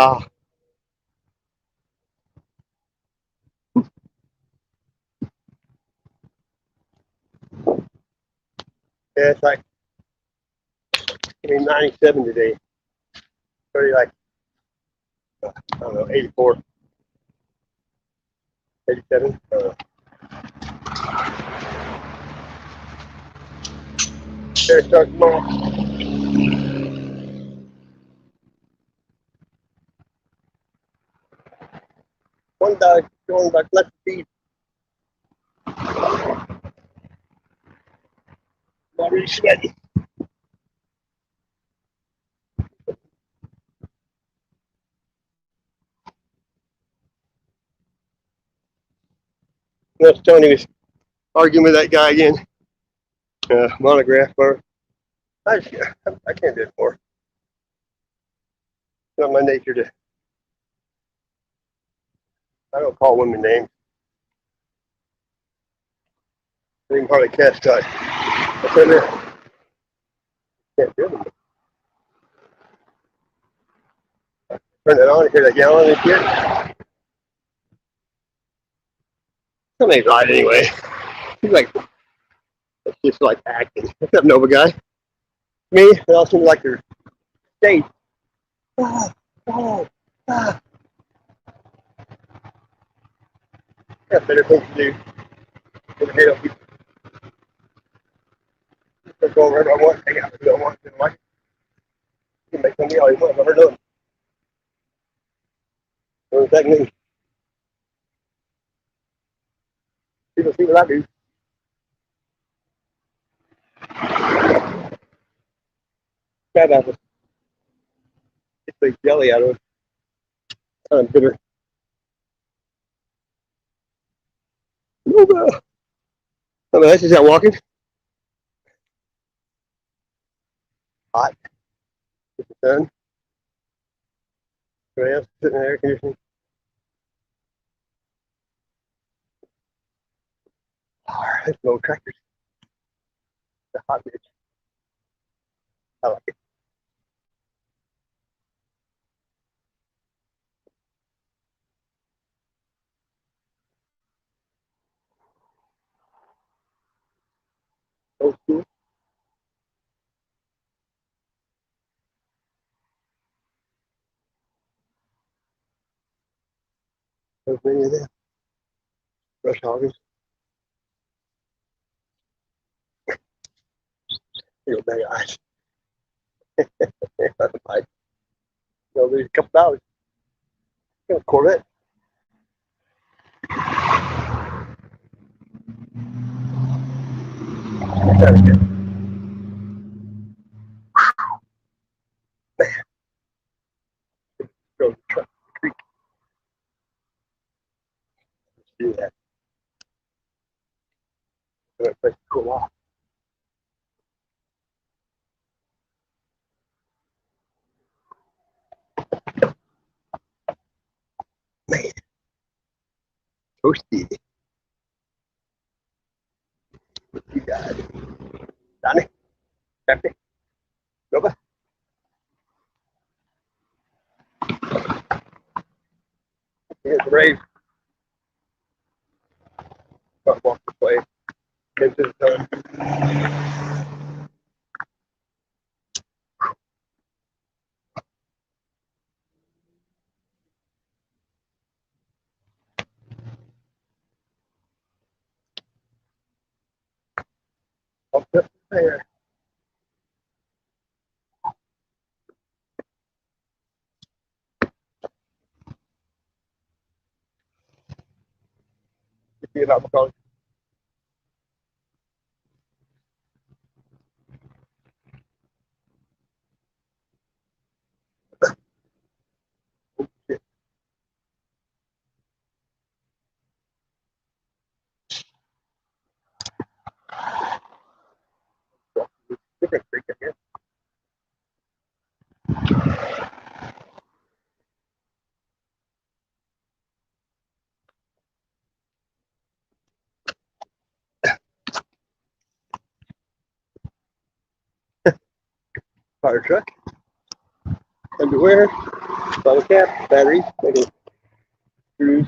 Ah, yeah, it's like 97 today. Pretty like, I don't know, 84, 87. There, start tomorrow. One dog going back left feet. Already sweaty. You know, Tony was arguing with that guy again. Monograph or I can't do it more. It's not my nature to. I don't call women names. I didn't hardly cast touch. I said, can't do it. Turn it on and hear that yelling and shit. Something's right anyway. He's like, it's just like acting. What's up, Nova guy? Me, they all seem like they're state. Ah, ah, ah. Got better things to do than hate on people. Just go wherever I want, hang out with who I want, and like, you can make fun of me all you want, I've never done. What does that mean? People see what I do. Crab apples. Get the jelly out of it. Kind of bitter. Nova. I mean, that's just out walking. Hot. With the sun. Everybody else sitting in the air conditioning. Oh, that's no tractors. The hot bitch. I like it. Old school. There's many of them. Rush hoggers. Real big eyes. Like, you know, there's a couple dollars. You know, Corvette. That's good. Go to the truck. The creek. Let's do that. That place to cool off. Man, toasty. What you got? Donnie? Pepe? Nova? Here's the Brave. Got walk this way. Into the sun. Up there. You see it out because different creek, I guess. Fire truck. Underwear. Bottle cap, batteries, maybe screws.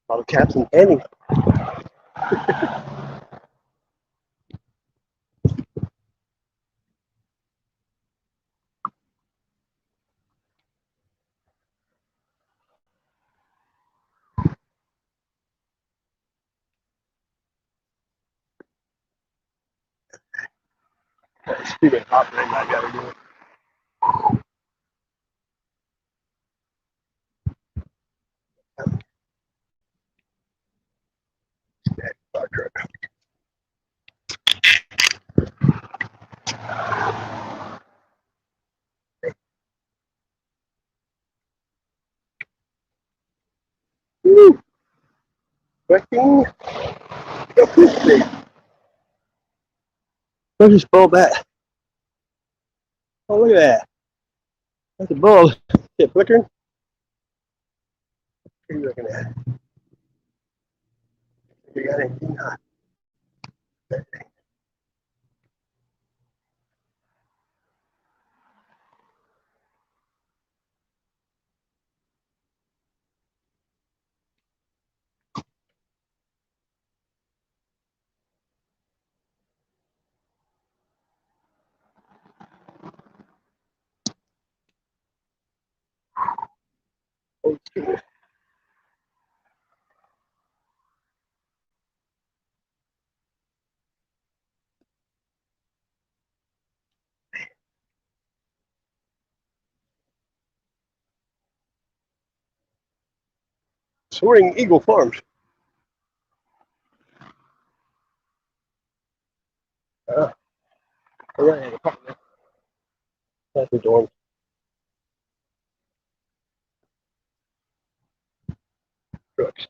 Bottle caps and candy. Stupid hot thing I gotta do. Fire truck. Woo! Collecting the poop state. Where's this bulb at? Oh, look at that. That's a bulb. Is it flickering? What are you looking at? You got anything hot? Oh, goodness. Soaring Eagle Farms. All right, that's the dorm. Trucks.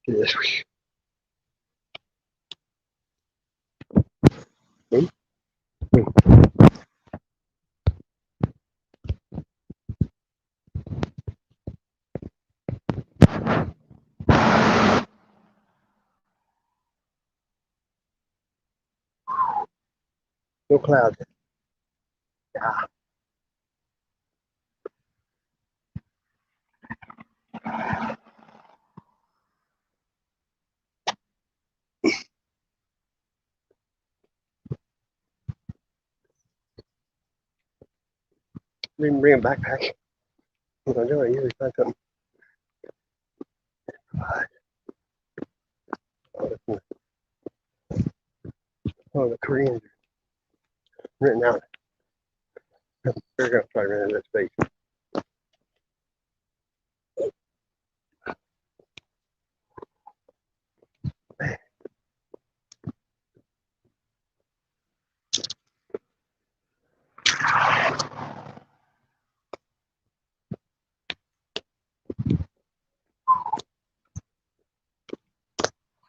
Yes. No clouds. Yeah. Didn't bring a backpack. What am I doing? I usually find something. Oh, the Koreans are renting out. They're going to try renting that space.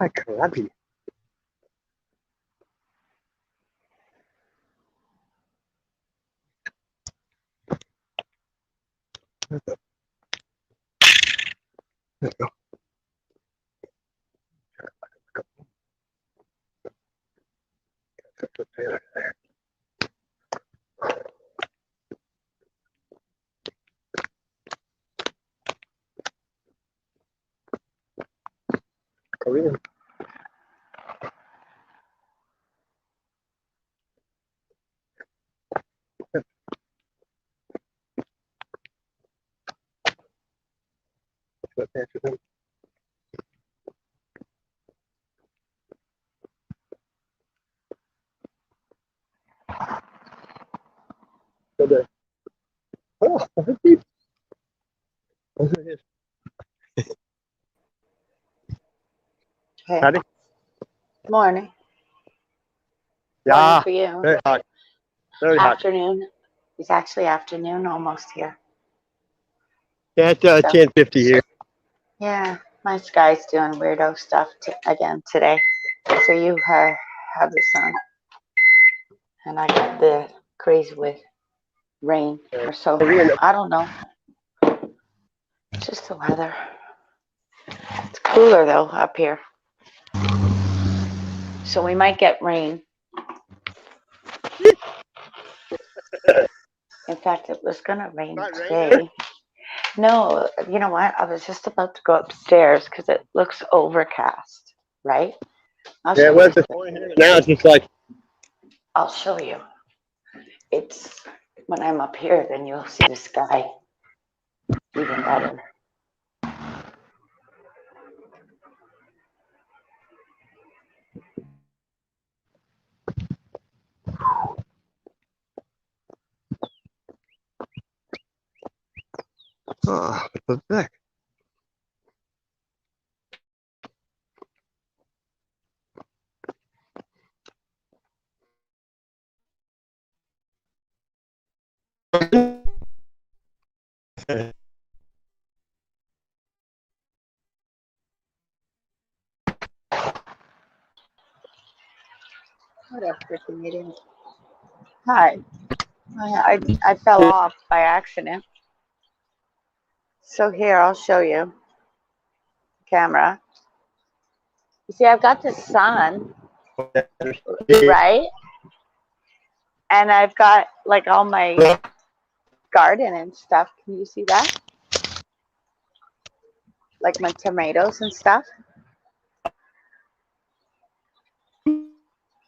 Hi, crabby. Let's go. Korean. What pants with him? So there. Oh, that's deep. What's it? Hey, Howdy. morning. Morning Yeah. for you. Very hot. Very hot. Afternoon. It's actually afternoon almost here. Yeah, it's So, 10:50 here. yeah, my sky's doing weirdo stuff again today. So you have the sun, and I got the crazy with rain or so. Korean. I don't know. Just Just the weather. It's cooler though up here. So we might get rain. In fact, it was going to rain today. No, you know what? I was just about to go upstairs because it looks overcast, right? Yeah, it was this morning here, but now it's just like. I'll show you. It's when I'm up here, then you'll see the sky even better. Oh, what the heck? What a freaking idiot. Hi. I fell off by accident. So here, I'll show you. Camera. You see, I've got the sun, right? And I've got like all my garden and stuff. Can you see that? Like my tomatoes and stuff.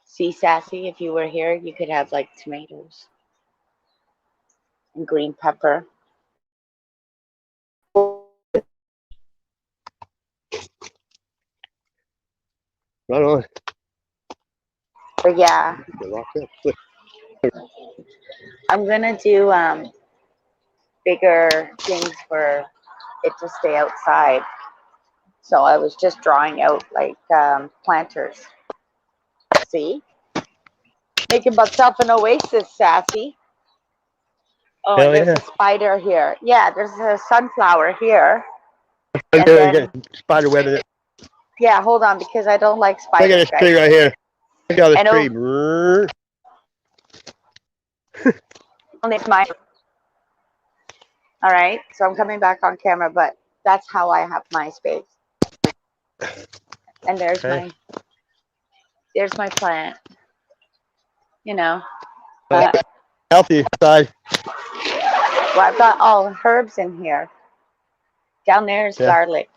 See, Sassy, if you were here, you could have like tomatoes and green pepper. Right on. But yeah, I'm gonna do bigger things for it to stay outside. So I was just drawing out like planters. See, making myself an oasis, Sassy. Oh, Hell and there's yeah. a spider here. Yeah, there's a sunflower here. And then, spider web in it. Yeah, hold on, because I don't like Look spiders, at this guys. tree right here. Look at this And tree. It's mine. All right, so I'm coming back on camera, but that's how I have my space. And there's my plant. You know. Healthy side. Well, I've got all herbs in here. Down there is garlic.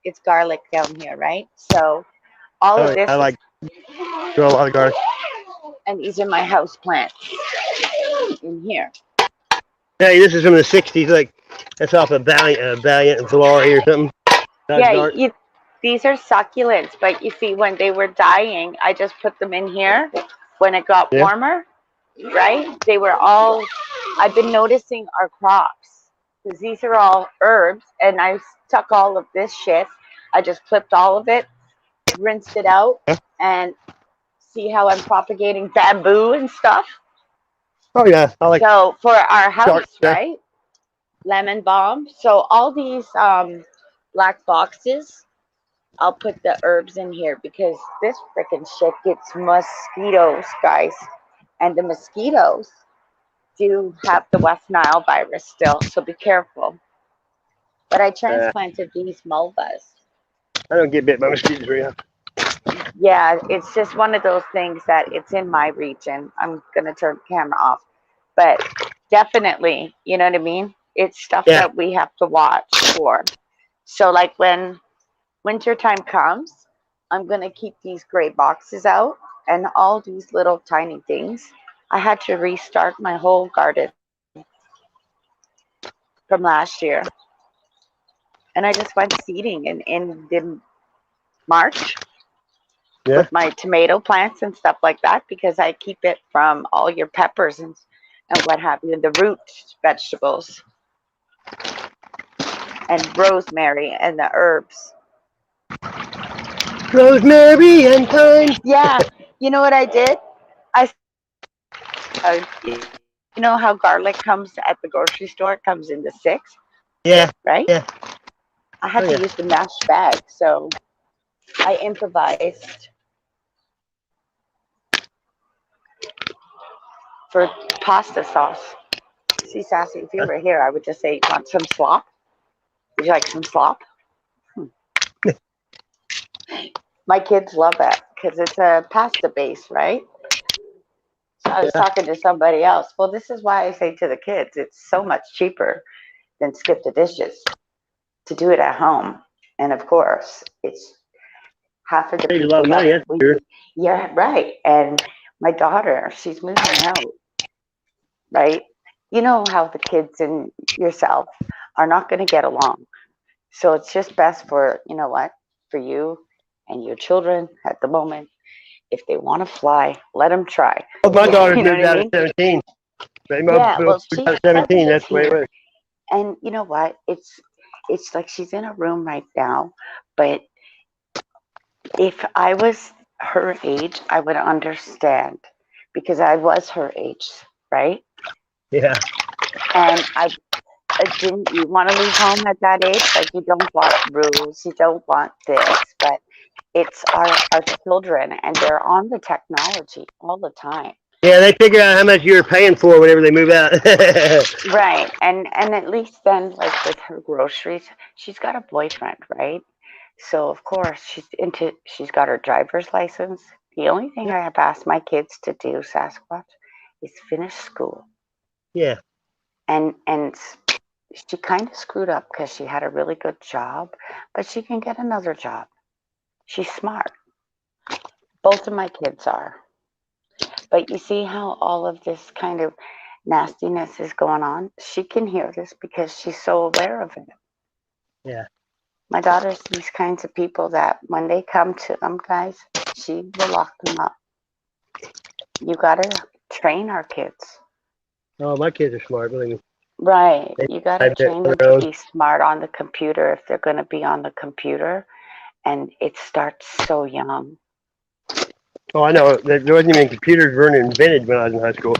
It's garlic down here, right? So all of this. I like grow a lot of garlic. And these are my house plants in here. Hey, this is from the '60s. Like that's off of Valiant and Valari or something. Yeah, these are succulents, but you see, when they were dying, I just put them in here. When it got warmer, right? They were all. I've been noticing our crops because these are all herbs, and I took all of this shit. I just flipped all of it, rinsed it out, and see how I'm propagating bamboo and stuff. Oh yeah, I like. So for our house, right? Lemon balm. So all these black boxes, I'll put the herbs in here because this freaking shit gets mosquitoes, guys. And the mosquitoes do have the West Nile virus still, so be careful. But I transplanted these mulvas. I don't get bit by mosquitoes very often. Yeah, it's just one of those things that it's in my region. I'm going to turn the camera off. But definitely, you know what I mean? It's stuff that we have to watch for. So like when wintertime comes, I'm going to keep these gray boxes out and all these little tiny things. I had to restart my whole garden from last year. And I just went seeding in March with my tomato plants and stuff like that because I keep it from all your peppers and what have you, the root vegetables and rosemary and the herbs. Rosemary and thyme. Yeah, you know what I did? You know how garlic comes at the grocery store? It comes in the 6. Yeah. Right? Yeah. I had to use the mesh bag, so I improvised for pasta sauce. See, Sassy, if you were here, I would just say, you want some slop? Would you like some slop? My kids love it because it's a pasta base, right? So I was talking to somebody else. Well, this is why I say to the kids, it's so much cheaper than skip the dishes to do it at home. And of course, it's half of the Paid a lot people of that money, that's we, sure. yeah, right. And my daughter, she's moving out, right? You know how the kids and yourself are not going to get along. So it's just best for, you know what, for you and your children at the moment. If they want to fly, let them try. Well, my daughter You know what moved I out at mean? 17. They moved Yeah, out well, she's at 17. 17 That's the way it was. and you know what? It's like she's in a room right now, but if I was her age, I would understand because I was her age, right? Yeah. And I didn't you want to leave home at that age? Like you don't want rules, you don't want this, but it's our children and they're on the technology all the time. Yeah, they figure out how much you're paying for whenever they move out. Right. And at least then like with her groceries, she's got a boyfriend, right? So of course she's got her driver's license. The only thing I have asked my kids to do, Sasquatch, is finish school. Yeah. And she kind of screwed up because she had a really good job, but she can get another job. She's smart. Both of my kids are. But you see how all of this kind of nastiness is going on? She can hear this because she's so aware of it. Yeah. My daughter's these kinds of people that when they come to them, guys, she will lock them up. You got to train our kids. Oh, my kids are smart, believe me. Right. They You got to drive it train on them their to own. be smart on the computer if they're going to be on the computer. And it starts so young. Oh, I know. There wasn't even computers weren't invented when I was in high school.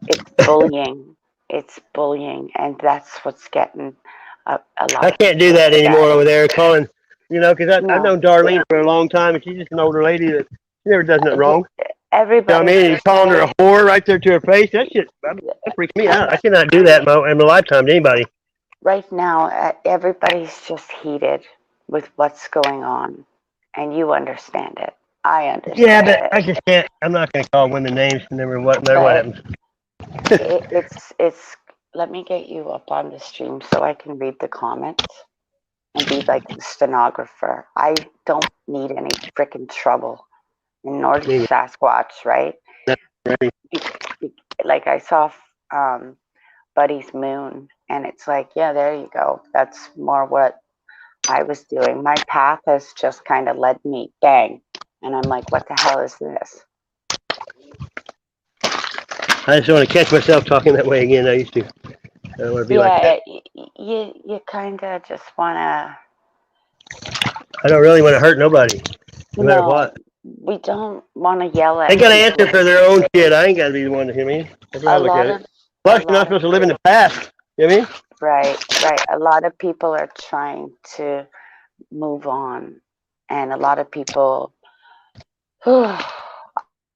It's bullying. It's bullying. And that's what's getting a lot I of can't do people that anymore upset. over there, calling, because I've No. known Darlene for a long time, and she's just an older lady that she never does nothing wrong. You know what I Everybody's mean? He's just calling her a whore right there to her face. That freaks me out. I cannot do that in my lifetime to anybody. right now, everybody's just heated with what's going on, and you understand it. I Yeah, understand but it, I just can't. I'm not going to call women names no matter what but happens. it's. Let me get you up on the stream so I can read the comments and be like the stenographer. I don't need any freaking trouble, and nor does Anyway, Sasquatch, right? that's right. Like I saw Buddy's moon, and it's like, yeah, there you go. That's more what I was doing. My path has just kind of led me bang. And I'm like, what the hell is this? I just don't want to catch myself talking that way again. I used to. I don't want to be like that. Yeah, you kind of just want to, I don't really want to hurt nobody, no matter no, what. we don't want to yell They at got to answer people. for their own shit. I ain't got to be the one to hear me. That's how I A look lot at it. of, a Plus, you're not lot of, supposed to live in the past. You know what I mean? right. A lot of people are trying to move on. And a lot of people, I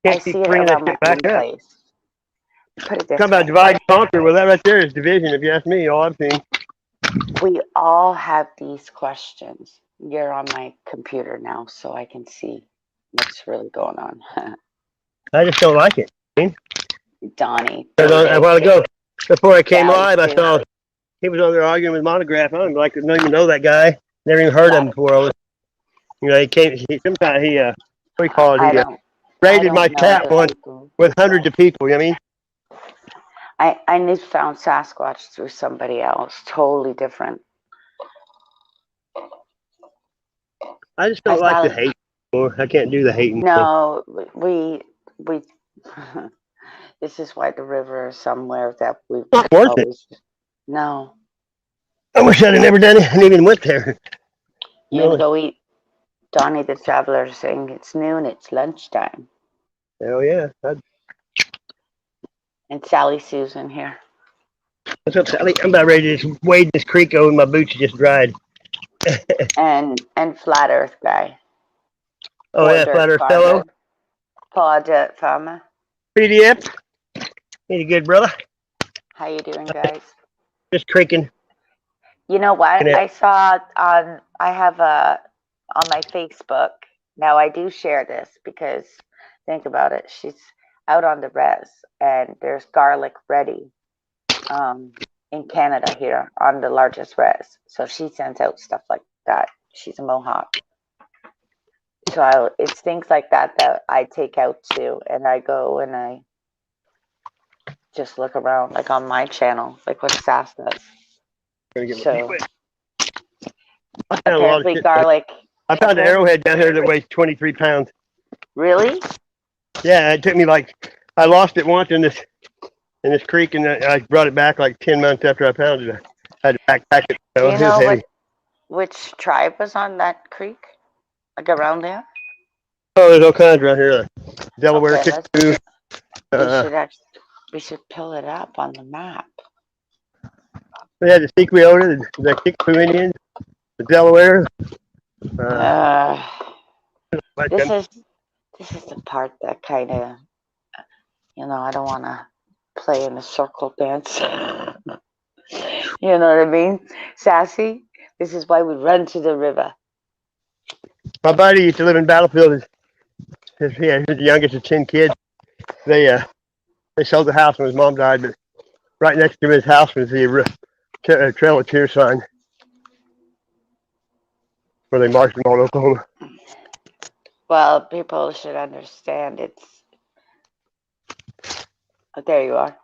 Can't keep see it bringing that around my shit back own up. place. Put it Talking this about way. divide and conquer. Well, that right there is division, if you ask me. All I've seen. We all have these questions. You're on my computer now, so I can see what's really going on. I just don't like it. Donnie, A David, while ago, before I came Sally live, I Sue. saw he was on there arguing with Monograph. I don't even know that guy. Never even heard of him before. He came. Sometimes what do you call I it? He don't I raided my don't know chat the once people. with hundreds of people. You know what I mean? I just found Sasquatch through somebody else, totally different. I just I don't like saw the hate anymore. I can't do the hating. no, we this is why the river is somewhere that we've It's not worth it. always no. I wish I'd have never done it and even went there. You gonna Really? go eat? Donnie the Traveler saying it's noon, it's lunchtime. Hell yeah. And Sally Sue's in here. What's up, Sally? I'm about ready to just wade in this creek over. My boots just dried. And Flat Earth guy. Oh Poor yeah, dirt Flat Earth fellow. farmer. Poor dirt farmer. PDF. Ain't a good brother. How you doing, guys? Just creaking. You know what? And I saw on I have a on my Facebook. Now I do share this because think about it. She's out on the res and there's garlic ready in Canada here on the largest res. So she sends out stuff like that. She's a Mohawk. So it's things like that that I take out too, and I go and I just look around, like on my channel, like what Sass does. So I found a lot of apparently, shit. garlic. I found an arrowhead down here that weighs 23 pounds. Really? Yeah, it took me I lost it once in this creek, and I brought it back like 10 months after I found it. I had to backpack it. So Do it you was know heavy. which tribe was on that creek? Like around there? Oh, there's all kinds around here. Delaware, Okay, Kickapoo. we should pull it up on the map. We had the Sequoia, the Kickapoo Indians, the Delaware. This is the part that kind of, I don't want to play in a circle dance. You know what I mean? Sassy, this is why we run to the river. My buddy used to live in Battlefield. He's the youngest of 10 kids. They sold the house when his mom died, but right next to his house was the Trail of Tears sign where they marched them all to Oklahoma. Well, people should understand it's. Oh, there you are.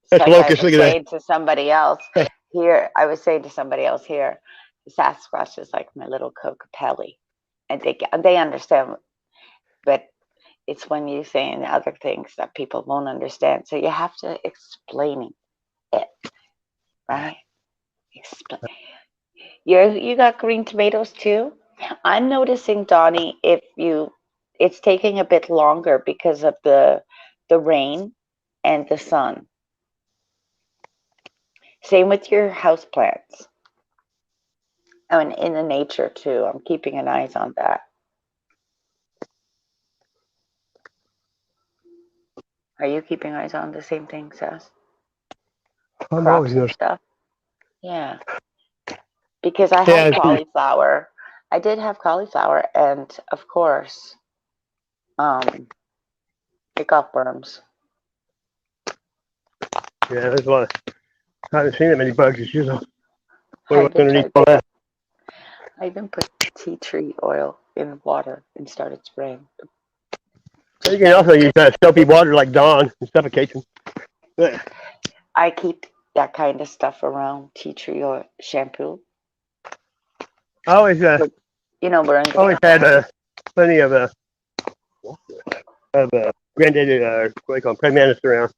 That's Like locust. Look at that. saying to somebody else here, I was saying to somebody else here, Sasquatch is like my little Cocapelli, and they understand, but it's when you saying other things that people won't understand. So you have to explain it, right? Explain. You got green tomatoes too. I'm noticing, Donnie, it's taking a bit longer because of the rain and the sun. Same with your house plants. I mean, in the nature too. I'm keeping an eye on that. Are you keeping eyes on the same thing, Seth? Crops and stuff? Yeah. Because I had cauliflower. I did have cauliflower, and of course, it got worms. Yeah, there's a lot of. I haven't seen that many bugs as usual. What's underneath all that? I even put tea tree oil in water and started spraying. You can also use soapy water like Dawn and suffocate them. I keep that kind of stuff around, tea tree oil shampoo. I always, we're always had plenty of granddaddy, what do you call them, praying around,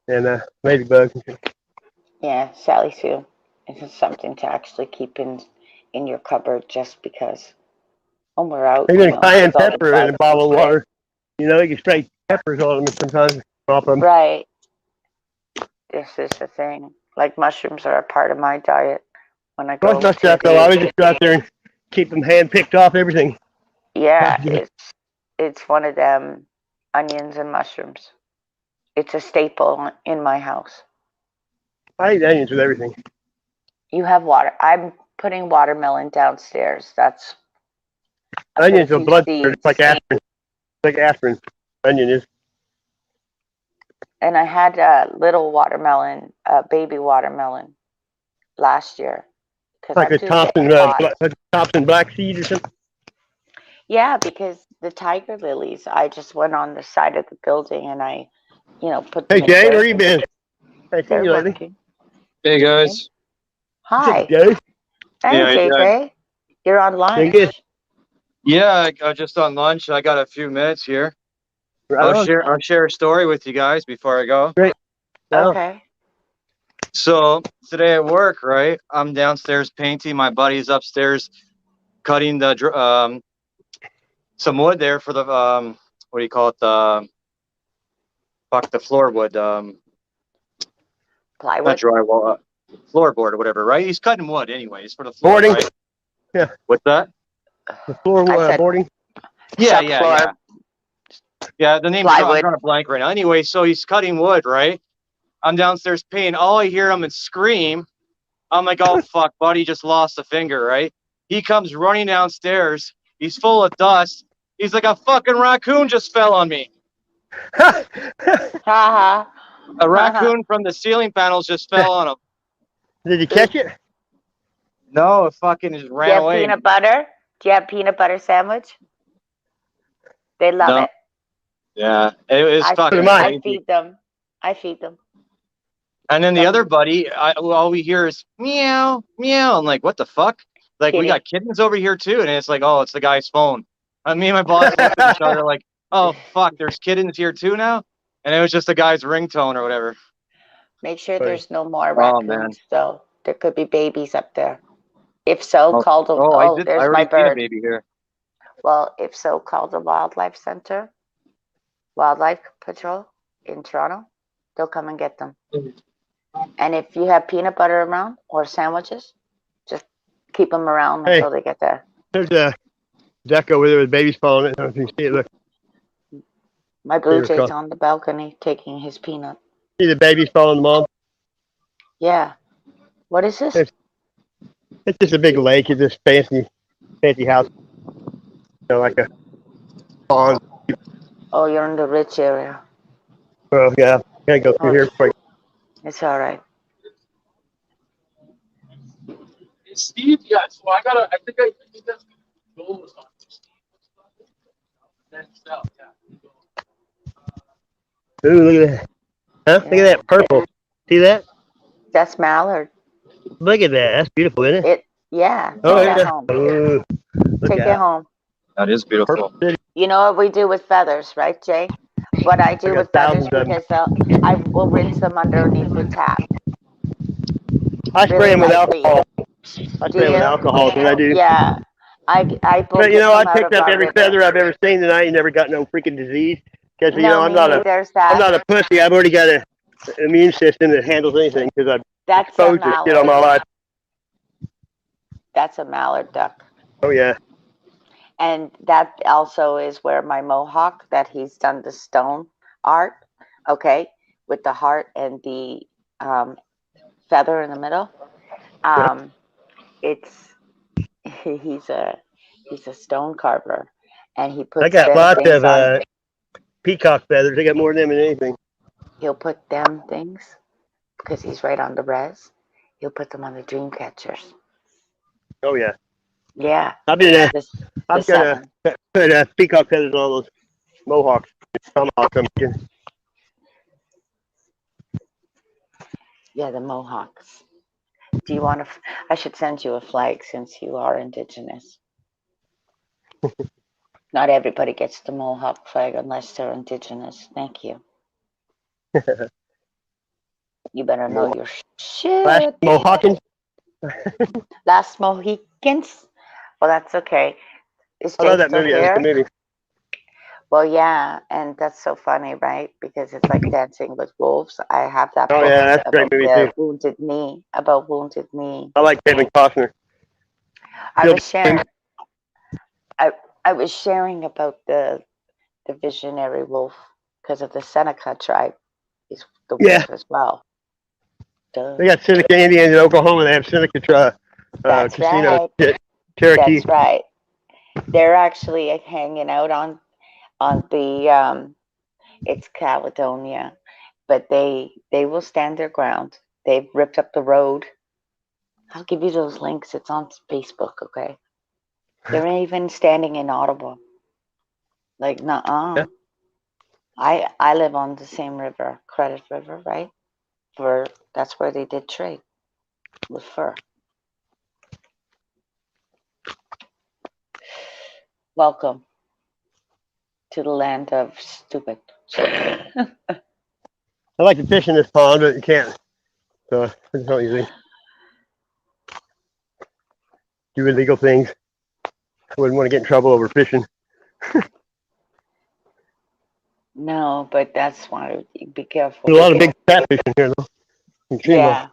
and ladybugs and shit. Yeah, Sally Sue. It's something to actually keep in your cupboard just because when we're out. Even cayenne pepper in a bottle of water. You can spray peppers on them sometimes. Off them. Right. This is the thing. Like mushrooms are a part of my diet when I go. Well, it's not that though. I would just go out there and keep them hand picked off everything. Yeah, it's one of them. Onions and mushrooms. It's a staple in my house. I eat onions with everything. You have water. I'm putting watermelon downstairs. That's onions are blood. It's like aspirin. Like aspirin. Onion is. And I had a little watermelon, baby watermelon, last year. Like a Thompson black seed or something. Yeah, because the tiger lilies, I just went on the side of the building and I, put them. Hey Jay, where you been? I seen you lately. Working. Hey guys. Hi. Jay. Hey JJ. You're on lunch. Yeah, I just on lunch. I got a few minutes here. Right I'll share a story with you guys before I go. Great. Okay. So today at work, right? I'm downstairs painting. My buddy's upstairs cutting the some wood there for the what do you call it? The floorboard. Plywood. Not drywall. Floorboard or whatever, right? He's cutting wood anyways for the floor. Boarding. Right? Yeah. What's that? The floor boarding. Yeah. Yeah, the name's drawing a blank right now. Anyway, so he's cutting wood, right? I'm downstairs peeing. All I hear him is scream. I'm like, oh, fuck, buddy just lost a finger, right? He comes running downstairs. He's full of dust. He's like, a fucking raccoon just fell on me. Ha A raccoon from the ceiling panels just fell on him. Did you catch it? No, it fucking just Do ran you have away. peanut butter? Do you have peanut butter sandwich? They love No. it. Yeah, it was fucking I crazy. feed them. I feed them. And then the other buddy, all we hear is meow, meow. I'm like, what the fuck? Like, we got kittens over here too. And it's like, oh, it's the guy's phone. And me and my boss looked at each other like, oh, fuck, there's kittens here too now? And it was just the guy's ringtone or whatever. Make sure there's no more Oh, man. raccoons, though. There could be babies up there. If so, call the. I there's already my seen a bird. baby here. Well, if so, call the Wildlife Center, Wildlife Patrol in Toronto. They'll come and get them. And if you have peanut butter around or sandwiches, just keep them around until they get there. There's a duck over there with babies following it. I don't know if you can see it. Look. My blue jay's on the balcony taking his peanut. See the babies following the mom? Yeah. What is this? It's just a big lake. It's this fancy house. You know, like a pond. Oh, you're in the rich area. Well, yeah. Gotta go through here quick. It's all right. Steve, yeah. So I think that's goals on Ooh, look at that. Huh? Look at that purple. See that? That's mallard. Look at that. That's beautiful, isn't it? Yeah. Oh, Take yeah. that home. Ooh, Take it home. That is beautiful. You know what we do with feathers, right, Jay? What I do with feathers, because I will rinse them underneath the tap. I spray them with alcohol. I spray them with alcohol. What I do. Yeah. I But you know, I picked up every feather I've ever seen tonight and never got no freaking disease. Because you know, I'm not a pussy. I've already got an immune system that handles anything because I've exposed to shit all my life. That's a mallard duck. Oh yeah. And that also is where my mohawk that he's done the stone art, okay, with the heart and the feather in the middle. He's a stone carver, and he puts. I got lots of peacock feathers. I got more of them than anything. He'll put them things because he's right on the res. He'll put them on the dream catchers. Oh yeah. Yeah. I've gonna put peacock feathers on all those mohawks. Yeah, the mohawks. Do you want to? I should send you a flag since you are indigenous. Not everybody gets the mohawk flag unless they're indigenous. Thank you. You better know your shit. Last Mohawkins. Last Mohicans. Well, that's okay. Is I love that movie. That's a movie. Well, yeah, and that's so funny, right? Because it's like Dancing with Wolves. I have that. Oh yeah, that's a great movie too. Wounded Knee, about Wounded Knee. I like Kevin Costner. I was sharing about the visionary wolf because of the Seneca tribe is the wolf as well. Duh. They got Seneca Indians in Oklahoma. They have Seneca casino. Right. Cherokee. That's right. They're actually hanging out on the it's Caledonia, but they will stand their ground. They've ripped up the road. I'll give you those links. It's on Facebook, okay? They're even standing in Ottawa. Like, nuh-uh. Yeah. I live on the same river, Credit River, right? That's where they did trade with fur. Welcome to the land of stupid. I like to fish in this pond, but you can't. So it's not easy. Do illegal things. I wouldn't want to get in trouble over fishing. No, but that's why you be careful. There's a lot of big catfish in here, though. Yeah.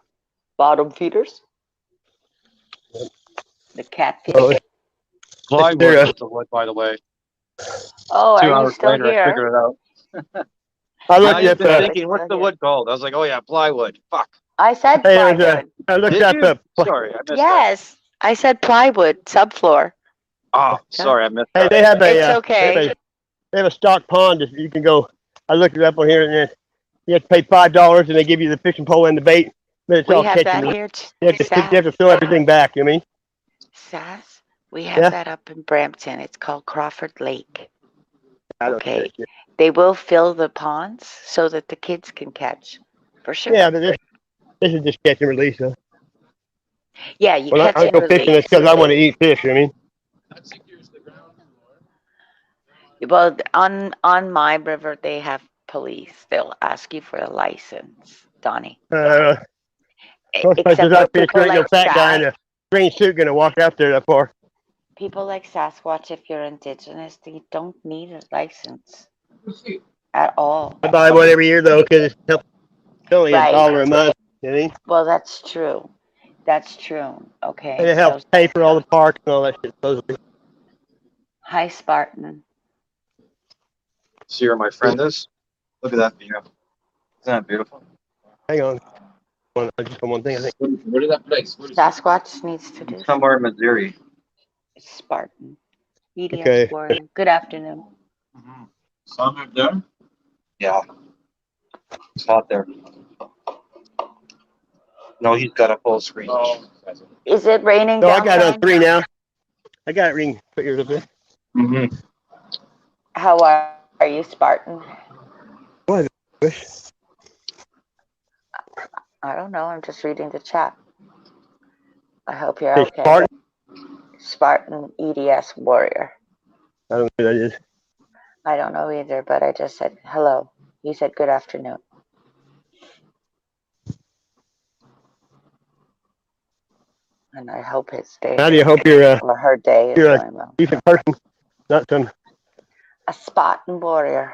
Bottom feeders. Yep. The catfish. Well, I worked with the wood, by the way. Oh, 2 are hours you still later, here? I figured it out. I Now looked you've up. been It's thinking, what's still the here. wood called? I was like, oh yeah, plywood. Fuck. I said Hey, it was, plywood. I looked Did up. you? Sorry, I missed that. Yes, I said plywood subfloor. Oh, Yeah. sorry, I missed Hey, that. they have It's a okay. they have a stock pond that you can go. I looked it up on here, and then you have to pay $5, and they give you the fishing pole and the bait. But it's We all have catching. that You here, have to Sass. throw everything back. You know what I mean? Sass. We have Yeah. that up in Brampton. It's called Crawford Lake. I don't Okay. know that shit. They will fill the ponds so that the kids can catch. For sure. Yeah, but this is just catch and release. Though. Yeah, you When catch I and go fishing, release. it's because I want to eat fish. You know what I mean? That secures the ground floor. Well, on my river, they have police. They'll ask you for a license, Donnie. Most places Except I for fish, there people ain't no like fat guy in Sass. a green suit gonna walk out there that far. People like Sasquatch, if you're indigenous, they don't need a license Let's see. at all. I buy one every year though, because it's only Right. $1 a month. You know what I mean? Well, that's true. That's true. And Okay. it So, helps pay for all the parks and all that shit. Supposedly. hi, Spartan. See where my friend is? Look at that view. Isn't that beautiful? Hang on. Just one thing. I think. Where is that place? Where is it? Sasquatch needs to do Somewhere in Missouri. Spartan. EDS Okay. Warrior. Good afternoon. Some have done. Yeah. It's hot there. No, he's got a full screen. Oh, Is it raining No, I got it on downtown? 3 now. I got it ring. Put yours up there. Mm-hmm. How are you, Spartan? What? I don't know. I'm just reading the chat. I hope you're Hey, okay. Spartan? Spartan EDS Warrior. I don't know who that is. I don't know either, but I just said hello. You said good afternoon. And I hope his day How do you hope you're or her day is you're a going well. decent person, not some, A Spartan Warrior.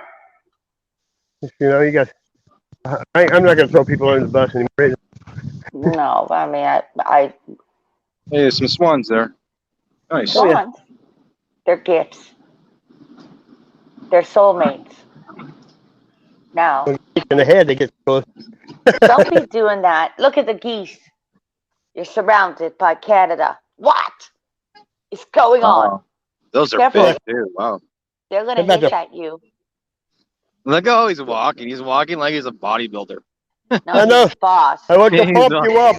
you know, you got. I'm not gonna throw people under the bus anymore. No, I mean, I Hey, there's some swans there. Nice. Oh, yeah. swans. They're gifts. They're soulmates. Now, When you kick in the head, they get close. don't be doing that. Look at the geese. You're surrounded by Canada. What is going on? Oh, those are Careful. big too. Wow. They're going They're to about hitch to- at you. Look how he's walking. He's walking like he's a bodybuilder. No, I know. he's the boss. I want to He's pump not- you up.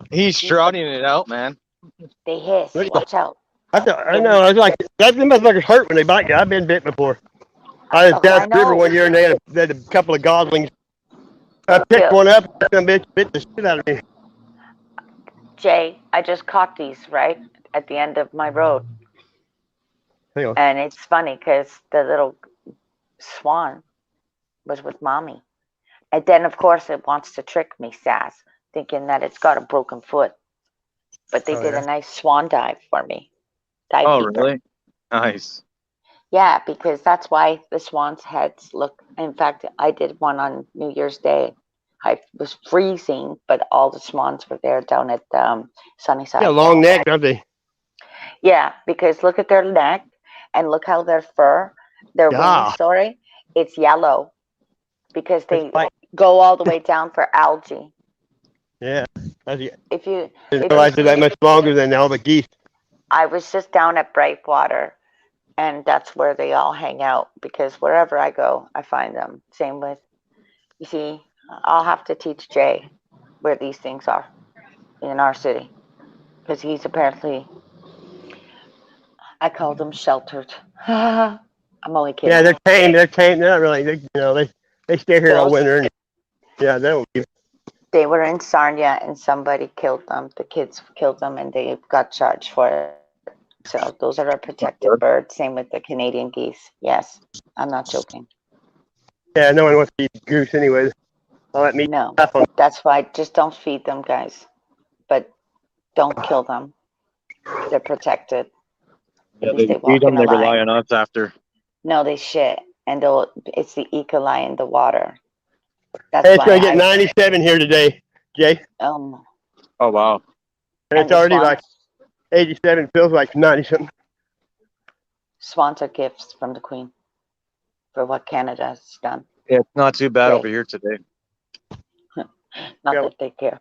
He's strutting it out, man. They hiss. Look at Watch out. I know. I was like, that motherfuckers hurt when they bite you. I've been bit before. I was down I at the river know. one year and they had a couple of goslings. I picked Yeah. one up, and some bitch bit the shit out of me. Jay, I just caught these right at the end of my road. Hang on. And it's funny because the little swan was with mommy. And then, of course, it wants to trick me, Sass, thinking that it's got a broken foot. But they Oh, did yeah. a nice swan dive for me. Dive Oh, keeper. really? Nice. Yeah, because that's why the swan's heads look. In fact, I did one on New Year's Day. I was freezing, but all the swans were there down at Sunnyside. Yeah, long neck, don't they? Yeah, because look at their neck and look how their fur, their Yeah. wings, sorry, it's yellow because they It's like, go all the way down for algae. yeah. I If you, didn't realize they're that much longer than all the geese. I was just down at Brightwater, and that's where they all hang out because wherever I go, I find them. Same with, you see, I'll have to teach Jay where these things are in our city because he's apparently, I called him sheltered. I'm only kidding. Yeah, they're tame. They're tame. They're not really. They stay here all winter. And, yeah, they don't. They were in Sarnia and somebody killed them. The kids killed them and they got charged for it. So those are a protected bird. Same with the Canadian geese. Yes, I'm not joking. Yeah, no one wants to eat goose anyway. I'll let me. No, that's why just don't feed them, guys. But don't kill them. They're protected. Yeah, At least they they walk feed them. in They a line. rely on us after. No, they shit, and it's the E. coli in the water. That's Hey, it's why going to get 97 here today, Jay. Oh, wow. And it's the already swans, like 87. Feels like 90 something. swans are gifts from the Queen for what Canada has done. Yeah, it's not too bad Okay. over here today. Not Yeah. that they care.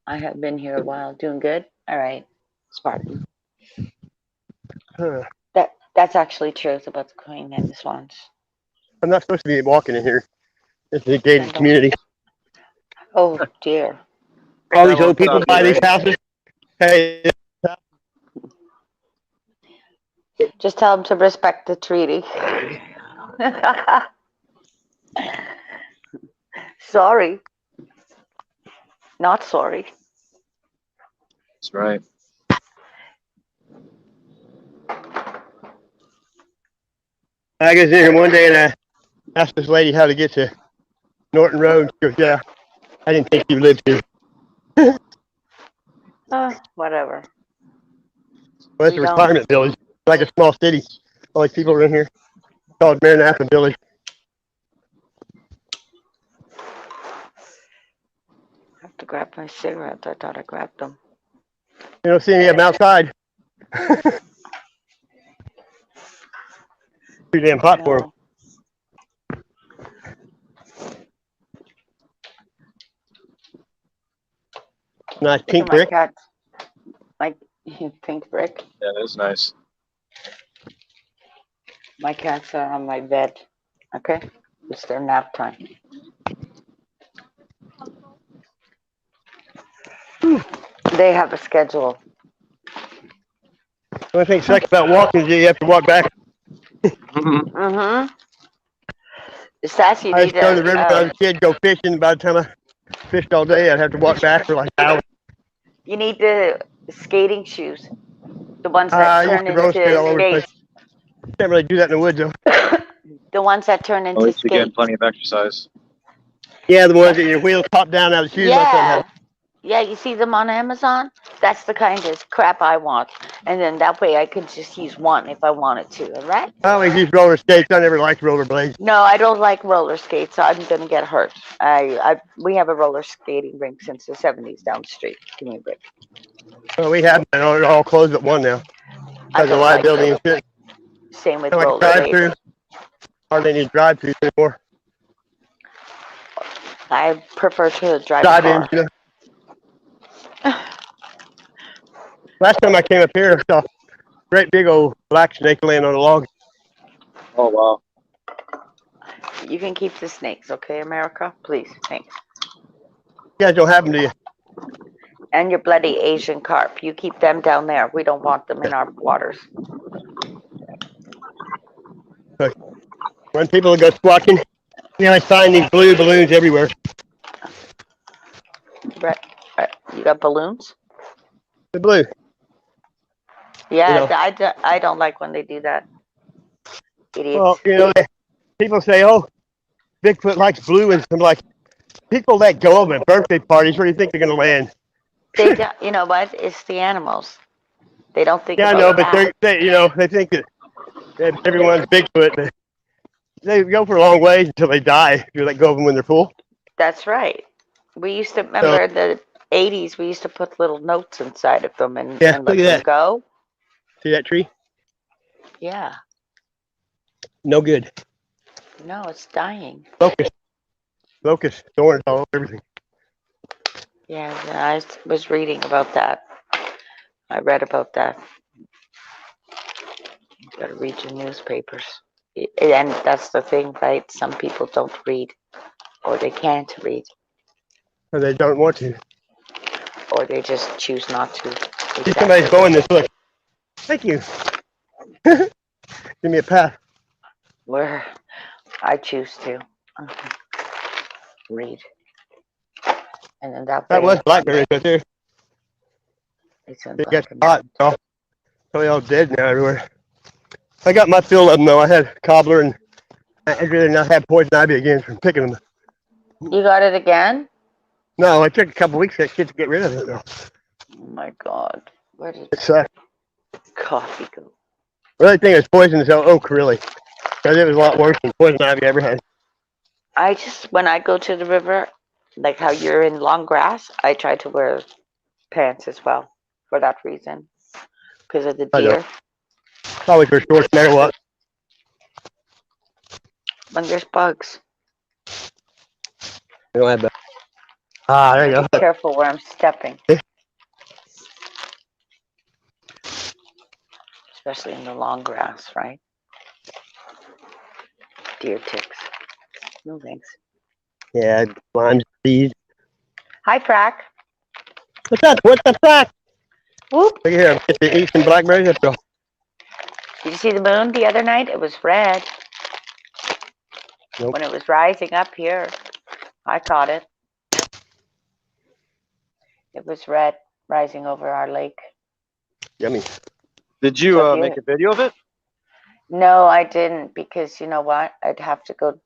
I have been here a while. Doing good? All right. Spartan. Huh. That's actually true about the queen and the swans. I'm not supposed to be walking in here. This is a gated Then don't. community. Oh dear. All these That old works people out buy good, these right? houses. Hey, Just tell them to respect the treaty. Sorry. Not sorry. That's right. I was in here one day and I asked this lady how to get to Norton Road. She goes, yeah, I didn't think you lived here. Whatever. Well, it's You a don't. retirement village, like a small city. All these people are in here. It's called Maranatha Village. I have to grab my cigarettes. I thought I grabbed them. You don't see any of them outside. Too damn hot for them. No. Nice Look pink at my brick. cat. My pink brick. Yeah, that's nice. My cats are on my bed. Okay? It's their nap time. They have a schedule. The only thing sucks about walking is you have to walk back. Mm-hmm. Sassy, you I used need to go to to the river when I was a kid, go fishing. By the time I fished all day, I'd have to walk back for like hours. you need the skating shoes. The ones I that used turn to roller skate into all over the place. skates. Can't really do that in the woods though. The ones that turn At into least you're getting skates. plenty of exercise. Yeah, the ones that your wheels pop down out of the shoes. My son had. Yeah. Yeah, you see them on Amazon? That's the kind of crap I want. And then that way I could just use one if I wanted to, all right? I always used roller skates. I never liked rollerblades. No, I don't like roller skates. So I'm gonna get hurt. We have a roller skating rink since the 70s down the street. Give me a break. Well, we have them all closed at one now I because of don't like liability them. and shit. Same with Kind of like a drive-through. rollerblades. Hardly any drive-throughs anymore. I prefer to drive a Drive-ins, car. you know. Last time I came up here, I saw a great big old black snake laying on a log. Oh wow. You can keep the snakes, okay, America? Please, thanks. You guys don't have them, do you? And your bloody Asian carp. You keep them down there. We don't want them in our waters. When people go squatching, I find these blue balloons everywhere. Right. You got balloons? The blue. Yeah, You know. I don't like when they do that. Idiots. Well, people say, oh, Bigfoot likes blue, and I'm like, people let go of them at birthday parties. Where do you think they're going to land? They don't, you know what? It's the animals. They don't think Yeah, I about know, but that. they think that everyone's Bigfoot. They go for a long ways until they die. If you let go of them when they're full. That's right. We used to remember the 80s. We used to put little notes inside of them and Yeah, let look at them that. go. See that tree? Yeah. No good. No, it's dying. Locust, thorns all over everything. Yeah, I was reading about that. I read about that. You gotta read your newspapers. And that's the thing, right? Some people don't read, or they can't read, Or they don't want to. or they just choose not to. See, somebody's going this. Look. Thank you. Give me a pass. Where I choose to read. And then that That way was blackberries right there. it's in They black got and hot. white. Probably all dead now everywhere. I got my fill of them though. I had cobbler, and I'd rather not have poison ivy again from picking them. You got it again? No, it took a couple weeks for that kid to get rid of it though. Oh my God. Where did It sucked. coffee go? The only thing was poison is oak, really. Because it was a lot worse than poison ivy I ever had. When I go to the river, like how you're in long grass, I try to wear pants as well for that reason. Because of the I know. deer. Always wear shorts no matter what. When there's bugs. We don't have that. Ah, there you Be go. careful where I'm stepping, especially in the long grass, right? Deer ticks. No thanks. Yeah, lime trees. Hi, Prack. What's that? What's the fact? Whoop. Look here, I'm going to eat some blackberries. Let's go. Did you see the moon the other night? It was red. Nope. When it was rising up here. I caught it. It was red rising over our lake. Yummy. Did you So make a video of it? No, I didn't because you know what? I'd have to go.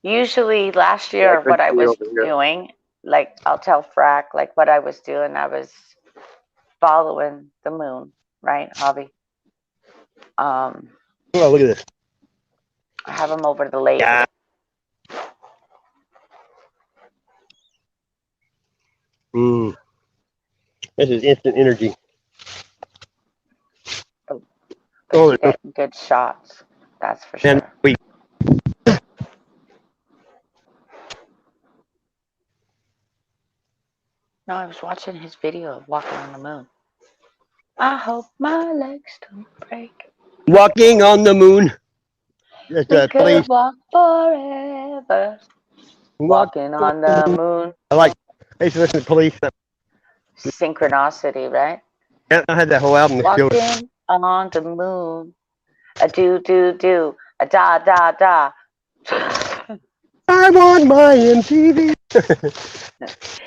Usually last Yeah, I year, couldn't what I see it was over here. doing, like I'll tell Frack, like what I was doing, I was following the moon, right, Javi? Oh, look at this. I have them over the lake. Yeah. Mmm. This is instant energy. But Oh, you're getting good shots, that's for and sure. wait. No, I was watching his video of walking on the moon. I hope my legs don't break. Walking on the moon. That's We a could place. walk forever, walking on the moon. I used to listen to Police. Synchronicity, right? Yeah, I had that whole album. Walking on the moon. A do do do. A da da da. I want my MTV.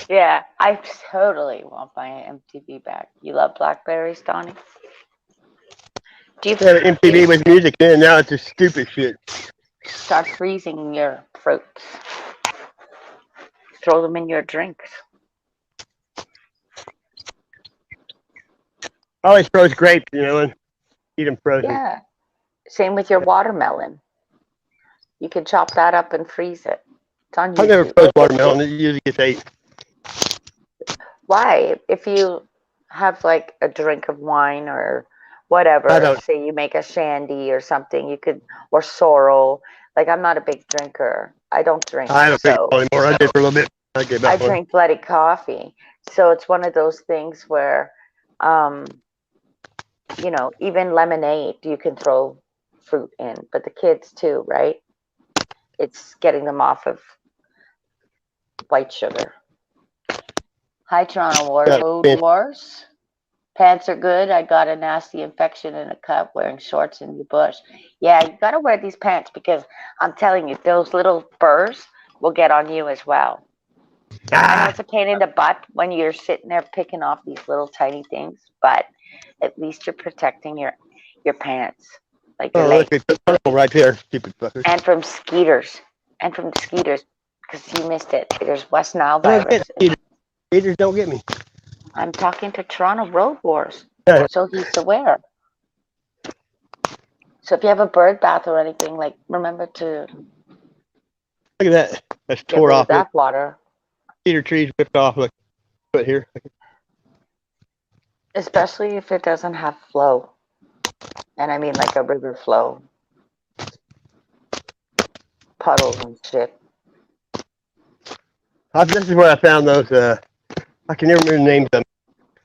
Yeah, I totally want my MTV back. You love Blackberries, Donnie? Do you Yeah, MTV was music then. Now it's just stupid shit. start freezing your fruits? Throw them in your drinks. I always froze grapes, and eat them frozen. Yeah. Same with your watermelon. You can chop that up and freeze it. It's on I never YouTube. froze watermelon. It usually gets ate. Why? If you have like a drink of wine or I whatever, don't. say you make a shandy or something, you could, or sorrel. Like I'm not a big drinker. I don't drink. I don't drink So anymore. I did for a little bit. I gave I up on it. drink bloody coffee. So it's one of those things where, um, even lemonade you can throw fruit in, but the kids too, right? It's getting them off of white sugar. Hi, Toronto Road Wars. Pants are good. I got a nasty infection in a cut wearing shorts in the bush. Yeah, you got to wear these pants because I'm telling you, those little burrs will get on you as well. I know it's a pain in the butt when you're sitting there picking off these little tiny things, but at least you're protecting your pants, like your legs. Look, it's purple right there. Stupid fuckers. And from skeeters. Because you missed it. There's West Nile virus. Skeeters don't get me. I'm talking to Toronto Road Wars, so he's aware. So if you have a bird bath or anything, like remember to Look at that. That's get tore rid off. of that water. Cedar trees ripped off. Look, put here. Especially if it doesn't have flow. And I mean like a river flow. Puddles and shit. This is where I found those. I can never remember the names of them.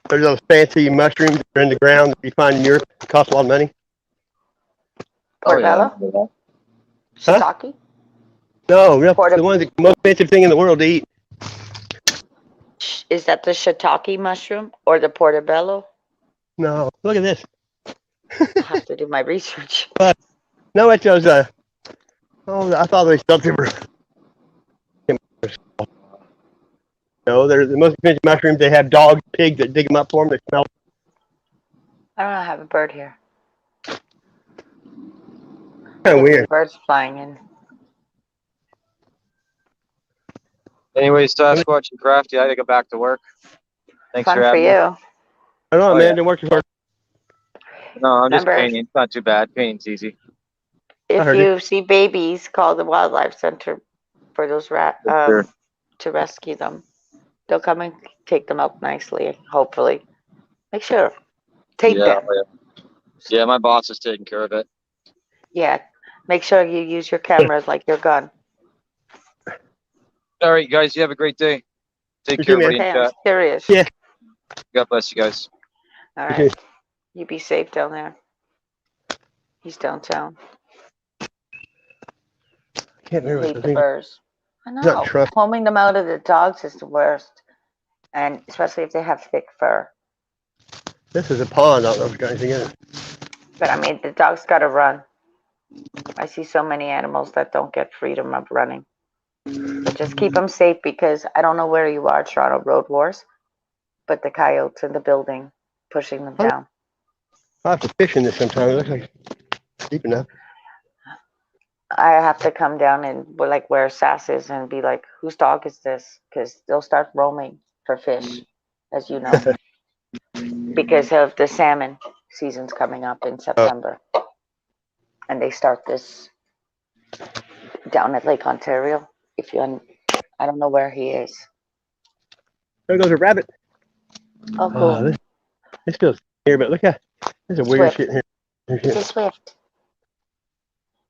There's those fancy mushrooms that are in the ground that you find in Europe. It costs a lot of money. Portobello? Shiitake? No, the one that's the most expensive thing in the world to eat. Is that the shiitake mushroom or the portobello? No, look at this. I have to do my research. No, it's those. I thought they something were. No, they're the most expensive mushrooms. They have dogs, pigs that dig them up for them. They smell. I don't know, I have a bird here. Kind of weird. Birds flying in. Anyways, Sasquatch and Crafty, I gotta go back to work. Thanks Fun for for having me. you. I don't know, man. It works hard. No, I'm just Remember, painting. It's not too bad. Painting's easy. if you see babies, call the wildlife center for those to rescue them. They'll come and take them out nicely, hopefully. Make sure. Tape them. Yeah, my boss is taking care of it. Yeah. Make sure you use your cameras like your gun. All right, guys. You have a great day. Take You care, too, man. everybody in Okay, I'm chat. serious. Yeah. God bless you guys. All Okay. right. You be safe down there. He's downtown. Can't I remember. hate I the think burrs. I it's not know. trust. Combing them out of the dogs is the worst. And especially if they have thick fur. This is a pond. I don't know if it's got anything in it. But I mean, the dog's got to run. I see so many animals that don't get freedom of running. But just keep them safe because I don't know where you are, Toronto Road Wars, but the coyotes in the building pushing them down. I'll have to fish in this sometime. It looks like it's deep enough. I have to come down and like where Sass is and be like, whose dog is this? Because they'll start roaming for fish, as you know, because of the salmon season's coming up in September. And they start this down at Lake Ontario. If you, I don't know where he is. There goes a rabbit. Oh, cool. This feels here, but look at there's a weird Swift. shit here. It's a swift.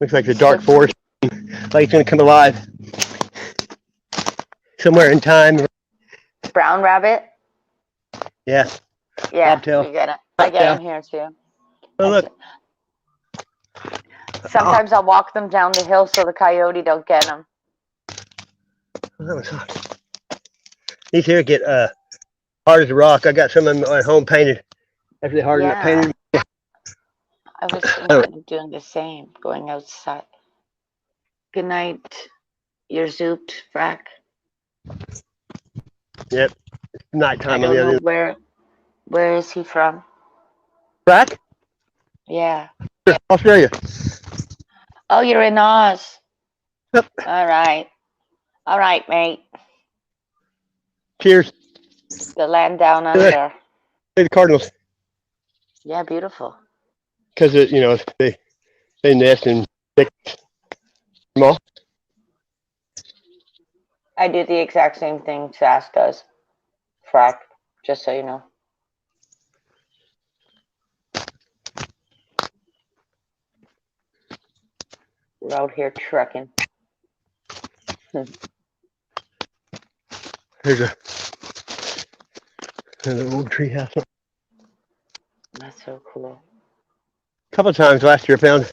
Looks like the dark forest, like it's gonna come alive somewhere in time. Brown rabbit. Yeah. Yeah, Bobtail. you get it. I get them here too. Oh look. Sometimes I'll walk them down the hill so the coyote don't get them. Oh, that was hot. These here get hard as a rock. I got some of them at home painted. After they harden up, painted. I was thinking of doing the same, going outside. Good night. You're zooped, Frack. Yep. It's I nighttime on don't the know other. where is he from? Frack? Yeah. Australia. Oh, you're in Oz. Yep. All right. All right, mate. Cheers. The land down under. Hey, the Cardinals. Yeah, beautiful. Because they nest in thick moss. I do the exact same thing Sass does. Frack, just so you know. We're out here trekking. There's an old tree house. That's so cool. A couple of times last year I found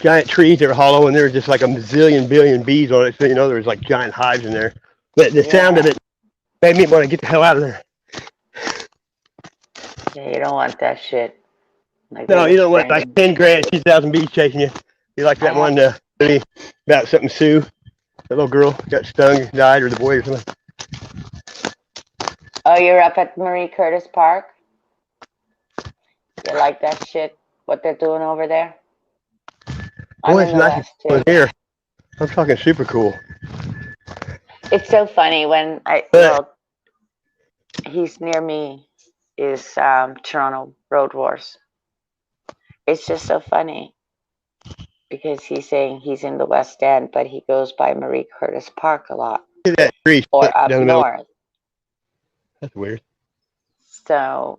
giant trees that were hollow and there was just like a million billion bees on it. So, there was like giant hives in there. But the sound of it made me want to get the hell out of there. Yeah, you don't want that shit. Like No, you don't want like 10 grand, 2,000 bees chasing you. You like that one about something Sue, that little girl got stung, died, or the boy or something. Oh, you're up at Marie Curtis Park? You like that shit? What they're doing over there? Boy, it's nice here. I'm talking super cool. It's so funny when he's near me is Toronto Road Wars. It's just so funny because he's saying he's in the West End, but he goes by Marie Curtis Park a lot. Look at that tree or up north. That's weird. So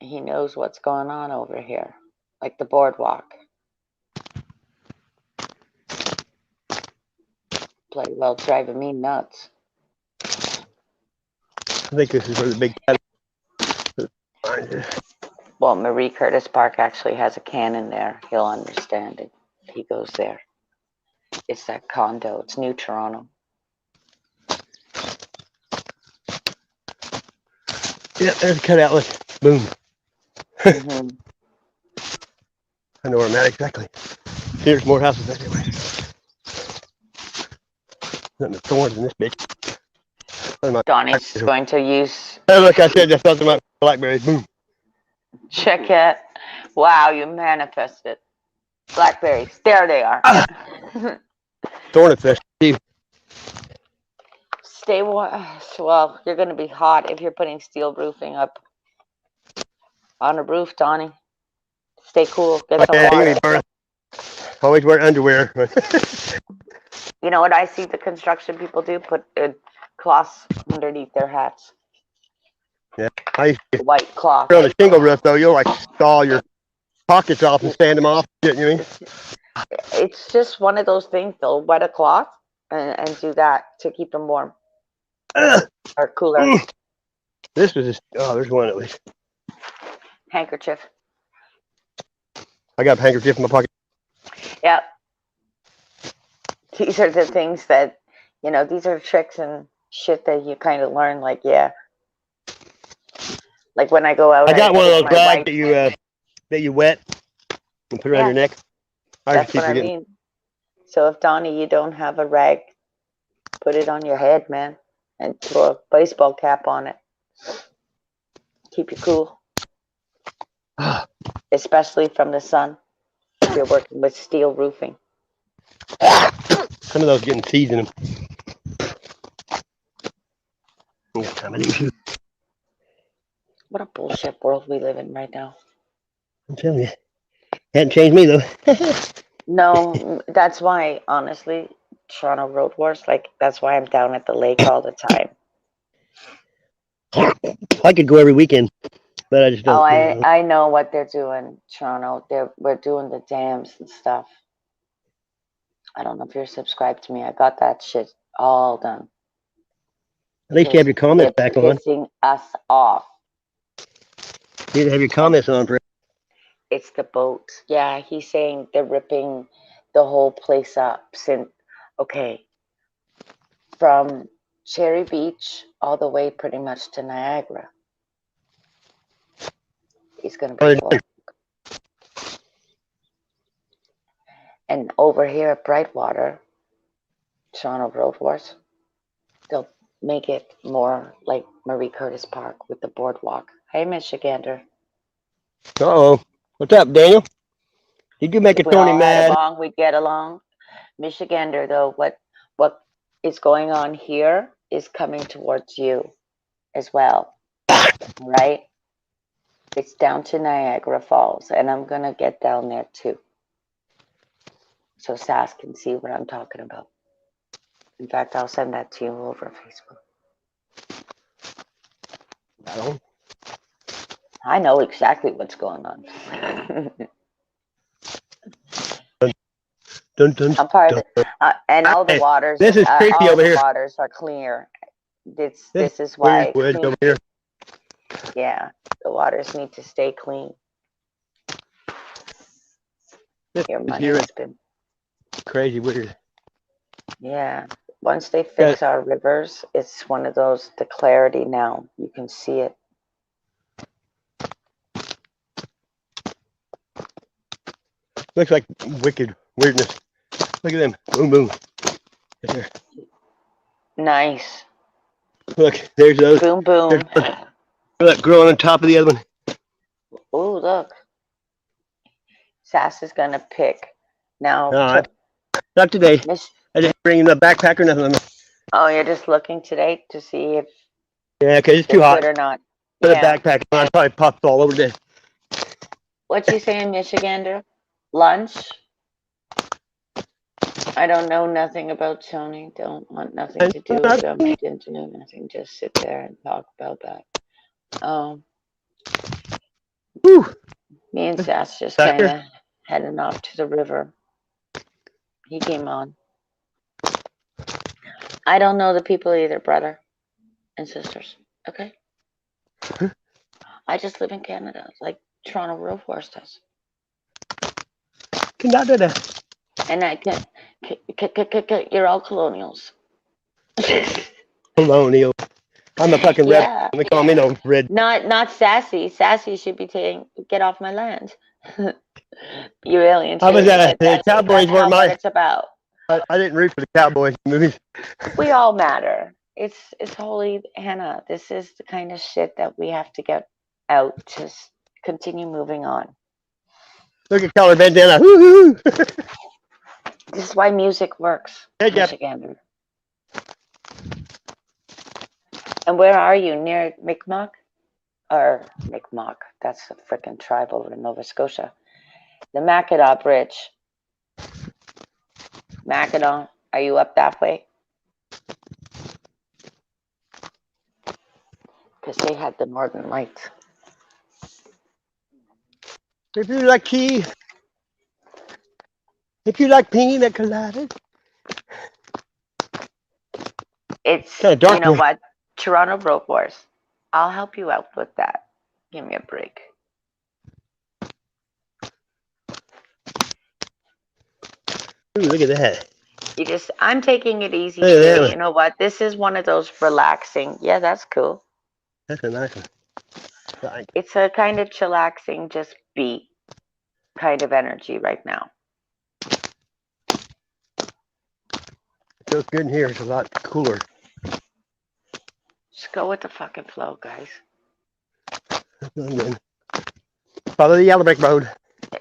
he knows what's going on over here, like the boardwalk. Bloody well driving me nuts. I think this is where the big cat is. Well, Marie Curtis Park actually has a cannon there. He'll understand it. He goes there. It's that condo. It's New Toronto. Yeah, there's a cutout. Look, boom. Mm-hmm. I know where I'm at exactly. Here's more houses anyway. Nothing but thorns in this bitch. Donnie's going to use. Hey, look, I said I felt them up blackberries. Boom. Check it. Wow, you manifested. Blackberries. There they are. Thorn infest. Stay warm. Well, you're going to be hot if you're putting steel roofing up on a roof, Donnie. Stay cool. Get some water. Always wear underwear. You know what I see the construction people do? Put cloths underneath their hats. Yeah, I used to white cloth. on a shingle roof though. You'll like saw your pockets off and stand them off. You know what I mean? It's just one of those things. They'll wet a cloth and do that to keep them warm Ugh. or cooler. This was just, oh, there's one at least. Handkerchief. I got a handkerchief in my pocket. Yep. These are the things that, these are tricks and shit that you kind of learn. Like, yeah. Like when I go out, I got one of those rags wife. that you wet and put around your neck. That's what I mean. So if Donnie, you don't have a rag, put it on your head, man, and throw a baseball cap on it. Keep you cool, especially from the sun. If you're working with steel roofing. Some of those getting seeds in them. What a bullshit world we live in right now. I'm telling you. Hadn't changed me, though. No, that's why, honestly, Toronto Road Wars, that's why I'm down at the lake all the time. I could go every weekend, but I just don't. Oh, I know what they're doing, Toronto. We're doing the dams and stuff. I don't know if you're subscribed to me. I got that shit all done. At least you have your comments back on. Pissing us off. You need to have your comments on, bro. It's the boat. Yeah, he's saying they're ripping the whole place up. From Cherry Beach all the way pretty much to Niagara. He's going to be full. And over here at Brightwater, Toronto Road Wars, they'll make it more like Marie Curtis Park with the boardwalk. Hey, Michigander. Uh-oh. What's up, Daniel? Did you make a Tony mad? We get along. Michigander, though, what is going on here is coming towards you as well, right? It's down to Niagara Falls, and I'm going to get down there, too. So Sass can see what I'm talking about. In fact, I'll send that to you over Facebook. I know exactly what's going on. I'm part of it. And all the waters. This is creepy over here. The waters are clear. This is why. Over here. Yeah, the waters need to stay clean. Your money has been crazy weird. Yeah. Once they fix our rivers, it's one of those, the clarity now. You can see it. Looks like wicked weirdness. Look at them. Boom, boom. Right there. Nice. Look, there's those. Boom, boom. Look, growing on top of the other one. Oh, look. Sass is going to pick. Now. Not today. I didn't bring the backpack or nothing. Oh, you're just looking today to see if. Yeah, because it's too hot. Or not. Put a backpack on. I probably popped all over this. What you saying, Michigander? Lunch? I don't know nothing about Tony. Don't want nothing to do with him. Didn't do nothing. Just sit there and talk about that. Me and Sass just kind of heading off to the river. He came on. I don't know the people either, brother and sisters. Okay? I just live in Canada, like Toronto Road Wars does. Canada. And I can. You're all colonials. Colonial. I'm a fucking red. They call me no red. Not sassy. Sassy should be saying, "Get off my land." You alien. I was at the Cowboys weren't my. It's about. I didn't root for the Cowboys movies. We all matter. It's holy Hannah. This is the kind of shit that we have to get out to continue moving on. Look at color bandana. Woo-hoo. This is why music works. Hey, Michigander. And where are you? Near Mi'kmaq? Or Mi'kmaq. That's a freaking tribe over in Nova Scotia. The Mackinac Bridge. Mackinac, are you up that way? Because they had the Northern Lights. If you like pina coladas. It's, Kinda dark you know here. what? Toronto Road Wars. I'll help you out with that. Give me a break. Ooh, look at that. I'm taking it easy Look at that too. one. You know what? This is one of those relaxing. Yeah, that's cool. That's a nice one. It's a kind of chillaxing, just be kind of energy right now. It feels good in here. It's a lot cooler. Just go with the fucking flow, guys. Follow the yellow brick road.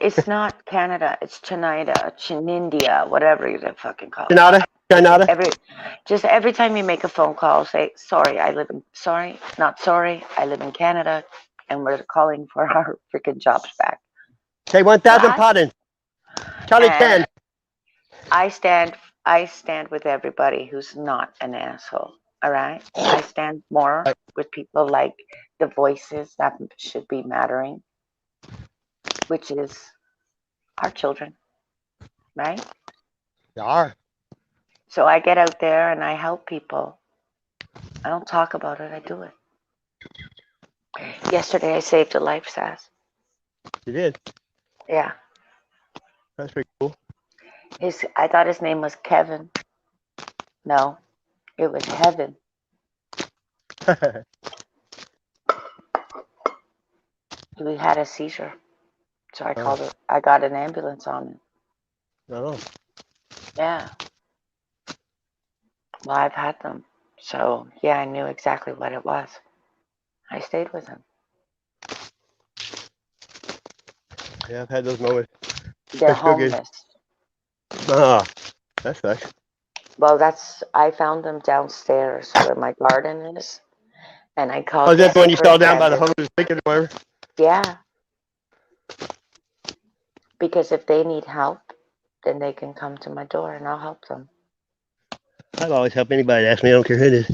It's not Canada. It's Chinaida, Chinindia, whatever you fucking call it. Chinada. Every time you make a phone call, say sorry. I live in I live in Canada, and we're calling for our freaking jobs back. Okay, 1,000 Right? pardon. Charlie And 10. I stand with everybody who's not an asshole. All right. I stand more with people like the voices that should be mattering, which is our children, right? They are. So I get out there and I help people. I don't talk about it. I do it. Yesterday I saved a life, Sass. You did. Yeah. That's pretty cool. I thought his name was Kevin. No, it was Heaven. He had a seizure. So I called it. I got an ambulance on him. Oh. Yeah. Well, I've had them. So, yeah, I knew exactly what it was. I stayed with him. Yeah, I've had those moments. They're That's good. homeless. Ah, that's nice. Well, I found them downstairs where my garden is. And I called Oh, is that the one you fell down by the superintendent. hose thinking or whatever? Yeah. Because if they need help, then they can come to my door and I'll help them. I'll always help anybody that asks me. I don't care who it is.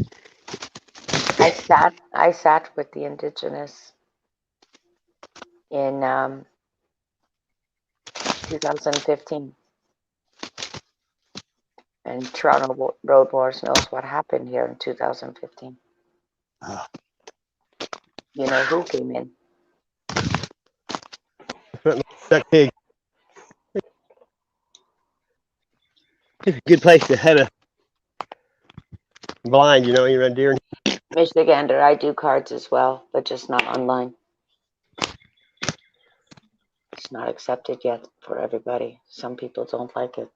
I sat with the indigenous in 2015. And Toronto Road Wars knows what happened here in 2015. Oh. You know who came in? That pig. It's a good place to have a blind, you know, you run deer. Michigander. I do cards as well, but just not online. It's not accepted yet for everybody. Some people don't like it.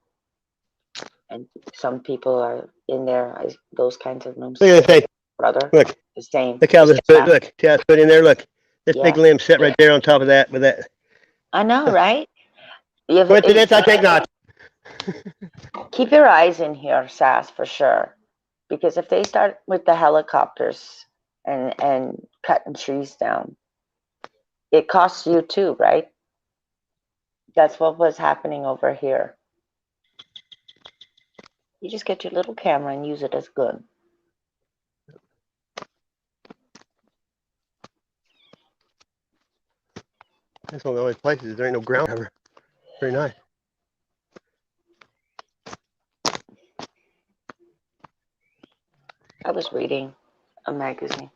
And some people are in there, those kinds of rooms. Look at this thing. Brother, Look. the same. Look how this foot, look. See how it's put in there? Look. This big Yeah. limb set right there on top of that with that. I know, right? Coincidence? I think not. Keep your eyes in here, Sass, for sure. Because if they start with the helicopters and cutting trees down, it costs you too, right? That's what was happening over here. You just get your little camera and use it as gun. That's one of the only places there ain't no ground cover. Very nice. I was reading a magazine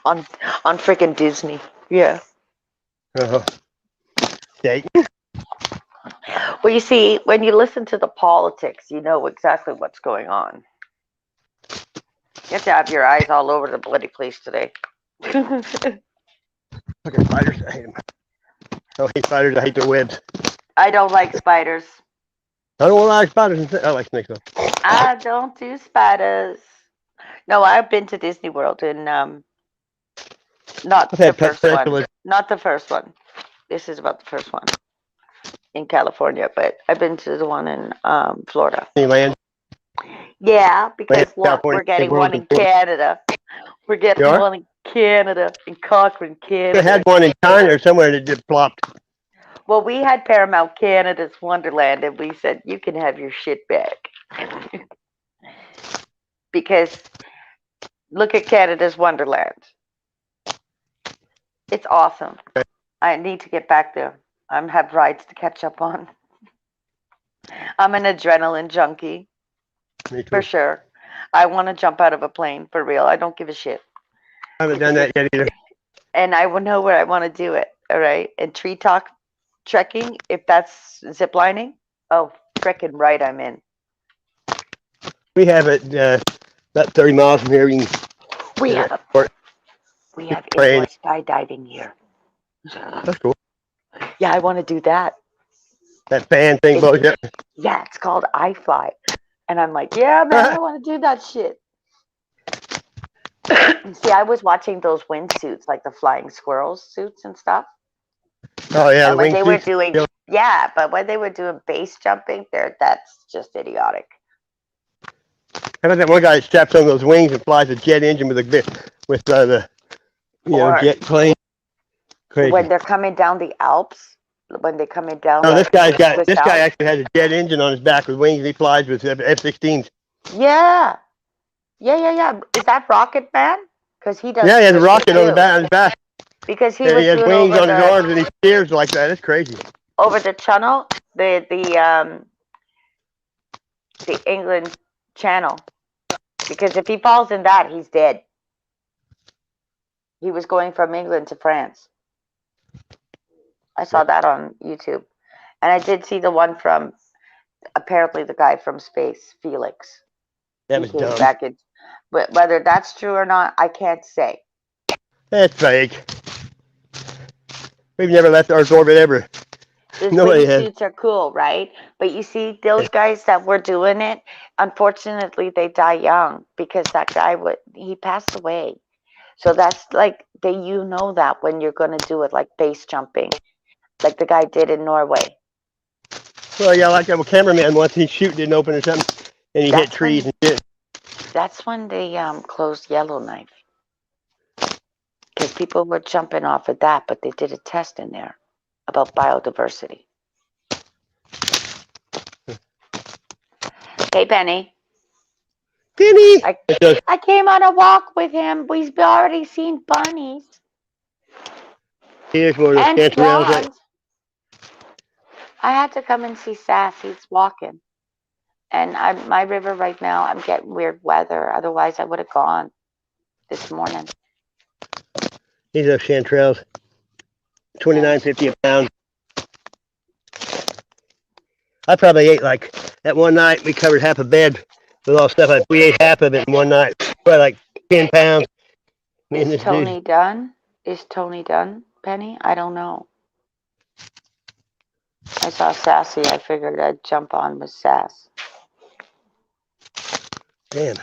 on freaking Disney. Yeah. Uh-huh. Dayton. Well, you see, when you listen to the politics, you know exactly what's going on. You have to have your eyes all over the bloody place today. Look at spiders. I hate them. I hate spiders. I hate their webs. I don't like spiders. I don't like spiders. I like snakes though. I don't do spiders. No, I've been to Disney World and not the first one. Not the first one. This is about the first one in California, but I've been to the one in Florida. Land. Yeah, because look, California, we're getting one in Canada. We're getting one in Canada, in Cochrane, Canada. We had one in China or somewhere that just plopped. Well, we had Paramount Canada's Wonderland, and we said, you can have your shit back. Because look at Canada's Wonderland. It's awesome. I need to get back there. I have rides to catch up on. I'm an adrenaline junkie. Me too. For sure. I want to jump out of a plane for real. I don't give a shit. I haven't done that yet either. And I will know where I want to do it. All right. And tree talk trekking, if that's zip lining, oh, frickin' right, I'm in. We have it about 30 miles from here. We can We get have it. a we have Train. indoor skydiving here. That's cool. Yeah, I want to do that. That fan thing blows you up. Yeah, it's called iFly. And I'm like, yeah, man, I want to do that shit. See, I was watching those wingsuits, like the flying squirrels suits and stuff. Oh yeah, And the when they were wingsuits. doing, yeah, but when they were doing base jumping, that's just idiotic. How about that one guy that straps on those wings and flies a jet engine with the Or jet plane? Crazy. when they're coming down the Alps, when they're coming down. No, this guy Swiss Alps. actually has a jet engine on his back with wings, and he flies with F-16s. Yeah. Is that Rocket Man? Because he does. Yeah, he has a the shit rocket on too. his back. Because he Yeah, was he has doing wings over on his arms and he steers like that. It's crazy. over the channel, the England channel. Because if he falls in that, he's dead. He was going from England to France. I saw that on YouTube. And I did see the one from, apparently the guy from space, Felix. That was He came dumb. back in. But whether that's true or not, I can't say. That's fake. We've never left Earth's orbit ever. Those Nobody has. wingsuits are cool, right? But you see, those guys that were doing it, unfortunately, they die young because that guy he passed away. So that's like you know that when you're gonna do it, like base jumping, like the guy did in Norway. Well, yeah, like that cameraman once, he shoot didn't open or something, and he hit trees and shit. That's when they closed Yellowknife. Because people were jumping off of that, but they did a test in there about biodiversity. Hey, Benny. Penny! I came on a walk with him. We've already seen bunnies. Here's one of those And swans. swans. I had to come and see Sass. He's walking. And my river right now, I'm getting weird weather. Otherwise, I would have gone this morning. These are chanterelles. $29.50 a pound. I probably ate like that one night. We covered half a bed with all stuff. We ate half of it in one night. Probably like 10 pounds. Is Tony done? Is Tony done, Penny? I don't know. I saw Sassy. I figured I'd jump on with Sass. Damn.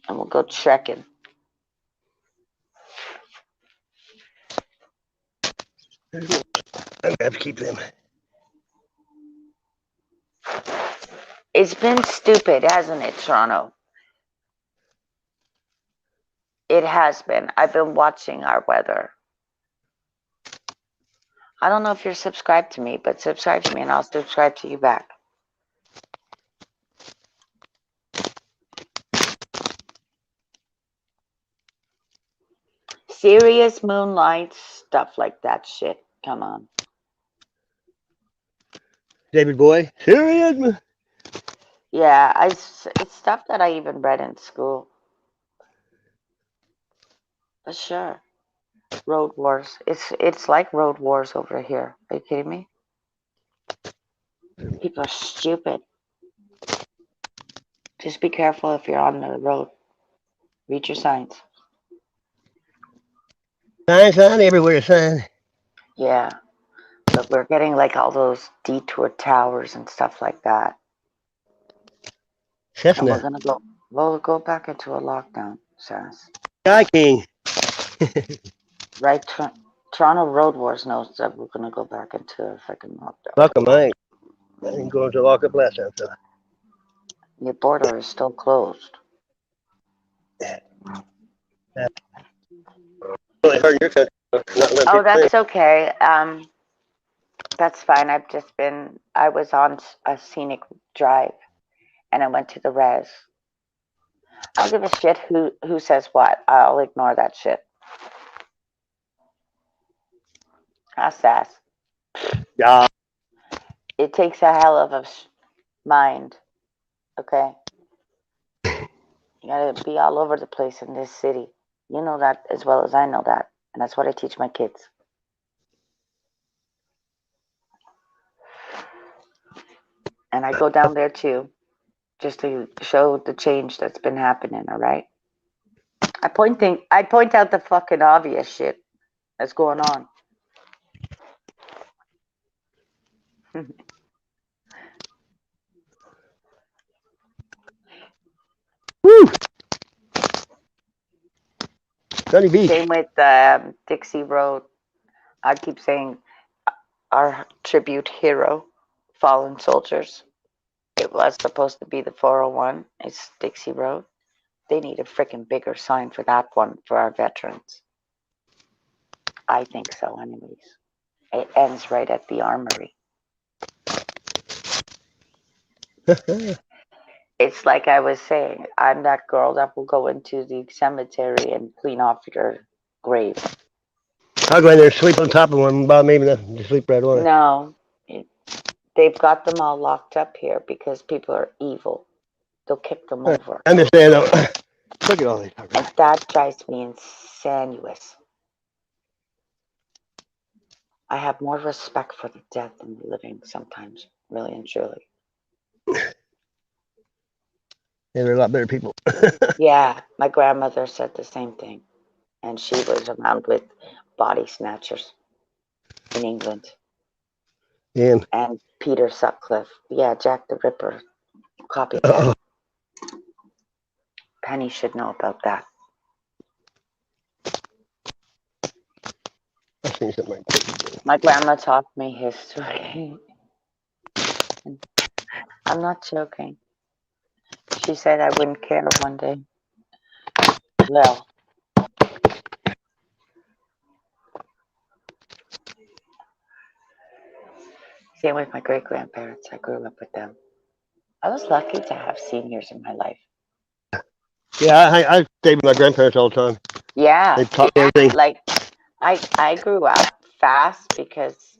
And we'll go trekking. I'm gonna have to keep them. It's been stupid, hasn't it, Toronto? It has been. I've been watching our weather. I don't know if you're subscribed to me, but subscribe to me and I'll subscribe to you back. Serious moonlight, stuff like that shit. Come on. David Boy? Serious? Yeah, it's stuff that I even read in school. But sure. Road Wars. It's like Road Wars over here. Are you kidding me? People are stupid. Just be careful if you're on the road. Read your signs. Sign everywhere, sign. Yeah. But we're getting like all those detour towers and stuff like that. And we're gonna we'll go back into a lockdown, Sass. Sky King. Right, Toronto Road Wars knows that we're gonna go back into a freaking lockdown. Welcome, I didn't go into lockup last time, so. Your border is still closed. Really hard in your country. Oh, that's okay. That's fine. I was on a scenic drive, and I went to the res. I don't give a shit who says what. I'll ignore that shit. Sass. Yeah. It takes a hell of a mind. Okay. You gotta be all over the place in this city. You know that as well as I know that. And that's what I teach my kids. And I go down there too, just to show the change that's been happening, all right? I point out the fucking obvious shit that's going on. Woo! Sunny Beach. Same with Dixie Road. I keep saying our tribute hero, fallen soldiers. It was supposed to be the 401. It's Dixie Road. They need a freaking bigger sign for that one for our veterans. I think so, anyways. It ends right at the armory. It's like I was saying, I'm that girl that will go into the cemetery and clean off your grave. I'll go in there and sleep on top of one. Bother me nothing. Just sleep right on it. No, they've got them all locked up here because people are evil. They'll kick them over. I'm just saying though. Look at all these. And that drives me insanuous. I have more respect for the dead than the living sometimes, really and truly. Yeah, they're a lot better people. Yeah, my grandmother said the same thing. And she was around with body snatchers in England. Yeah. And Peter Sutcliffe. Yeah, Jack the Ripper. Copycat. Uh-oh. Penny should know about that. I've seen something like that. My grandma taught me history. I'm not joking. She said I wouldn't care one day. Well, same with my great grandparents. I grew up with them. I was lucky to have seniors in my life. Yeah, I stayed with my grandparents all the time. Yeah, They taught me everything. like I grew up fast because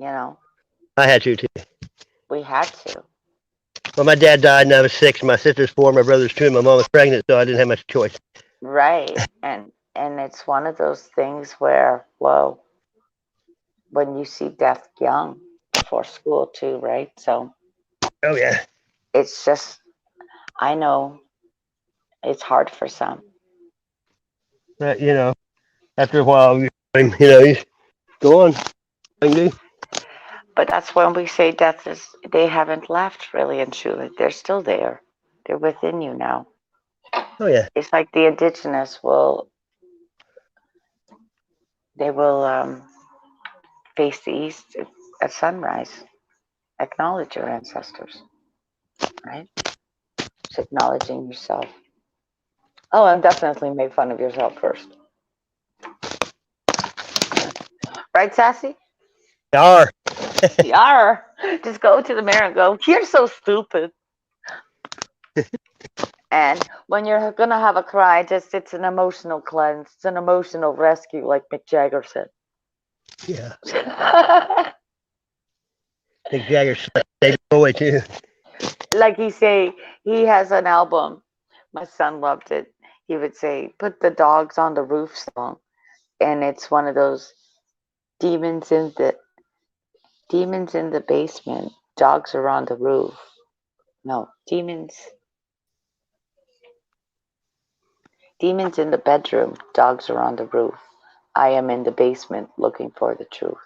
I had to too. we had to. Well, my dad died and I was 6. My sister's 4. My brother's 2. My mom was pregnant, so I didn't have much choice. Right, and it's one of those things where, whoa, when you see death young before school too, right? So Oh yeah. it's just, I know it's hard for some. After a while, you go on. But that's when we say death is, they haven't left really and truly. They're still there. They're within you now. Oh yeah. It's like the indigenous they will face the east at sunrise. Acknowledge your ancestors, right? It's acknowledging yourself. Oh, and definitely make fun of yourself first. Right, Sassy? Yar. Yar. Just go to the mirror and go, you're so stupid. And when you're going to have a cry, it's an emotional cleanse. It's an emotional rescue, like Mick Jagger said. Yeah. Mick Jagger slept David Bowie too. Like he has an album. My son loved it. He would say, put the dogs on the roof song. And it's one of those demons in the basement, dogs are on the roof. No, demons in the bedroom, dogs are on the roof. I am in the basement looking for the truth.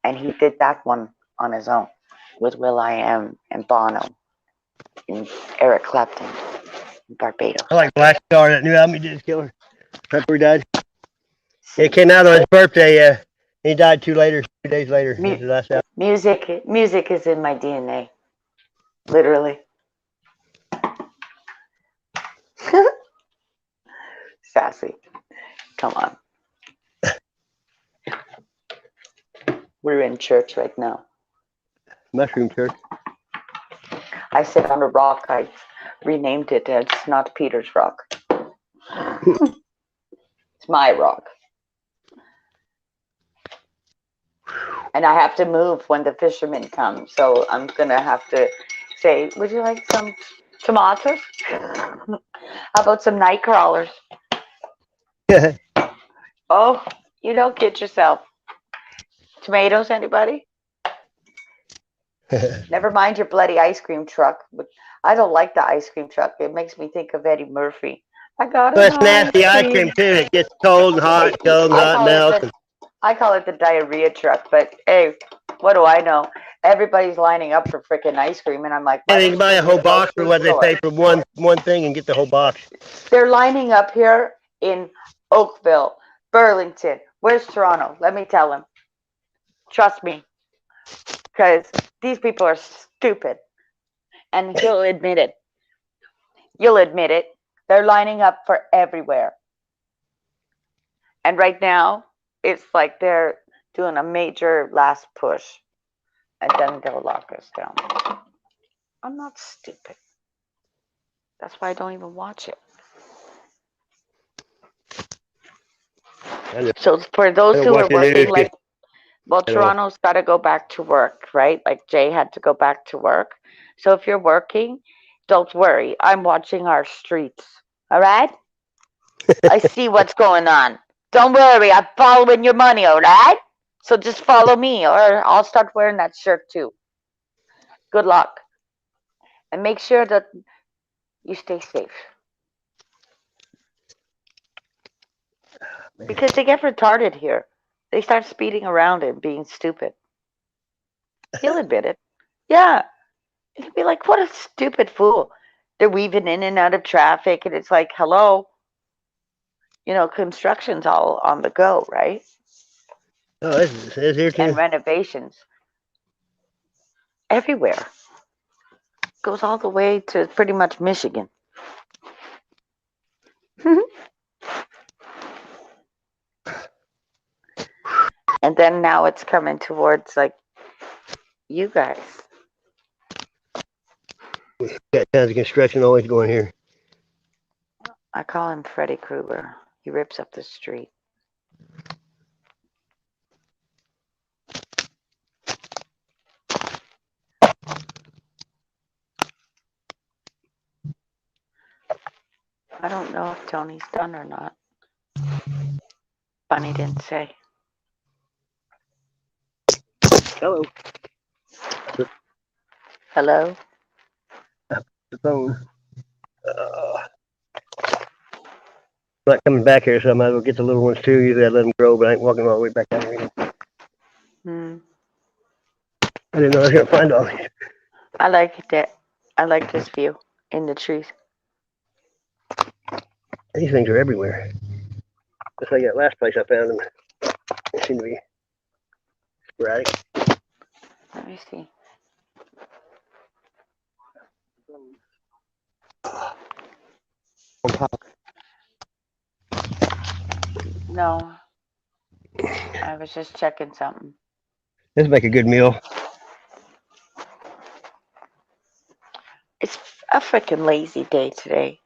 And he did that one on his own with Will.i.am and Bono and Eric Clapton in Barbados. I like Black Star, that new album he did, Killer. Right before he died. It came out on his birthday. He died 2 days later. This is the last album. Music is in my DNA, literally. Sassy, come on. We're in church right now. Mushroom Church. I sit on a rock. I renamed it. It's not Peter's rock. It's my rock. And I have to move when the fishermen come. So I'm going to have to say, would you like some Tomatoes? How about some night crawlers? Oh, you don't kid yourself. Tomatoes, anybody? Never mind your bloody ice cream truck. But I don't like the ice cream truck. It makes me think of Eddie Murphy. I got Well, an it's nasty ice ice cream cream. too. It gets cold and hot, cold and I hot, call it melts. the I call it the diarrhea truck. But hey, what do I know? Everybody's lining up for freaking ice cream, and I'm like, And why you don't can you buy go a to whole the box for grocery what they store? pay for one thing and get the whole box. They're lining up here in Oakville, Burlington. Where's Toronto? Let me tell them. Trust me, because these people are stupid, and he'll admit it. You'll admit it. They're lining up for everywhere. And right now, it's like they're doing a major last push, and then they'll lock us down. I'm not stupid. That's why I don't even watch it. So for I those don't who watch are the news. working, like, well, I don't. Toronto's got to go back to work, right? Like Jay had to go back to work. So if you're working, don't worry. I'm watching our streets. All right? I see what's going on. Don't worry. I'm following your money. All right? So just follow me, or I'll start wearing that shirt too. Good luck. And make sure that you stay safe. Because they get retarded here. They start speeding around and being stupid. He'll admit it. Yeah. He'll be like, what a stupid fool. They're weaving in and out of traffic, and it's like, hello. Construction's all on the go, right? Oh, it's here And too. renovations everywhere. Goes all the way to pretty much Michigan. And then now it's coming towards like you guys. Got tons of construction always going here. I call him Freddy Krueger. He rips up the street. I don't know if Tony's done or not. Bunny didn't say. Hello. Hello? The phone. Not coming back here, so I might as well get the little ones too. Usually I let them grow, but I ain't walking all the way back down here. Hmm. I didn't know I was gonna find all these. I like it. I like this view in the trees. These things are everywhere. Just like that last place I found them. They seem to be sporadic. Let me see. No, I was just checking something. This make a good meal. It's a freaking lazy day today.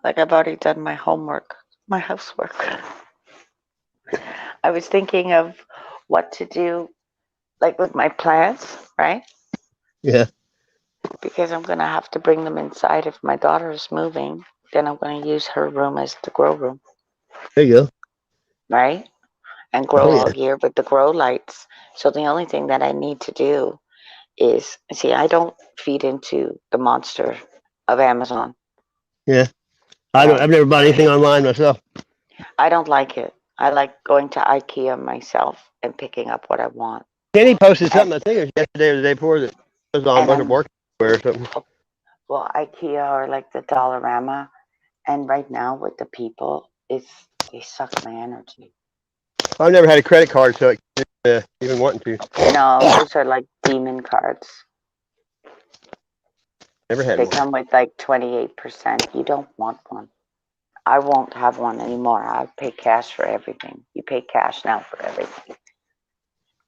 Like I've already done my homework, my housework. I was thinking of what to do, like with my plants, right? Yeah. Because I'm gonna have to bring them inside if my daughter is moving. Then I'm gonna use her room as the grow room, There you go. right? And Oh grow all yeah. year with the grow lights. So the only thing that I need to do is see. I don't feed into the monster of Amazon. Yeah. Right? I've never bought anything online myself. I don't like it. I like going to IKEA myself and picking up what I want. Kenny posted And something, I think it was yesterday or the day before, that was on and Bunker I'm Bark or something. well, IKEA or like the Dollarama, and right now with the people, they suck my energy. I've never had a credit card, so even wanting to. No, those are like demon cards. Never had They one. come with like 28%. You don't want one. I won't have one anymore. I pay cash for everything. You pay cash now for everything.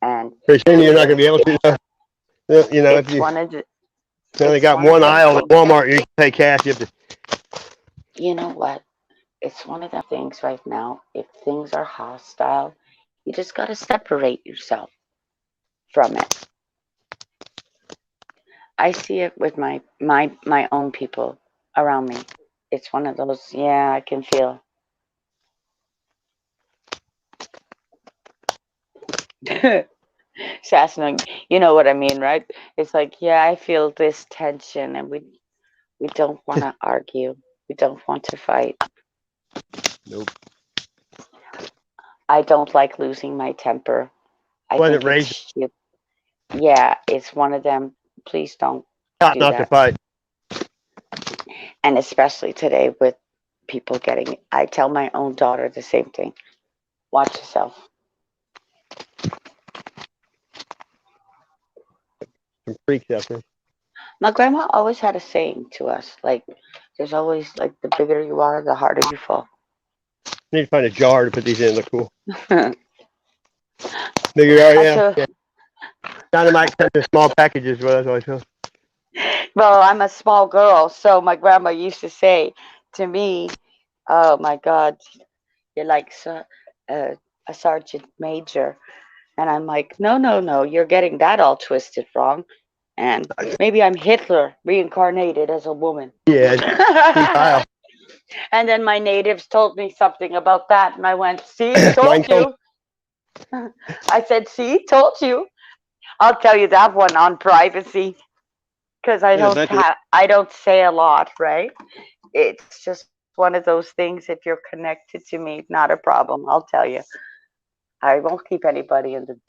And Pretty soon you're not going to be able to. If it's you one of the only it's got one of one them aisle at things. Walmart, you can pay cash. You have to. You know what? It's one of the things right now. If things are hostile, you just got to separate yourself from it. I see it with my own people around me. It's one of those. Yeah, I can feel. Sassing, you know what I mean, right? It's like, yeah, I feel this tension, and we don't want to argue. We don't want to fight. Nope. I don't like losing my temper. I Wasn't think it's raised stupid. Yeah, it's one of them. Please don't taught do not to that. fight. And especially today with people getting, I tell my own daughter the same thing. Watch yourself. Some freaks out there. My grandma always had a saying to us, like, there's always, like, the bigger you are, the harder you fall. Need to find a jar to put these in. Look cool. I Bigger jar, yeah. told, Yeah. Dynamite comes in small packages. Well, that's always feel. well, I'm a small girl, so my grandma used to say to me, oh my God, you're like a sergeant major. And I'm like, no, no, no, you're getting that all twisted wrong. And maybe I'm Hitler reincarnated as a woman. Yeah. Kyle. And then my natives told me something about that. And I went, see, Mine told comes. you. I said, see, told you. I'll tell you that one on privacy because Eventually. I don't say a lot, right? It's just one of those things. If you're connected to me, not a problem. I'll tell you. I won't keep anybody in the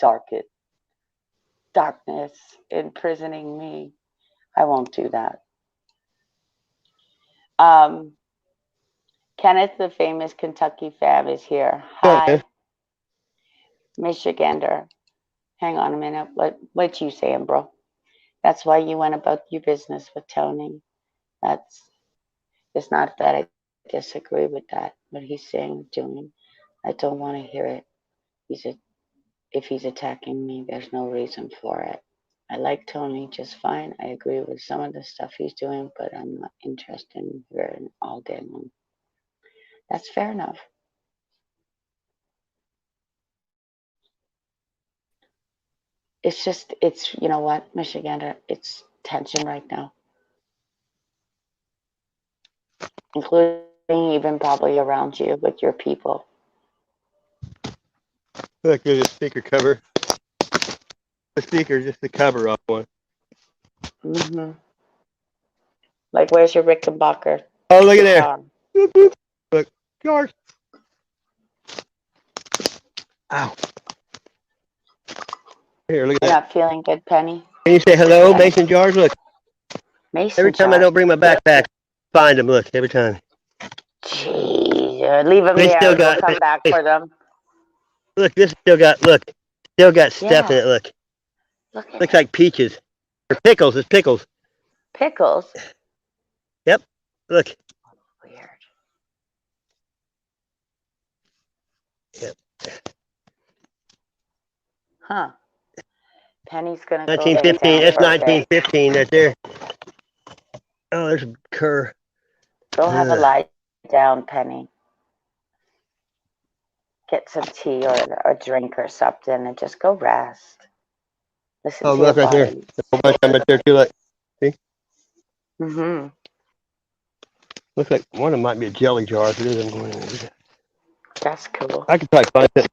darkness imprisoning me. I won't do that. Um, Kenneth, the famous Kentucky fam, is here. Go ahead. Hi, Michigander. Hang on a minute. What you saying, bro? That's why you went about your business with Tony. That's it's not that I disagree with that. What he's saying, doing. I don't want to hear it. He's a, if he's attacking me, there's no reason for it. I like Tony just fine. I agree with some of the stuff he's doing, but I'm not interested in hearing all day long. That's fair enough. It's you know what, Michigander, it's tension right now, including even probably around you with your people. Look, there's a speaker cover. The speaker, just the cover off one. Hmm. Like, where's your Rickenbacker Oh, look at there. guitar? Boop, boop. Look, jars. Ow. Here, look at You're that. not feeling good, Penny? Can you say hello, mason jars? Look, every Mason time I jar. don't bring my backpack, find them. Look, every time. Jeez, leave them They still there. We'll got. come back Hey, for them. look, this still got. Look, still got stuff in Yeah, it. Look, look at looks it. like peaches or pickles. It's pickles. Pickles. Yep. Look. Weird. Yep. Huh. Penny's gonna go lay 1915. down That's for a bit. 1915 right there. Oh, there's a cur. Go have a lie down, Penny. Get some tea or a drink or something and just go rest. Listen Oh, to your look right there. body. There's a whole bunch of them right there too. Look. See? Mm-hmm. Looks like one of them might be a jelly jar. If it is, I'm going in there. That's cool. I could probably find it.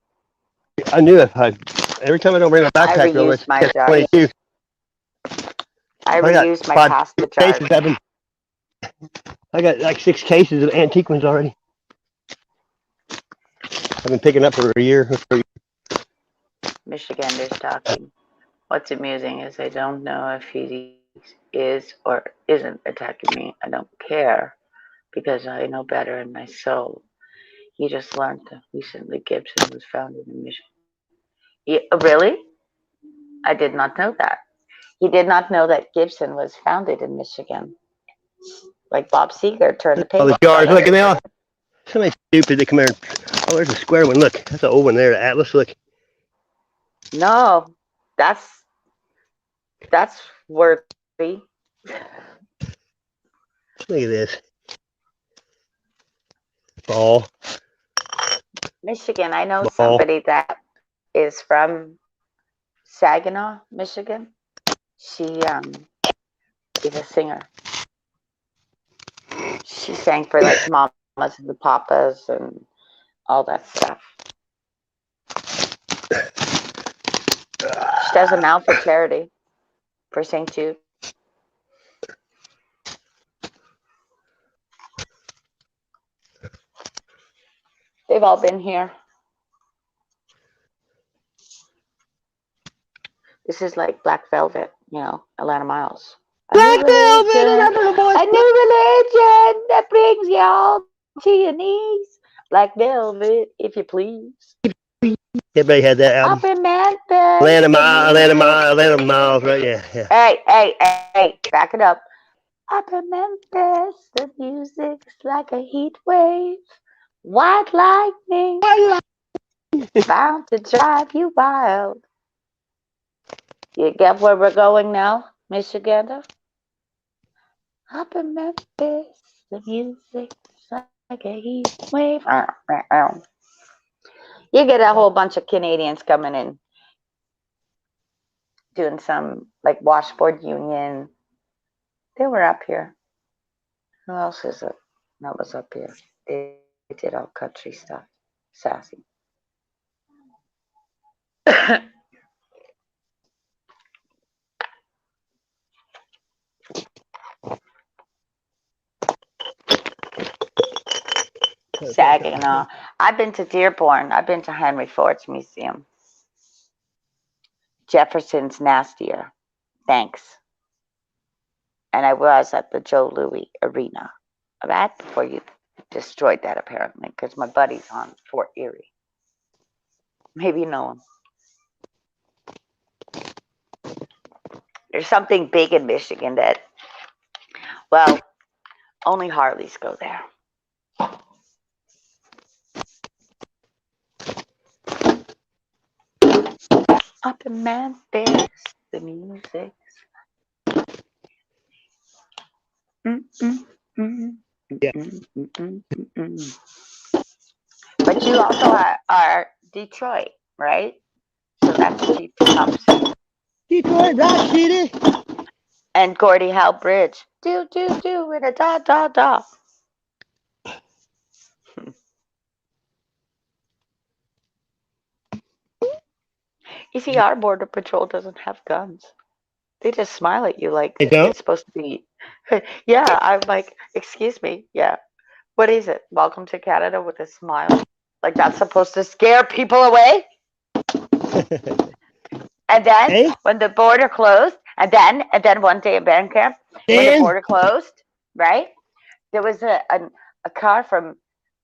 I knew if I. Every time I don't bring my I backpack, though, let's reuse my catch jars. 22. I I got reuse my 5 pasta cases. jars. I got like 6 cases of antique ones already. I've been picking up for a year. Michigander's talking. What's amusing is I don't know if he is or isn't attacking me. I don't care because I know better in my soul. He just learned that recently Gibson was founded in Michigan. Yeah, really? I did not know that. He did not know that Gibson was founded in Michigan. Like Bob Seger turned the All page the jars. on it. Look, and they all. Somebody stupid. They come here. Oh, there's a square one. Look, that's an old one there. Atlas. Look. No, that's worthy. Look at this. Ball. Michigan. I know Ball. somebody that is from Saginaw, Michigan. She She's a singer. She sang for like Mamas and the Papas and all that stuff. She does them now for charity for St. Jude. They've all been here. This is like Black Velvet, you know, Atlanta Miles. Black Velvet, another voice. A new religion that brings you all to your knees. Black Velvet, if you please. Everybody had that album. Up in Memphis. Atlanta Miles, right? Yeah. Hey, back it up. Up in Memphis, the music's like a heat wave. White lightning, bound to drive you wild. You get where we're going now, Michigander? Up in Memphis, the music's like a heat wave. You get a whole bunch of Canadians coming in, doing some like washboard union. They were up here. Who else is it that was up here? They did all country stuff. Sassy. Saginaw. I've been to Dearborn. I've been to Henry Ford's Museum. Jefferson's nastier. Thanks. And I was at the Joe Louis Arena. Right before you destroyed that, apparently, because my buddy's on Fort Erie. Maybe you know him. There's something big in Michigan that, well, only Harleys go there. Up in Memphis, the music's. But you also are Detroit, right? So that's Chief Thompson. Detroit Rock City. And Gordie Howe Bridge. Do, with a da. You see, our Border Patrol doesn't have guns. They just smile at you like it's supposed to be. Yeah, I'm like, excuse me. Yeah. What is it? Welcome to Canada with a smile. Like that's supposed to scare people away? And then when the border closed, and then one day in Bandcamp, when the border closed, right? There was a car from,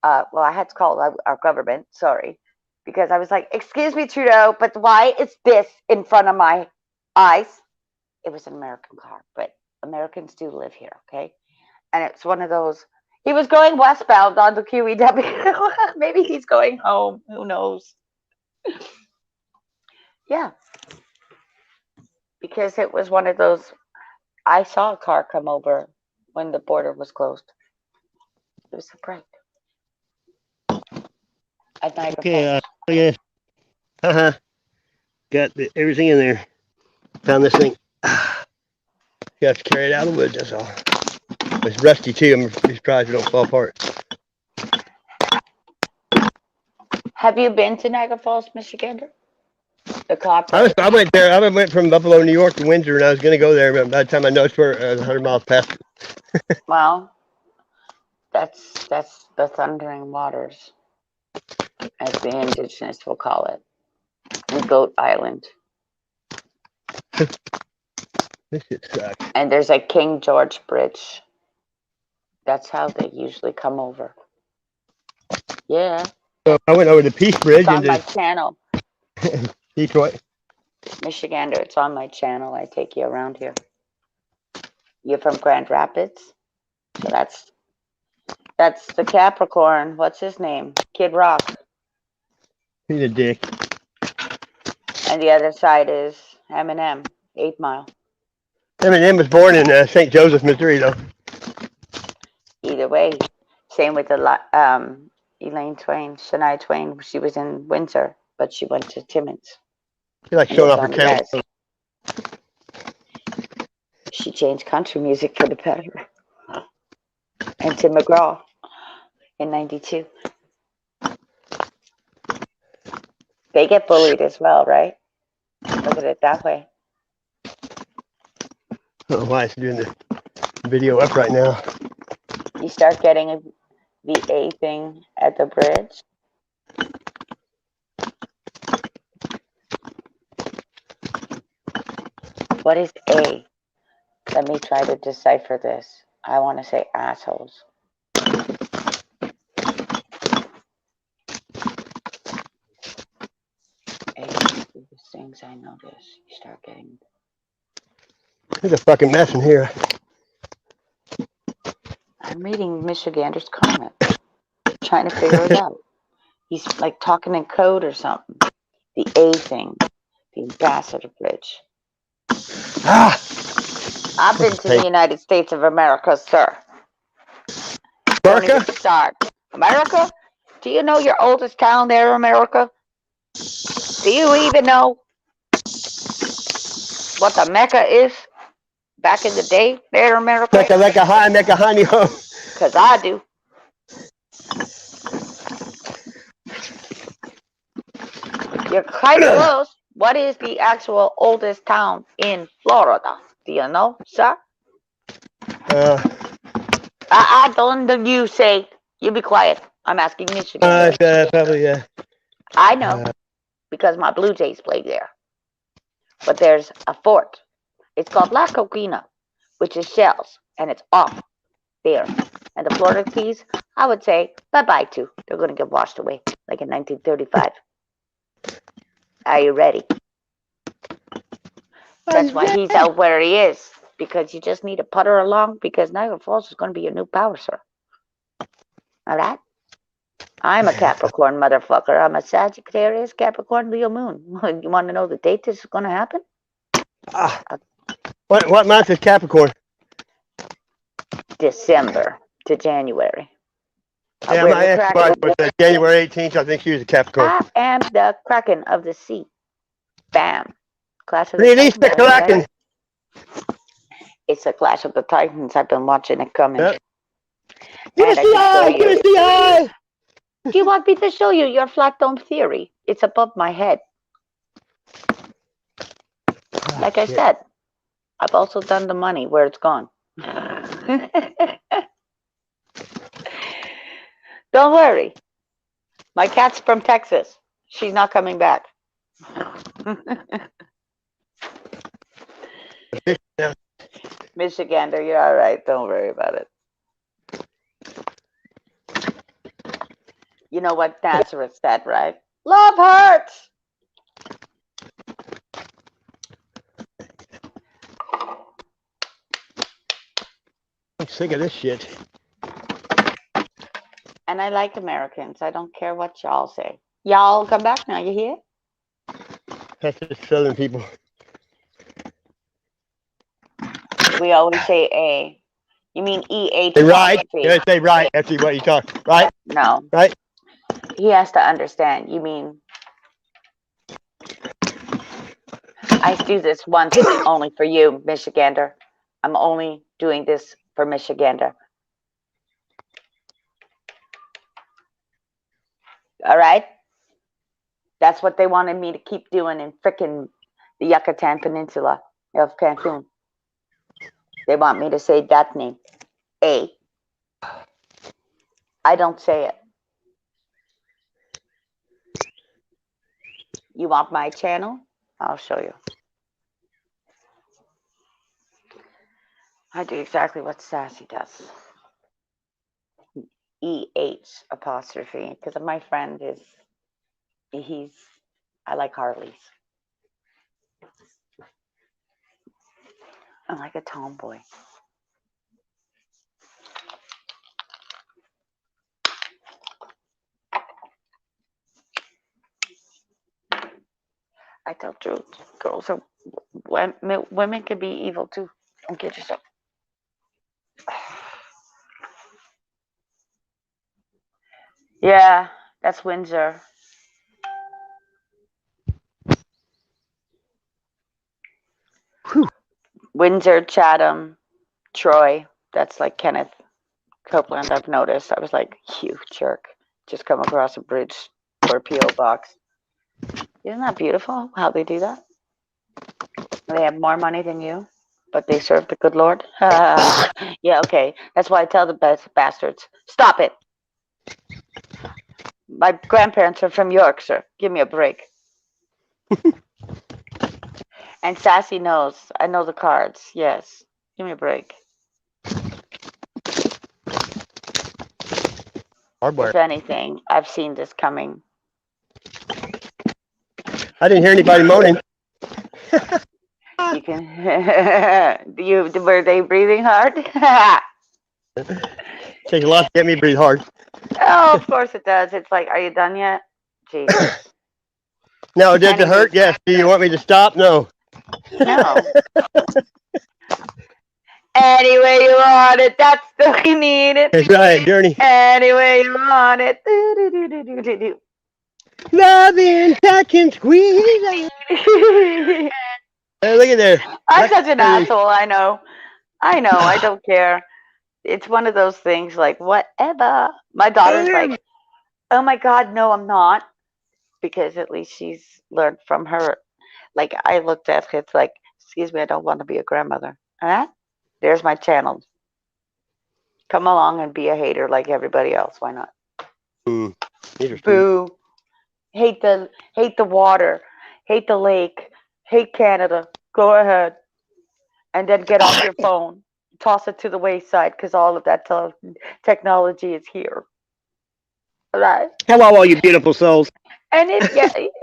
well, I had to call our government, sorry, because I was like, excuse me, Trudeau, but why is this in front of my eyes? It was an American car, but Americans do live here, okay? And it's one of those, he was going westbound on the QEW. Maybe he's going home, who knows? Yeah. Because it was one of those, I saw a car come over when the border was closed. It was a break. At night. Okay, yeah. Got everything in there. Found this thing. You have to carry it out of the woods, that's all. It's rusty too. I'm surprised it don't fall apart. Have you been to Niagara Falls, Michigan? The cop. I went there. I went from Buffalo, New York to Windsor, and I was going to go there, but by the time I noticed we're 100 miles past it. Well, that's the Thundering Waters, as the Indigenous will call it, and Goat Island. This shit sucks. And there's a King George Bridge. That's how they usually come over. Yeah. So I went over the Peace Bridge it's on my channel. Detroit. Michigander, it's on my channel. I take you around here. You're from Grand Rapids? So that's the Capricorn. What's his name? Kid Rock. He's a dick. And the other side is Eminem, 8 Mile. Eminem was born in St. Joseph, Missouri, though. Either way. Same with the Elaine Twain, Shania Twain. She was in Windsor, but she went to Timmins. She likes showing off her talent. She changed country music for the better. And Tim McGraw in 92. They get bullied as well, right? Look at it that way. I don't know why it's doing the video up right now. You start getting the A thing at the bridge. What is A? Let me try to decipher this. I want to say assholes. A, the things I notice. You start getting. There's a fucking mess in here. I'm reading Michigander's comment, trying to figure it out. He's like talking in code or something. The A thing, the ambassador bridge. Ah! I've been to the United States of America, sir. Don't even start. America? Do you know your oldest town there, America? Do you even know what the Mecca is back in the day there, America? Mecca high, Mecca honey ho. Because I do. You're quite close. What is the actual oldest town in Florida? Do you know, sir? I don't you say. You be quiet. I'm asking Michigan. Probably, yeah. I know because my Blue Jays play there. But there's a fort. It's called La Coquina, which is shells, and it's off there. And the Florida Keys, I would say bye-bye to. They're going to get washed away, like in 1935. Are you ready? That's why he's out where he is, because you just need to putter along, because Niagara Falls is going to be your new power, sir. All right? I'm a Capricorn motherfucker. I'm a Sagittarius, Capricorn, Leo moon. You want to know the date this is going to happen? What month is Capricorn? December to January. Yeah, my ex-wife was January 18th. I think she was a Capricorn. I am the Kraken of the sea. Bam. Clash of the Release the Titans, Kraken. right? It's a Clash of the Titans. I've been watching it coming. Yep. Give us the eye! Give us the eye! Do you want me to show you your flat dome theory? It's above my head. Like I said, I've also done the money where it's gone. Don't worry. My cat's from Texas. She's not coming back. Michigander, you're all right. Don't worry about it. You know what Nazareth said, right? Love hurts. I'm sick of this shit. And I like Americans. I don't care what y'all say. Y'all come back now. You hear? That's just Southern people. We always say A. You mean EH? Right. You say right after what you talk. Right? No. Right? He has to understand. You mean I do this once only for you, Michigander. I'm only doing this for Michigander. All right? That's what they wanted me to keep doing in frickin' the Yucatan Peninsula of Cancun. They want me to say that name. A. I don't say it. You want my channel? I'll show you. I do exactly what Sassy does. EH apostrophe, because my friend is, I like Harleys. I'm like a tomboy. I tell truth. Girls are, women can be evil too. Don't kid yourself. Yeah, that's Windsor. Windsor, Chatham, Troy. That's like Kenneth Copeland. I've noticed. I was like, you jerk. Just come across a bridge for a P.O. box. Isn't that beautiful how they do that? They have more money than you, but they serve the good Lord. Yeah, okay. That's why I tell the bastards, stop it. My grandparents are from Yorkshire. Give me a break. And Sassy knows. I know the cards. Yes. Give me a break. Hardware. If anything, I've seen this coming. I didn't hear anybody moaning. You can. Were they breathing hard? Takes a lot to get me to breathe hard. Oh, of course it does. It's like, are you done yet? Jesus. No, does it hurt? Anyways. Yes. Do you want me to stop? No. No. Any way you want it, that's the way you need it. That's right, Journey. Any way you want it. Do. Love and touch and squeeze. Hey, look at there. I'm such an asshole. I know. I don't care. It's one of those things like, whatever. My daughter's like, oh my God, no, I'm not. Because at least she's learned from her. Like, I looked at it like, excuse me, I don't want to be a grandmother. Huh? There's my channel. Come along and be a hater like everybody else. Why not? Boo. Hate the water. Hate the lake. Hate Canada. Go ahead. And then get off your phone. Toss it to the wayside because all of that technology is here. All right? Hello, all you beautiful souls. And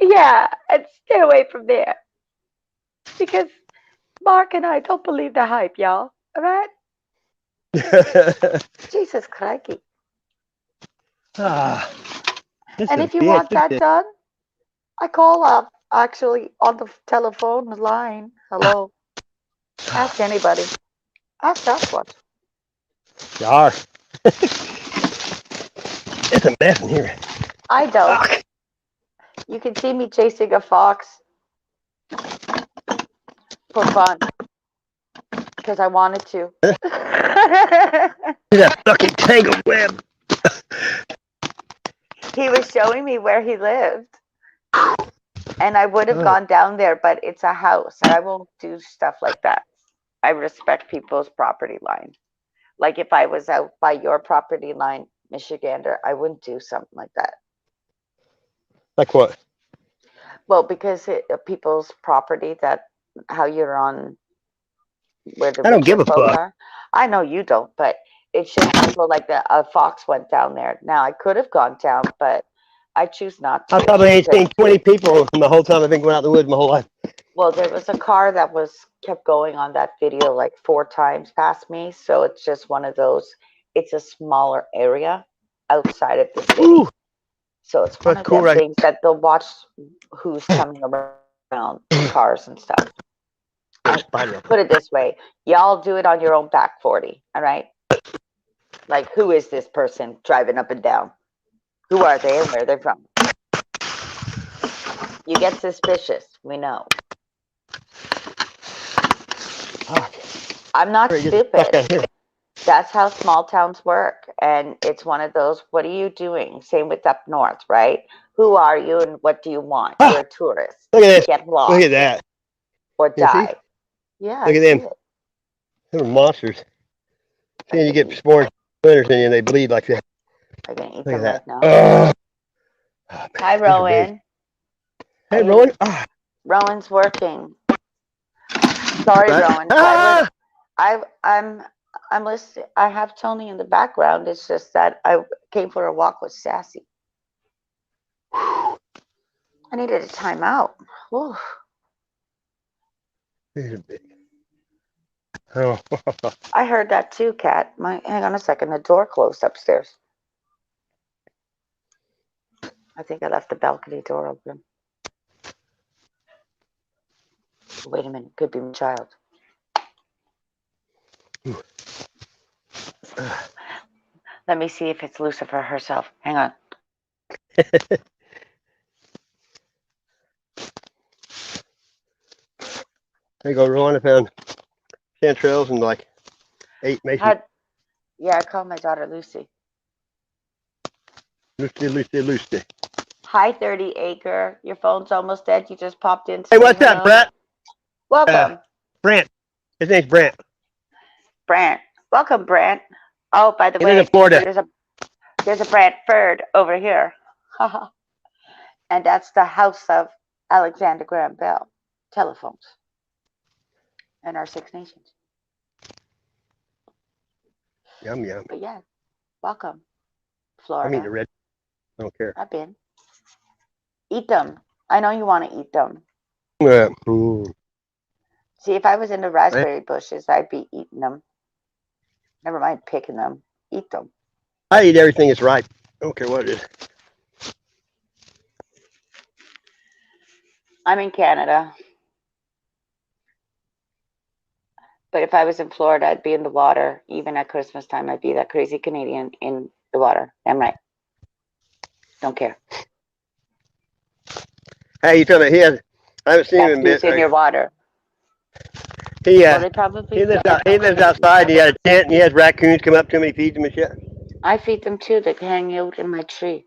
yeah, and stay away from there. Because Mark and I don't believe the hype, y'all. All right? Jesus crikey. And if you want that done, I call up actually on the telephone line. Hello. Ask anybody. Ask us what. Yar. It's a mess in here. I don't. You can see me chasing a fox for fun. Because I wanted to. That fucking tangled web. He was showing me where he lived. And I would have gone down there, but it's a house. And I won't do stuff like that. I respect people's property line. Like if I was out by your property line, Michigander, I wouldn't do something like that. Like what? Well, because people's property, that how you're on where the I don't give a folks fuck. are. I know you don't, but it's just people like a fox went down there. Now I could have gone down, but I choose not to. I probably ain't seen 20 people in the whole time I've been going out in the woods my whole life. Well, there was a car that kept going on that video like 4 times past me, so it's just one of those. It's a smaller area outside of the city, Ooh, so it's one of cool, them right? things that they'll watch who's coming around cars and stuff. Put it this way, y'all do it on your own back 40, all right? Like, who is this person driving up and down? Who are they and where are they from? You get suspicious, we know. I'm not stupid. That's how small towns work. And it's one of those, what are you doing? Same with up north, right? Who are you and what do you want? You're a tourist. Look at this. Get lost. Look at that. Or die. Yeah. Look at them. They're monsters. See, you get splinters in you and they bleed like that. I'm going to eat them right now. Hi, Rowan. Hey, Rowan. Rowan's working. Sorry, Rowan. I'm listening. I have Tony in the background. It's just that I came for a walk with Sassy. I needed a timeout. Whew. Oh. I heard that too, Kat. Hang on a second. The door closed upstairs. I think I left the balcony door open. Wait a minute. Could be my child. Let me see if it's Lucifer herself. Hang on. There you go, Rowan. I found Chanterelles and like 8 Mason. Yeah, I call my daughter Lucy. Lucy. Hi, 30 Acre. Your phone's almost dead. You just popped in. Hey, what's up, Brett? Welcome. Brent. His name's Brent. Brent. Welcome, Brent. Oh, by the He way, lives in Florida. there's a Brantford over here. And that's the house of Alexander Graham Bell telephones and our Six Nations. Yum, yum. But yeah, welcome, I Florida. mean the red. I don't care. I've been. Eat them. I know you want to eat them. See, if I was in the raspberry bushes, I'd be eating them. Never mind picking them. Eat them. I eat everything that's ripe. I don't care what it is. I'm in Canada. But if I was in Florida, I'd be in the water. Even at Christmas time, I'd be that crazy Canadian in the water. I'm right. Don't care. Hey, you feel me? I haven't seen him in a bit. In your water. He Well, he lives outside. He had a tent, and he has raccoons come up to him. And he feeds them and shit. I feed them too. They hang out in my tree.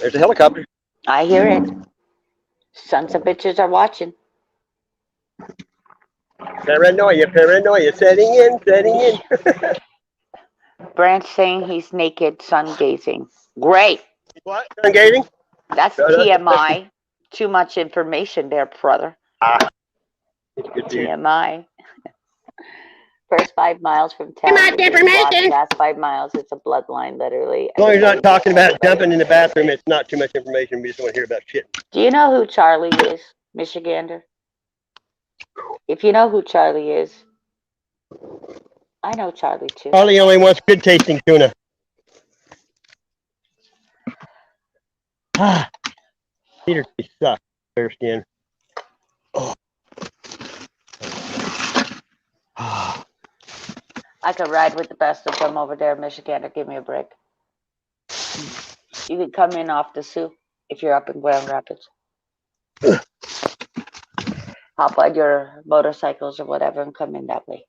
There's a helicopter. I hear it. Sons of bitches are watching. Paranoia, setting in. Branch saying he's naked, sun gazing. Great. What? Sun gazing? That's TMI. Too much information there, brother. Good dude. TMI. First 5 miles from town. Too much information. Last 5 miles, it's a bloodline, literally. As long as you're not talking about jumping in the bathroom, it's not too much information. We just want to hear about shit. Do you know who Charlie is, Michigander? If you know who Charlie is, I know Charlie too. Charlie only wants good tasting tuna. Peter sucks. Fair skin. Oh. I could ride with the best of them over there, Michigander. Give me a break. You could come in off the Sioux if you're up in Grand Rapids. Hop on your motorcycles or whatever and come in that way.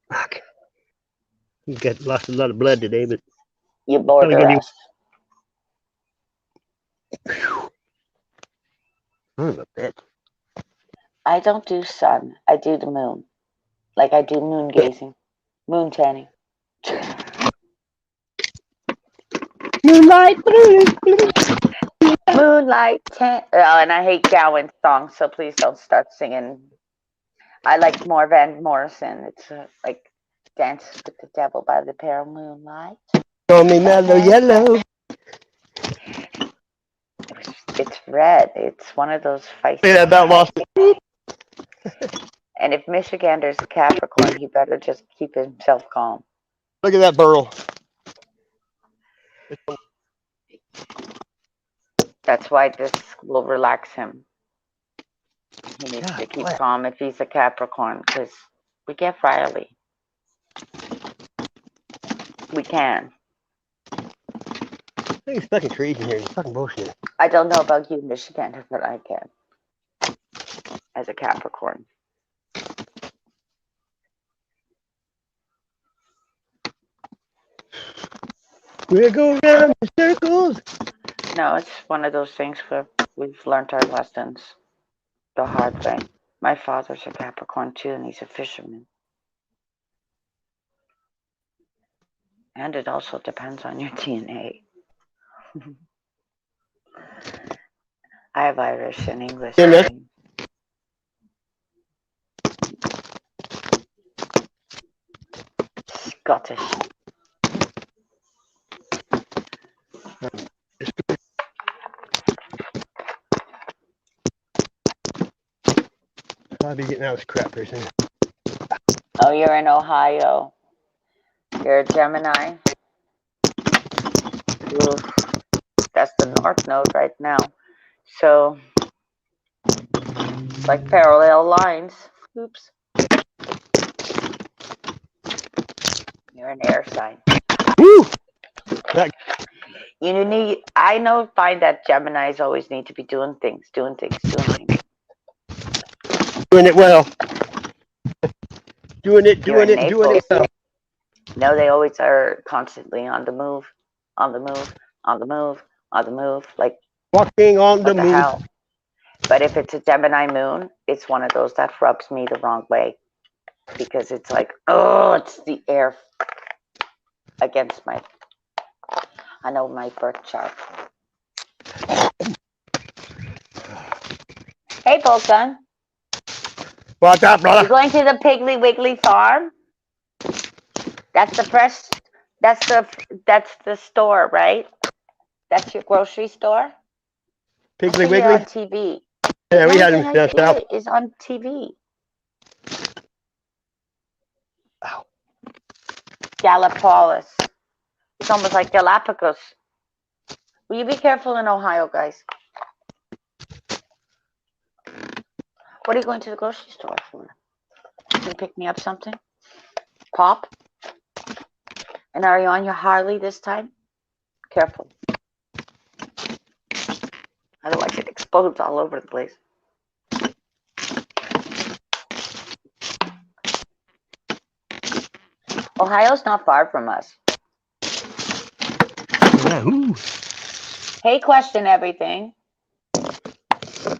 Fuck. He's lost a lot of blood today, but You border us. Son of a bitch. I don't do sun. I do the moon. Like I do moon gazing. Moon tanning. Moonlight. Moonlight tan. Oh, and I hate Gowan's song, so please don't start singing. I like more Van Morrison. It's like Dance with the Devil by the Pale Moonlight. Call me mellow yellow. It's red. It's one of those feisty. Say that about lost it. And if Michigander's a Capricorn, he better just keep himself calm. Look at that burl. That's why this will relax him. He needs to keep calm if he's a Capricorn, because we get riley. We can. There's fucking trees in here. It's fucking bullshit. I don't know about you, Michigander, but I can. As a Capricorn. We'll go around in circles. No, it's one of those things where we've learned our lessons the hard way. My father's a Capricorn too, and he's a fisherman. And it also depends on your DNA. I have Irish and English. Scottish. I'll be getting out of this crap pretty soon. Oh, you're in Ohio. You're a Gemini. Oof. That's the North Node right now. So, it's like parallel lines. Oops. You're an air sign. Woo! You need. I know. Find that Geminis always need to be doing things, doing things, doing things. Doing it well. Doing it You're in Naples. well. No, they always are constantly on the move, on the move, on the move, on the move. Like, Walking on the what the moon. hell? But if it's a Gemini moon, it's one of those that rubs me the wrong way because it's like, oh, it's the air against my. I know my birth chart. Hey, Bolton. What's up, You brother? going to the Piggly Wiggly farm? That's the fresh. That's the store, right? That's your grocery store. Piggly You're on Wiggly? TV. Yeah, we had Everything him I down south. see is on TV. Ow. Gallipolis. It's almost like Galapagos. Will you be careful in Ohio, guys? What are you going to the grocery store for? Can you pick me up something? Pop? And are you on your Harley this time? Careful. Otherwise it explodes all over the place. Ohio's not far from us. Yeah, ooh. Hey, question everything.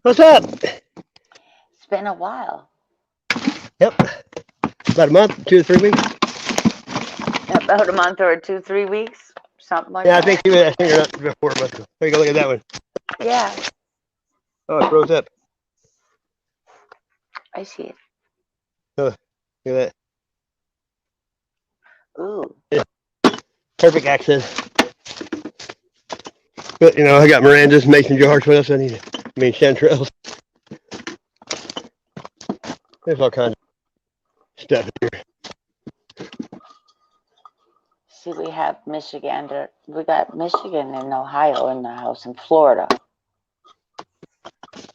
What's up? It's been a while. Yep. About a month, 2 to 3 weeks. About a month or 2, 3 weeks. Something like Yeah, that. I think you're not before a month. There you go, look at that one. Yeah, Oh, it froze up. I see it. Oh, look at Ooh. that. Perfect access. But, you know, I got Miranda's, mason jars. What else I need? I mean, chanterelles. There's all kinds of stuff here. See, we have Michigan. We got Michigan and Ohio in the house, and Florida.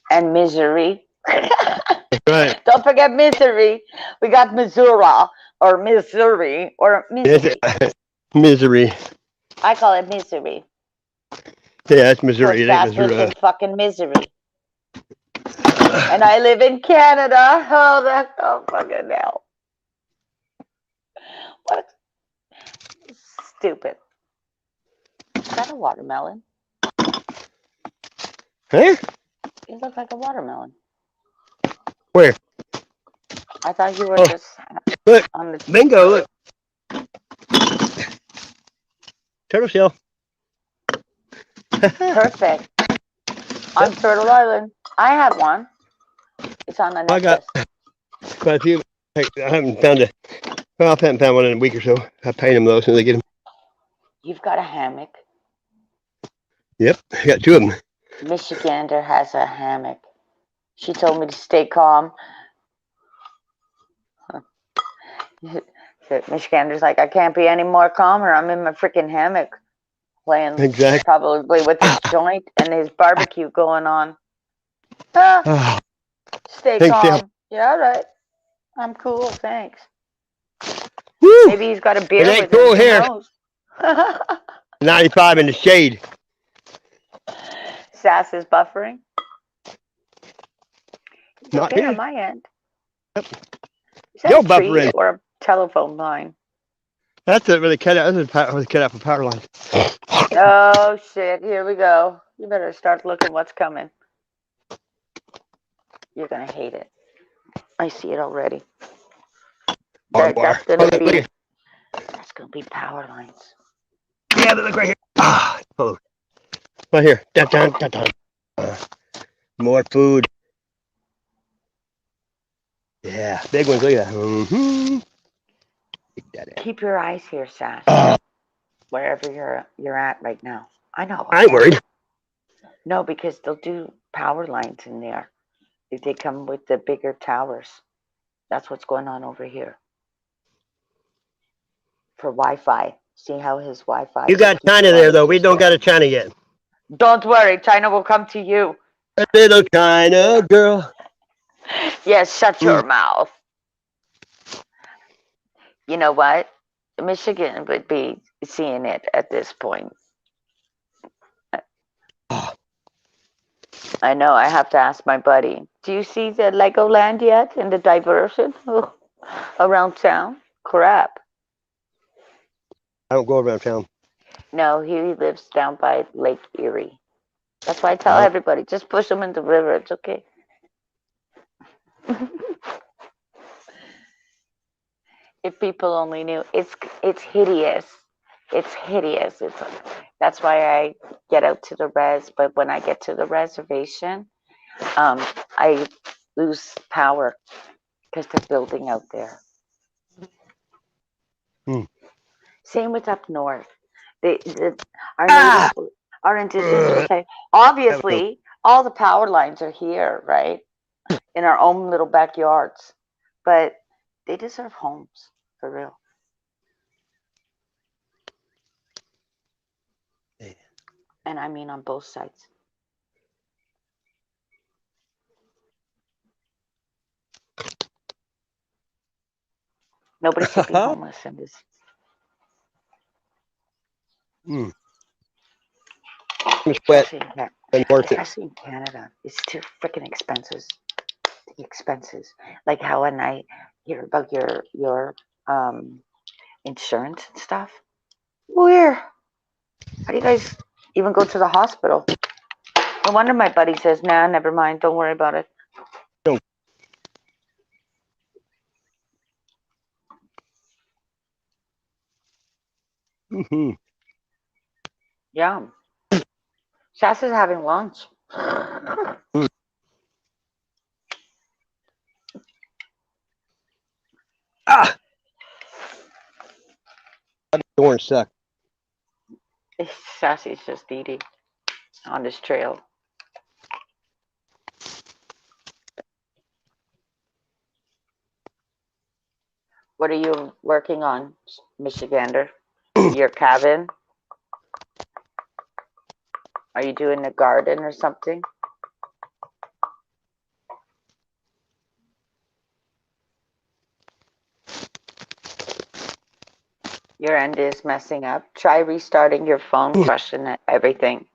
And Missouri. Right. Don't forget Missouri. We got Missouri or Missouri or Missouri. Misery. I call it Missouri. Yeah, that's Missouri. It ain't That lives Missouri. in fucking Missouri. And I live in Canada. Oh, that's so fucking hell. What? Stupid. Is that a watermelon? Huh? You look like a watermelon. Where? I thought you were just Look. on the. Bingo, look. Turtle shell. Perfect. On Turtle Island. I have one. It's on the I got necklace. quite a few. I haven't found a. Well, I haven't found one in a week or so. I paint them though, as soon as I get them. You've got a hammock. Yep, I got 2 of them. Michigander has a hammock. She told me to stay calm. Michigander's like, I can't be any more calmer. I'm in my freaking hammock playing Exactly. probably with his joint and his barbecue going on. Ah, stay Thanks, calm. Dale. Yeah, all right. I'm cool, thanks. Woo! Maybe he's got a beer It ain't with him. cool Who here. knows? 95 in the shade. Sass is buffering. It's Not okay here. on my end. Yep. Is that Yo, a tree buffering. or a telephone line? That's it. Really cut out. That's really cut out for power lines. Oh shit! Here we go. You better start looking what's coming. You're gonna hate it. I see it already. That's gonna be power lines. Yeah, look right here. Ah, oh. Right here. Dun, dun, dun, dun. More food. Yeah, big ones. Look at that. Mm-hmm. Keep your eyes here, Sass. Wherever you're at right now. I know. I ain't worried. No, because they'll do power lines in there. They come with the bigger towers. That's what's going on over here. For Wi-Fi. See how his Wi-Fi. You got China there, though. We don't got a China yet. Don't worry, China will come to you. A little China girl. Yes, shut your mouth. You know what? Michigan would be seeing it at this point. I know. I have to ask my buddy. Do you see the Legoland yet and the diversion around town? Crap. I don't go around town. No, he lives down by Lake Erie. That's why I tell Oh. everybody, just push them in the river. It's okay. If people only knew, it's hideous. It's hideous. That's why I get out to the res. But when I get to the reservation, I lose power because they're building out there. Hmm. Same with up north. Our natives, our indigenous will say, obviously, all the power lines are here, right, in our own little backyards, but they deserve homes for real. And I mean on both sides. Nobody should be homeless in this. Especially Especially in Canada. It's too freaking expensive. The expenses. Like how when I hear about your insurance and stuff. Where? How do you guys even go to the hospital? No wonder my buddy says, nah, never mind. Don't worry about it. Mm-hmm. Yeah. Shas's having lunch. Orange suck. Sassy's just eating on his trail. What are you working on, Michigander? Your cabin? Are you doing a garden or something? Your end is messing up. Try restarting your phone, question everything.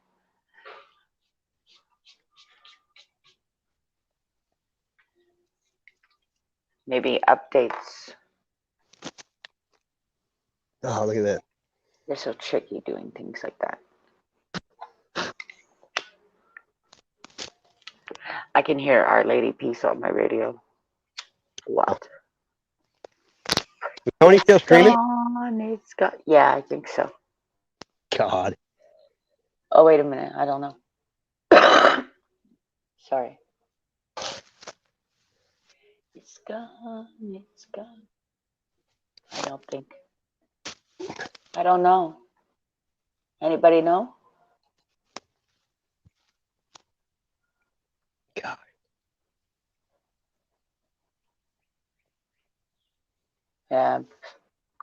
Maybe updates. Oh, look at that. They're so tricky doing things like that. I can hear Our Lady Peace on my radio. What? Is Tony still streaming? It's gone. Yeah, I think so. God. Oh, wait a minute. I don't know. Sorry. It's gone. It's gone. I don't think. I don't know. Anybody know? God. Yeah.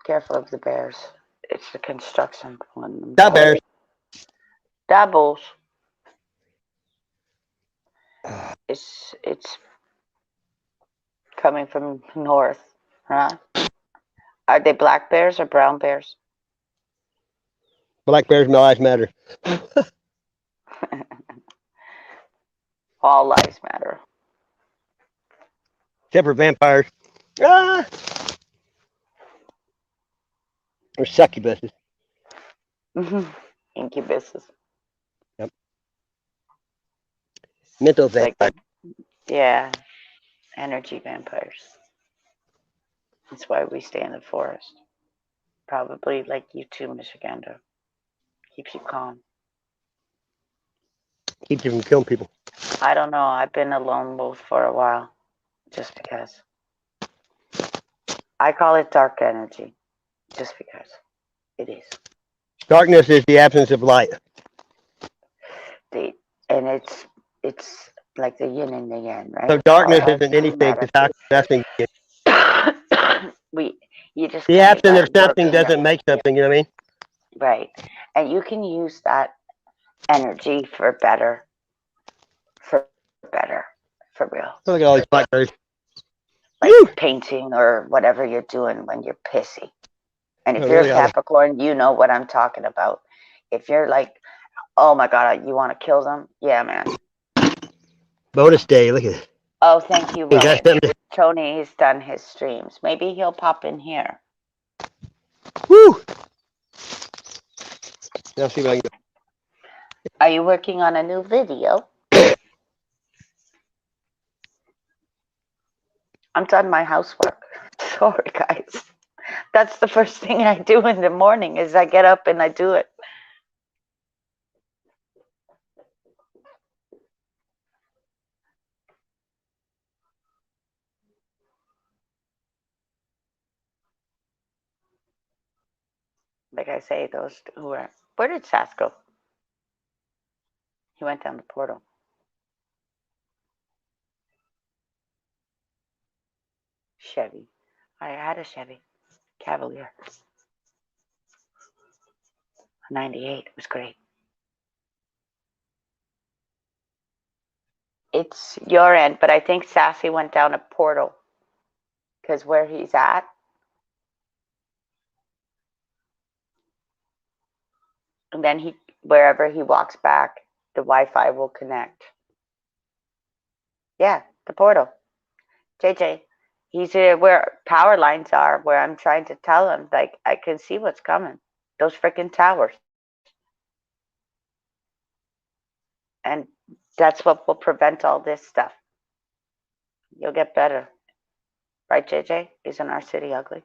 Careful of the bears. It's the construction one. Stop, bears. Doubles. It's coming from north, huh? Are they black bears or brown bears? Black bears, no lives matter. All lives matter. Except for vampires. Ah! Or succubuses. Incubuses. Yep. Mental vampires. Like, yeah, energy vampires. That's why we stay in the forest. Probably like you too, Michigander. Keeps you calm. Keeps you from killing people. I don't know. I've been a lone wolf for a while. Just because. I call it dark energy. Just because. It is. Darkness is the absence of light. And it's like the yin and the yang, right? So darkness isn't anything. It's nothing. You just The absence of something doesn't make something. You know what I mean? Right. And you can use that energy for better. For real. Look at all these blackberries. Like painting or whatever you're doing when you're pissy. And if you're a Capricorn, you know what I'm talking about. If you're like, oh my God, you want to kill them? Yeah, man. Bonus day. Look at it. Oh, thank you, You got Rowan. something Tony's done his streams. Maybe he'll pop in here. woo! Now see if I can Are you working on a new video? I'm done my housework. Sorry, guys. That's the first thing I do in the morning is I get up and I do it. Like I say, those who are. Where did Sass go? He went down the portal. Chevy. I had a Chevy Cavalier. 98. It was great. It's your end, but I think Sassy went down a portal because where he's at, and then he wherever he walks back, the Wi-Fi will connect. Yeah, the portal. JJ, he's where power lines are, where I'm trying to tell him, like, I can see what's coming. Those freaking towers. And that's what will prevent all this stuff. You'll get better. Right, JJ? Isn't our city ugly?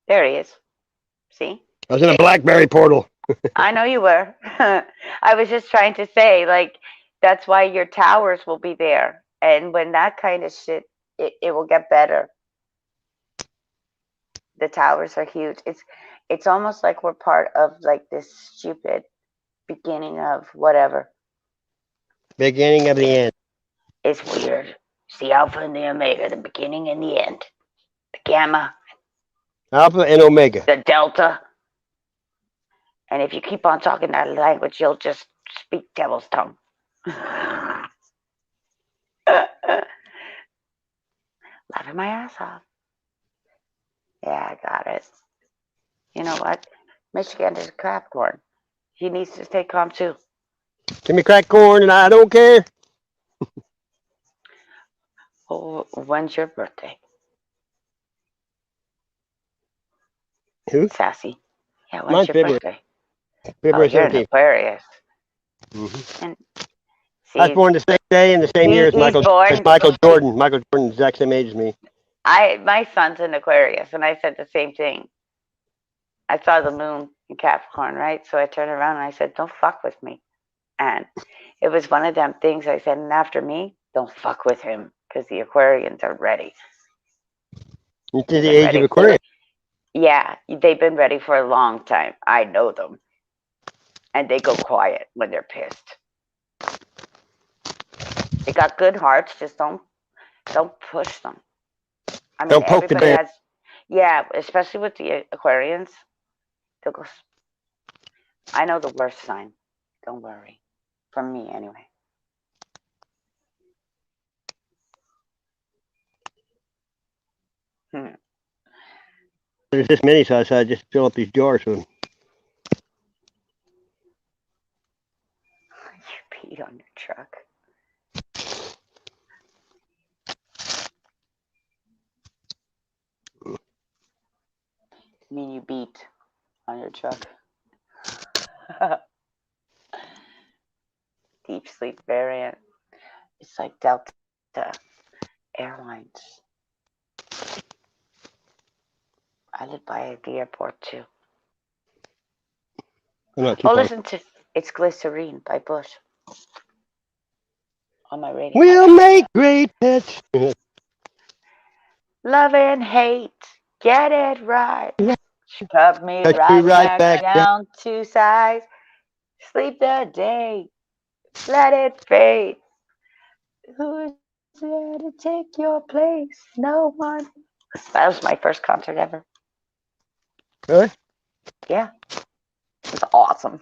There he is. See? I was in a BlackBerry portal. I know you were. I was just trying to say, like, that's why your towers will be there. And when that kind of shit, it will get better. The towers are huge. It's almost like we're part of like this stupid beginning of whatever. Beginning of the end. It's weird. It's the alpha and the omega, the beginning and the end. The gamma, Alpha and Omega. the delta. And if you keep on talking that language, you'll just speak devil's tongue. Laughing my ass off. Yeah, I got it. You know what? Michigan is a crap corn. He needs to stay calm too. Give me cracked corn and I don't care. Oh, when's your birthday? Who? Sassy. Yeah, when's Mine's your February. birthday? February You're an 17th. Aquarius. Mm-hmm. And I was see, born the same day and the same year as he's Michael born. Jordan. Michael Jordan, exact same age as me. My son's an Aquarius, and I said the same thing. I saw the moon in Capricorn, right? So I turned around and I said, "Don't fuck with me." And it was one of them things I said. And after me, don't fuck with him because the Aquarians are ready. It's the age of Aquarius. Yeah, they've been ready for a long time. I know them, and they go quiet when they're pissed. They got good hearts. Just don't push them. I mean, Don't poke the everybody bear. has. Yeah, especially with the Aquarians. They'll go. I know the worst sign. Don't worry. From me, anyway. There's this many, so I just fill up these jars with them. You peed on your truck. I mean, you beat on your truck. Deep sleep variant. It's like Delta Airlines. I live by the airport too. I'm not too Oh, far. listen to It's Glycerine by Bush on my radio. We'll make great pets. Love and hate, get it right. Cut me Cut right, you right back down. down to size. Sleep the day, let it fade. Who's there to take your place? No one. That was my first concert ever. Really? Yeah, it was awesome.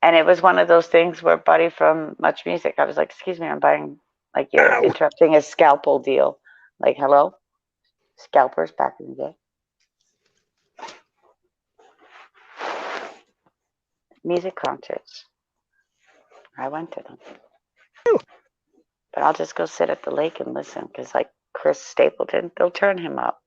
And it was one of those things where Buddy from Much Music, I was like, excuse me, I'm buying, like, you're Ow. interrupting a scalpel deal. Like, hello? Scalpers back in the day. music concerts. I went to them. Ooh. But I'll just go sit at the lake and listen because, like Chris Stapleton, they'll turn him up.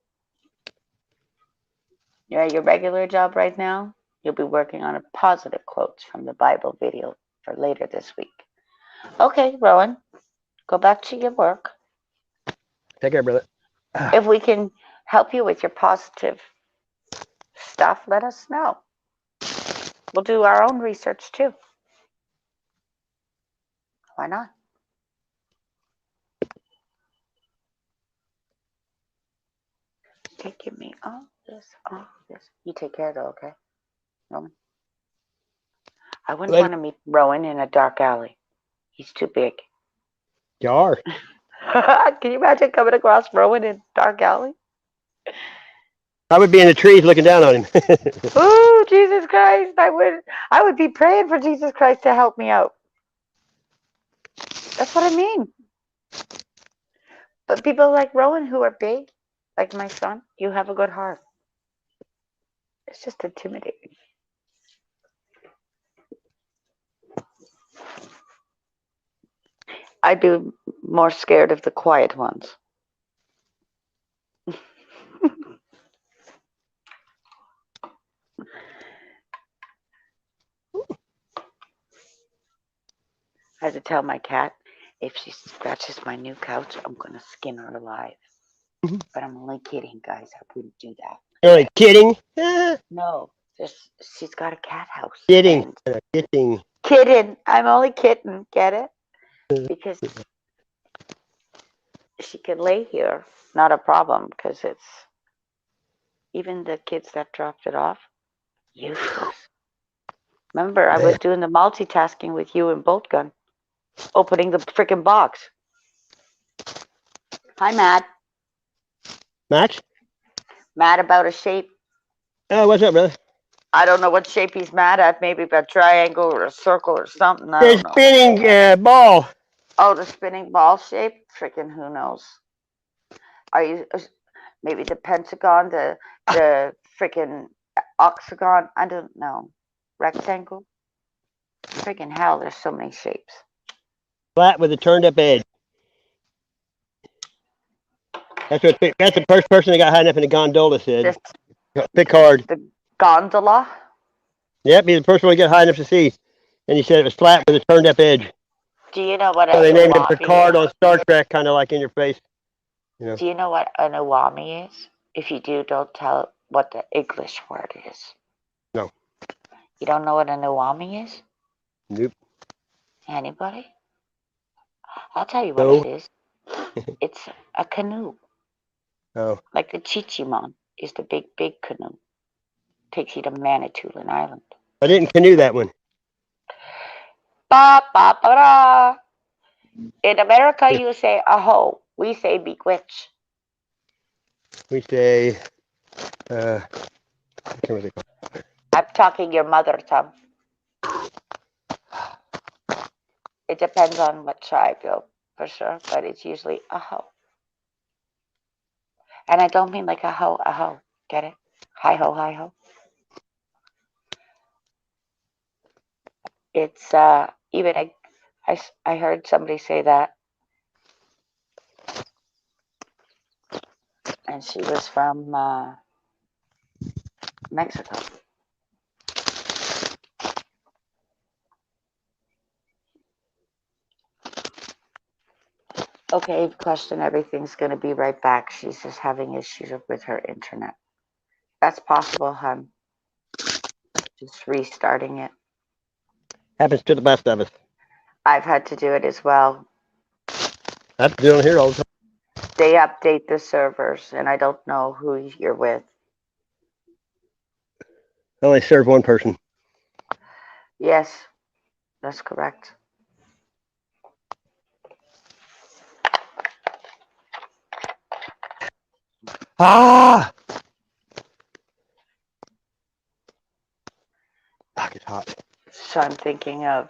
You're at your regular job right now. You'll be working on a positive quotes from the Bible video for later this week. Okay, Rowan, go back to your work. Take care, brother. If we can help you with your positive stuff, let us know. We'll do our own research too. Why not? Taking me all this. You take care though, okay? Rowan? I wouldn't Later. want to meet Rowan in a dark alley. He's too big. You are. Can you imagine coming across Rowan in a dark alley? I would be in the trees looking down on him. Oh, Jesus Christ. I would be praying for Jesus Christ to help me out. That's what I mean. But people like Rowan who are big, like my son, you have a good heart. It's just intimidating. I'd be more scared of the quiet ones. I had to tell my cat, if she scratches my new couch, I'm going to skin her alive. But I'm only kidding, guys. I wouldn't do that. You're only kidding? No, she's got a cat house. Kidding. Kidding. Kidding. I'm only kidding. Get it? Because she can lay here. Not a problem, because it's even the kids that dropped it off, useless. Remember, I was doing the multitasking with you and Bolt Gun, opening the freaking box. Hi, Matt. Max? Mad about a shape. Oh, what's up, brother? I don't know what shape he's mad at. Maybe a triangle or a circle or something. I The don't know. spinning ball. Oh, the spinning ball shape? Freaking who knows? Are you maybe the pentagon, the freaking octagon? I don't know. Rectangle? Freaking hell, there's so many shapes. Flat with a turned up edge. That's the first person that got high enough in the gondola said. Pick hard. The gondola? Yep, he's the first one to get high enough to see. And he said it was flat with a turned up edge. Do you know what So they named him Uwami Picard is? on Star Trek, kind of like in your face. You know. Do you know what an Uwami is? If you do, don't tell what the English word is. No. You don't know what an Uwami is? Nope. Anybody? I'll tell you what No. it is. It's a canoe. Oh. Like the Chichimon is the big, big canoe. Takes you to Manitoulin Island. I didn't canoe that one. Ba, ba, ba, da. In America, you say aho. We say bequitch. We say, I can't really call it. I'm talking your mother tongue. It depends on what tribe you're for sure, but it's usually aho. And I don't mean like aho. Get it? Hi ho, hi ho. It's even I heard somebody say that, and she was from Mexico. Okay, question. Everything's going to be right back. She's just having issues with her internet. That's possible, hon. Just restarting it. Happens to the best of us. I've had to do it as well. I have to do it here all the time. They update the servers, and I don't know who you're with. I only serve one person. Yes, that's correct. Ah! Fuck, it's hot. So I'm thinking of,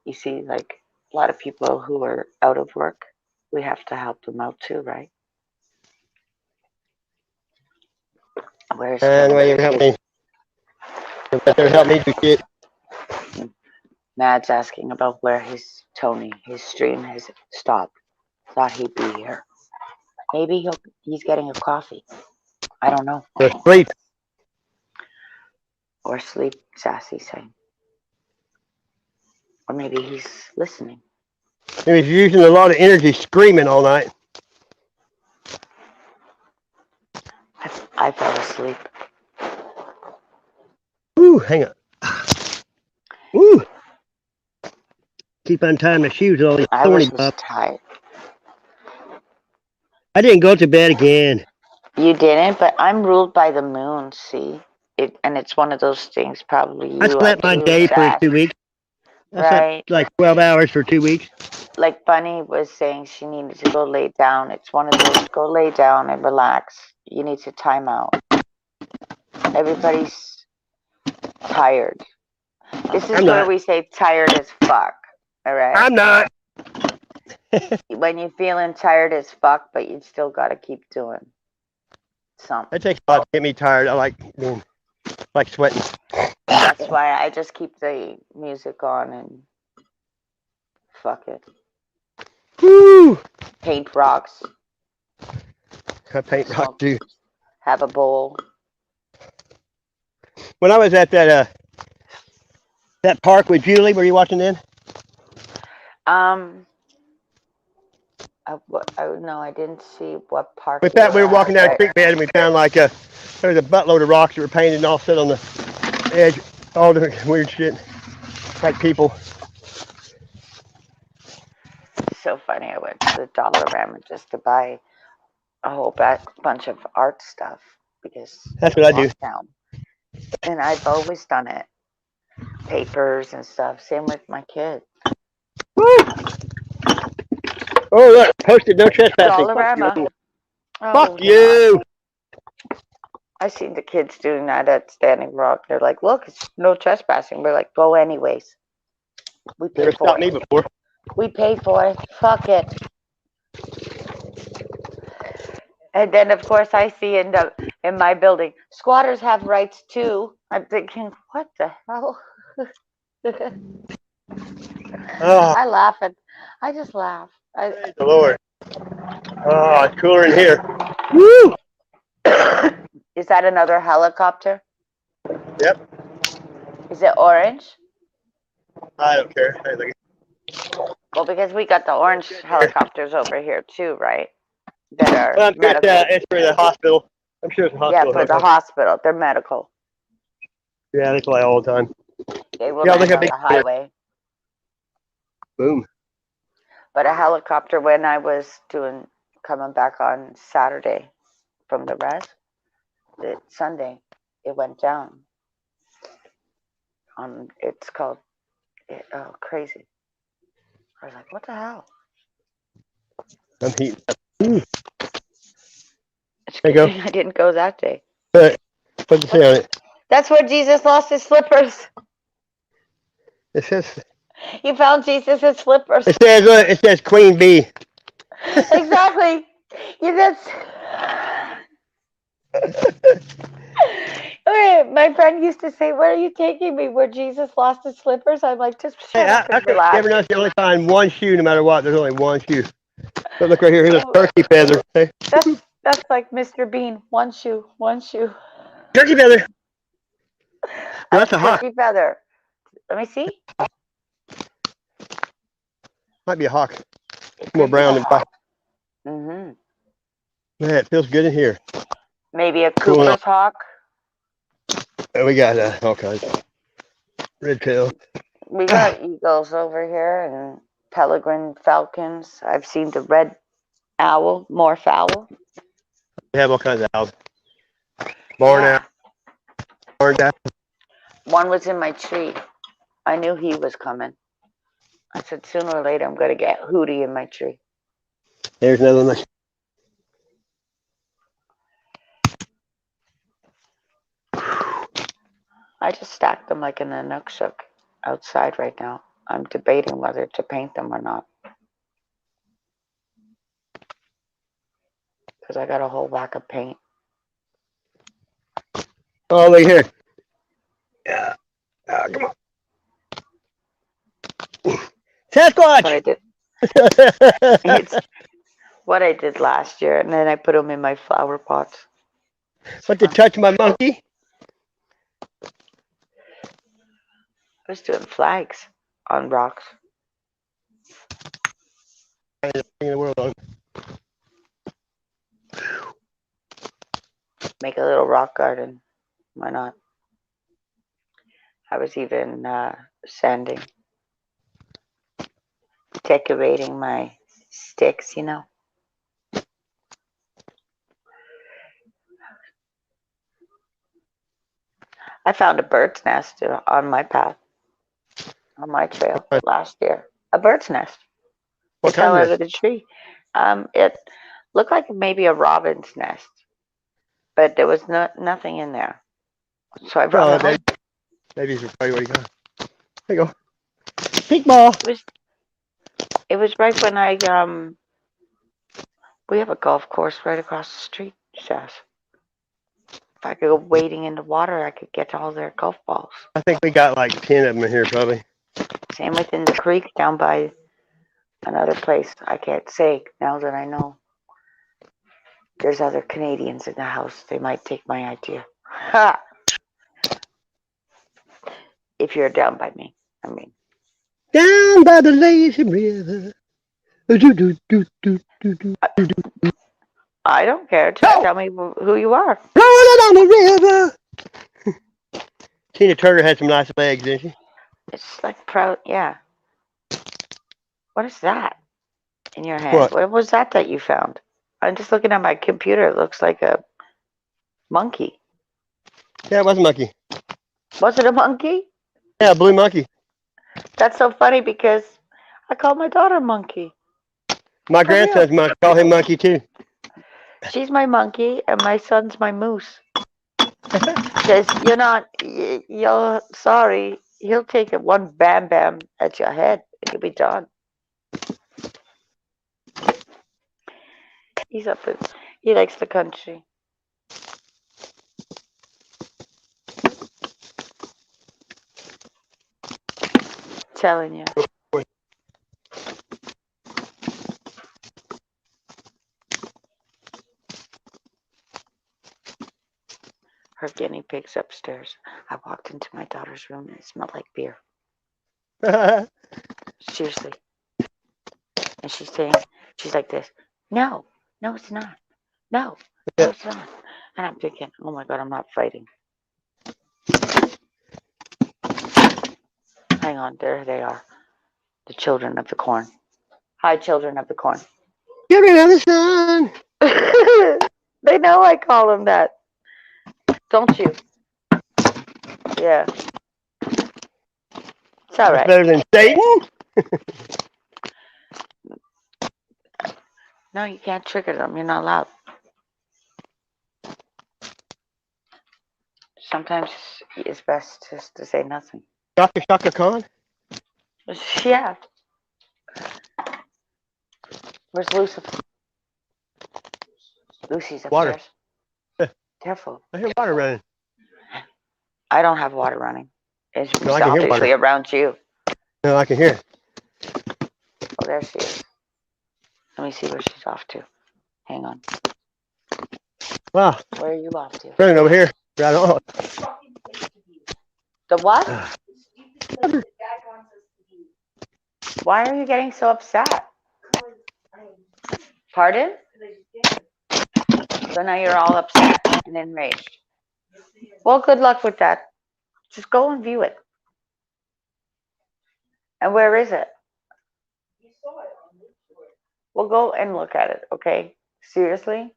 you see, like a lot of people who are out of work, we have to help them out too, right? Where's And why you help me? You better help me do shit. Mad's asking about where his stream has stopped. Thought he'd be here. Maybe he's getting a coffee. I don't know. Sleep. Or sleep, Sassy saying. Or maybe he's listening. He was using a lot of energy screaming all night. I fell asleep. Ooh, hang on. Ooh. Keep untying my shoes with all these I thorny was just bobs. tired. I didn't go to bed again. You didn't, but I'm ruled by the moon, see? And it's one of those things probably you I are slept my too, day for Sass. 2 weeks. I Right? slept like 12 hours for 2 weeks. Like Bunny was saying she needed to go lay down. It's one of those go lay down and relax. You need to time out. Everybody's tired. This is I'm where not. we say tired as fuck. All right? I'm not. When you're feeling tired as fuck, but you still got to keep doing something. It takes a lot to get me tired. I like sweating. That's why I just keep the music on and fuck it. Woo! Paint rocks. I paint rock too. Have a bowl. When I was at that park with Julie, were you watching then? No, I didn't see what park. We were walking down a creek bed and we found like there was a buttload of rocks that were painted and all set on the edge, all different weird shit, like people. So funny. I went to the Dollarama just to buy a whole bunch of art stuff because That's what I do. Down. And I've always done it. Papers and stuff. Same with my kids. Woo! Oh look, posted no trespassing. Dollarama. Fuck you. I seen the kids doing that at Standing Rock. They're like, look, it's no trespassing. We're like, go anyways. We pay Never for stopped it. me before. We paid for it. Fuck it. And then, of course, I see in my building, squatters have rights too. I'm thinking, what the hell? I laugh I just laugh. Praise the Lord. Oh, it's cooler in here. Woo! Is that another helicopter? Yep. Is it orange? I don't care. Well, because we got the orange helicopters over here too, right? That are Well, it's for the hospital. I'm sure it's a hospital. Yeah, for the hospital. They're medical. Yeah, they fly all the time. They will land on the highway. Boom. But a helicopter, when I was coming back on Saturday from the res, Sunday, it went down. It's called, crazy. I was like, what the hell? I'm heating up. It's good thing I didn't go that day. What's it say on it? That's where Jesus lost his slippers. It says. He found Jesus' slippers. It says Queen Bee. Exactly. My friend used to say, where are you taking me? Where Jesus lost his slippers? I'm like, just shut up and relax. Never noticed you only find one shoe no matter what. There's only one shoe. So look right here. Here's a turkey feather. Hey. That's like Mr. Bean. One shoe. Turkey feather. That's a hawk. Turkey feather. Let me see. Might be a hawk. It's more brown than black. Man, it feels good in here. Maybe a Cooper's hawk. And we got all kinds. Red tail. We got eagles over here and peregrine falcons. I've seen the red owl, morph owl. We have all kinds of owls. Barn owl. Barn owl. One was in my tree. I knew he was coming. I said, sooner or later, I'm going to get Hootie in my tree. There's another one. I just stacked them like in a Nukshuk outside right now. I'm debating whether to paint them or not. Because I got a whole whack of paint. Oh, look here. Yeah. Come on. What I Sasquatch. did. It's what I did last year, and then I put them in my flower pots. What to touch my monkey? I was doing flags on rocks. In the world on. Make a little rock garden. Why not? I was even sanding, decorating my sticks, you know. I found a bird's nest on my path, on my trail last year. A bird's nest. It What fell kind out of of the tree. It looked like maybe a robin's nest, but there was nothing in there. So I brought Oh, it home. maybe it's probably where you go. There you go. Pink ball. It was right when we have a golf course right across the street, Jess. If I could go wading in the water, I could get all their golf balls. I think we got like 10 of them in here probably. Same within the creek down by another place. I can't say now that I know. There's other Canadians in the house. They might take my idea. Ha! If you're down by me, I mean. Down by the lazy river. Do, do, do, do, do, do, do. I don't care. Just tell me who you are. Rolling on the river. Tina Turner had some nice legs, didn't she? It's like proud. Yeah. What is that in your hand? What? What was that you found? I'm just looking at my computer. It looks like a monkey. Yeah, it was a monkey. Was it a monkey? Yeah, a blue monkey. That's so funny because I call my daughter Monkey. My grandson's monkey. Call him Monkey too. She's my monkey and my son's my moose. Because you're not, you're sorry, he'll take it one bam bam at your head and you'll be done. He's up in, he likes the country. Telling you. Her guinea pig's upstairs. I walked into my daughter's room and it smelled like beer. Seriously. And she's saying, she's like this. No, it's not. No, it's not. And I'm thinking, oh my God, I'm not fighting. Hang on, there they are. The children of the corn. Hi, children of the corn. Children of the sun. They know I call them that. Don't you? Yeah. It's all right. Better than Satan? No, you can't trigger them. You're not allowed. Sometimes it's best just to say nothing. Shaka Khan? Yeah. Where's Lucifer? Lucy's upstairs. Water. Careful. I hear water running. I don't have water running. It's No, I can hear obviously water. around you. No, I can hear it. Oh, there she is. Let me see where she's off to. Hang on. Wow. Where are you off to? Running over here. Right on. The what? Why are you getting so upset? Pardon? So now you're all upset and enraged. Well, good luck with that. Just go and view it. And where is it? Well, go and look at it, okay? Seriously?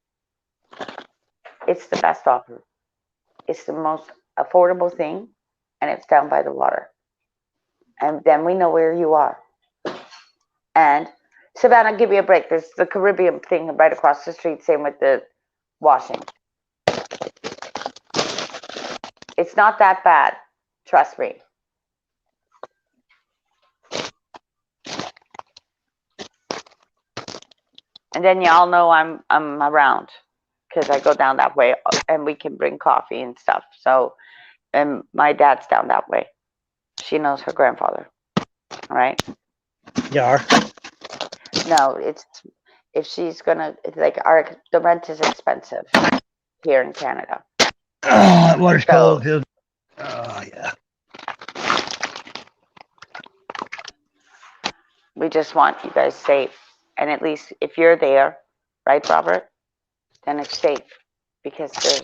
It's the best offer. It's the most affordable thing, and it's down by the water. And then we know where you are. And Savannah, give me a break. There's the Caribbean thing right across the street, same with the washing. It's not that bad. Trust me. And then y'all know I'm around because I go down that way and we can bring coffee and stuff. So, and my dad's down that way. She knows her grandfather. All right. Yeah. No, it's if she's gonna like the rent is expensive here in Canada. Oh, that water's So cold. Feels. Oh yeah. we just want you guys safe. And at least if you're there, right, Robert, then it's safe because there's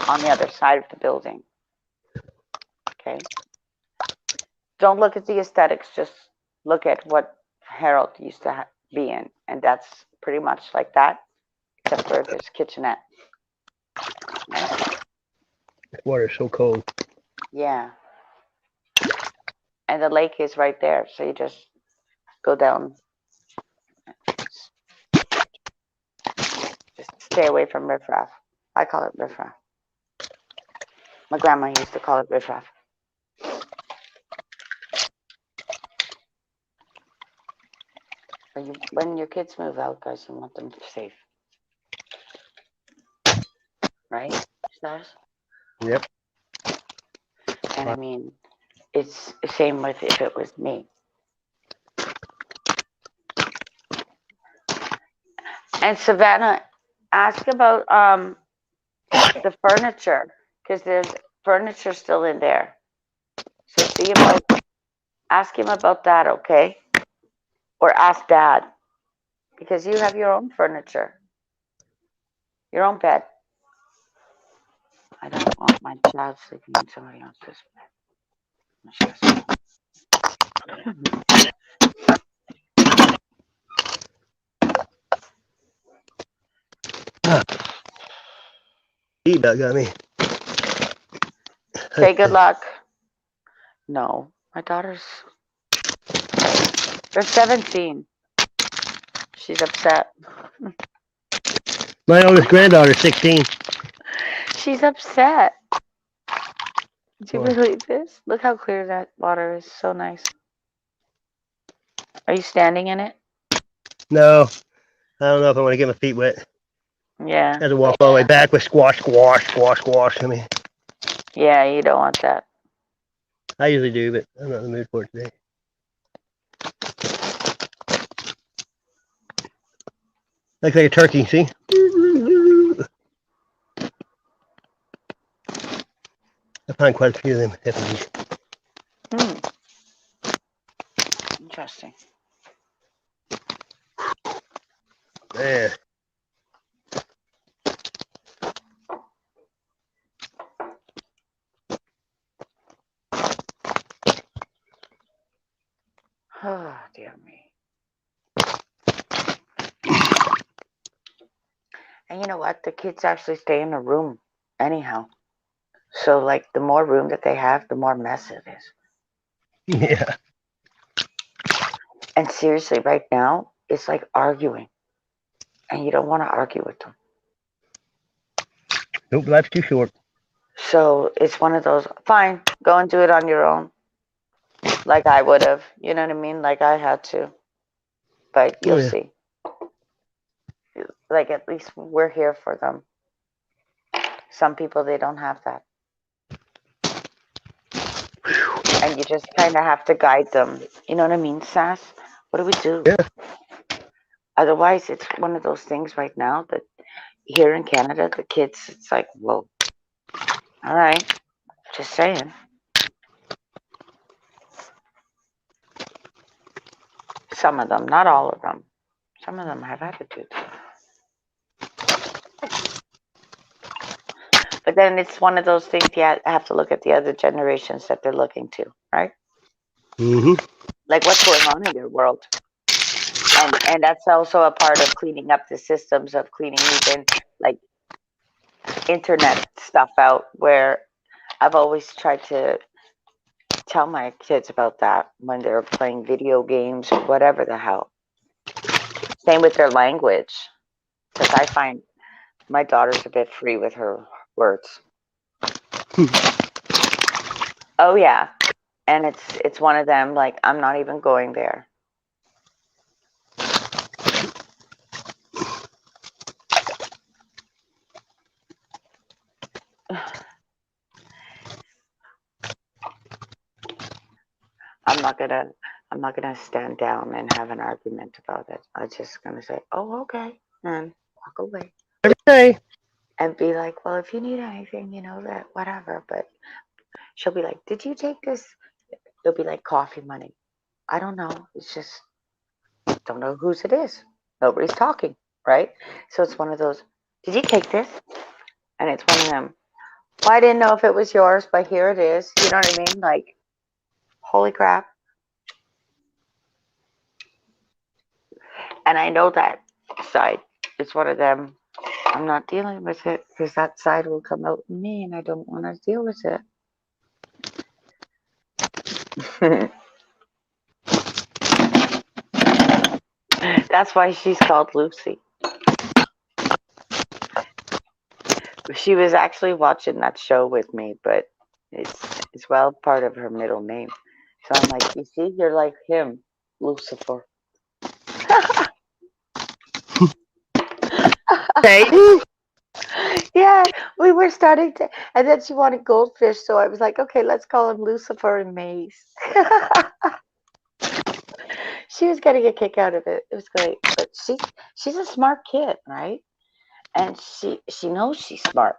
on the other side of the building. Okay. Don't look at the aesthetics, just look at what Harold used to be in. And that's pretty much like that, except for this kitchenette. Right? This water's so cold. Yeah. And the lake is right there. So you just go down. Just stay away from riffraff. I call it riffraff. My grandma used to call it riffraff. When your kids move out, guys, you want them safe. Right? Stars? Yep. And I mean, it's the same with if it was me. And Savannah, ask about the furniture because there's furniture still in there. So ask him about that, okay? Or ask Dad because you have your own furniture, your own bed. I don't want my child sleeping in somebody else's bed. Heat dog got me. Okay, good luck. No, my daughter's. They're 17. She's upset. My oldest granddaughter's 16. She's upset. Do you Why? believe this? Look how clear that water is. So nice. Are you standing in it? No, I don't know if I want to get my feet wet. Yeah. I have to walk all the way back with squash. I mean, Yeah, you don't want that. I usually do, but I'm not in the mood for it today. Looks like a turkey, see? I find quite a few of them effigies. Interesting. Man. Oh, dear me. And you know what? The kids actually stay in a room anyhow. So, like, the more room that they have, the more mess it is. Yeah. And seriously, right now, it's like arguing. And you don't want to argue with them. Nope, life's too short. So, it's one of those, fine, go and do it on your own. Like I would have. You know what I mean? Like I had to. But you'll see. Like, at least we're here for them. Some people, they don't have that. And you just kind of have to guide them. You know what I mean, Sass? What do we do? Yeah. Otherwise, it's one of those things right now that here in Canada, the kids, it's like, whoa. All right. Just saying. Some of them, not all of them. Some of them have attitudes. But then it's one of those things you have to look at the other generations that they're looking to, right? Mm-hmm. Like what's going on in their world. And that's also a part of cleaning up the systems of cleaning even like internet stuff out where I've always tried to tell my kids about that when they're playing video games or whatever the hell. Same with their language. Because I find my daughter's a bit free with her words. Oh yeah. And it's one of them like I'm not even going there. I'm not gonna I'm not gonna stand down and have an argument about it. I'm just gonna say, "Oh, okay," and walk away Every day. and be like, "Well, if you need anything, that whatever." But she'll be like, "Did you take this?" It'll be like coffee money. I don't know. It's just don't know whose it is. Nobody's talking, right? So it's one of those. Did you take this? And it's one of them. Well, I didn't know if it was yours, but here it is. You know what I mean? Like, holy crap. And I know that side. It's one of them. I'm not dealing with it because that side will come out in me and I don't want to deal with it. That's why she's called Lucy. She was actually watching that show with me, but it's well part of her middle name. So I'm like, you see, you're like him, Lucifer. Satan? Yeah, we were starting to, and then she wanted goldfish, so I was like, okay, let's call him Lucifer and Maze. She was getting a kick out of it. It was great, but she's a smart kid, right? And she knows she's smart,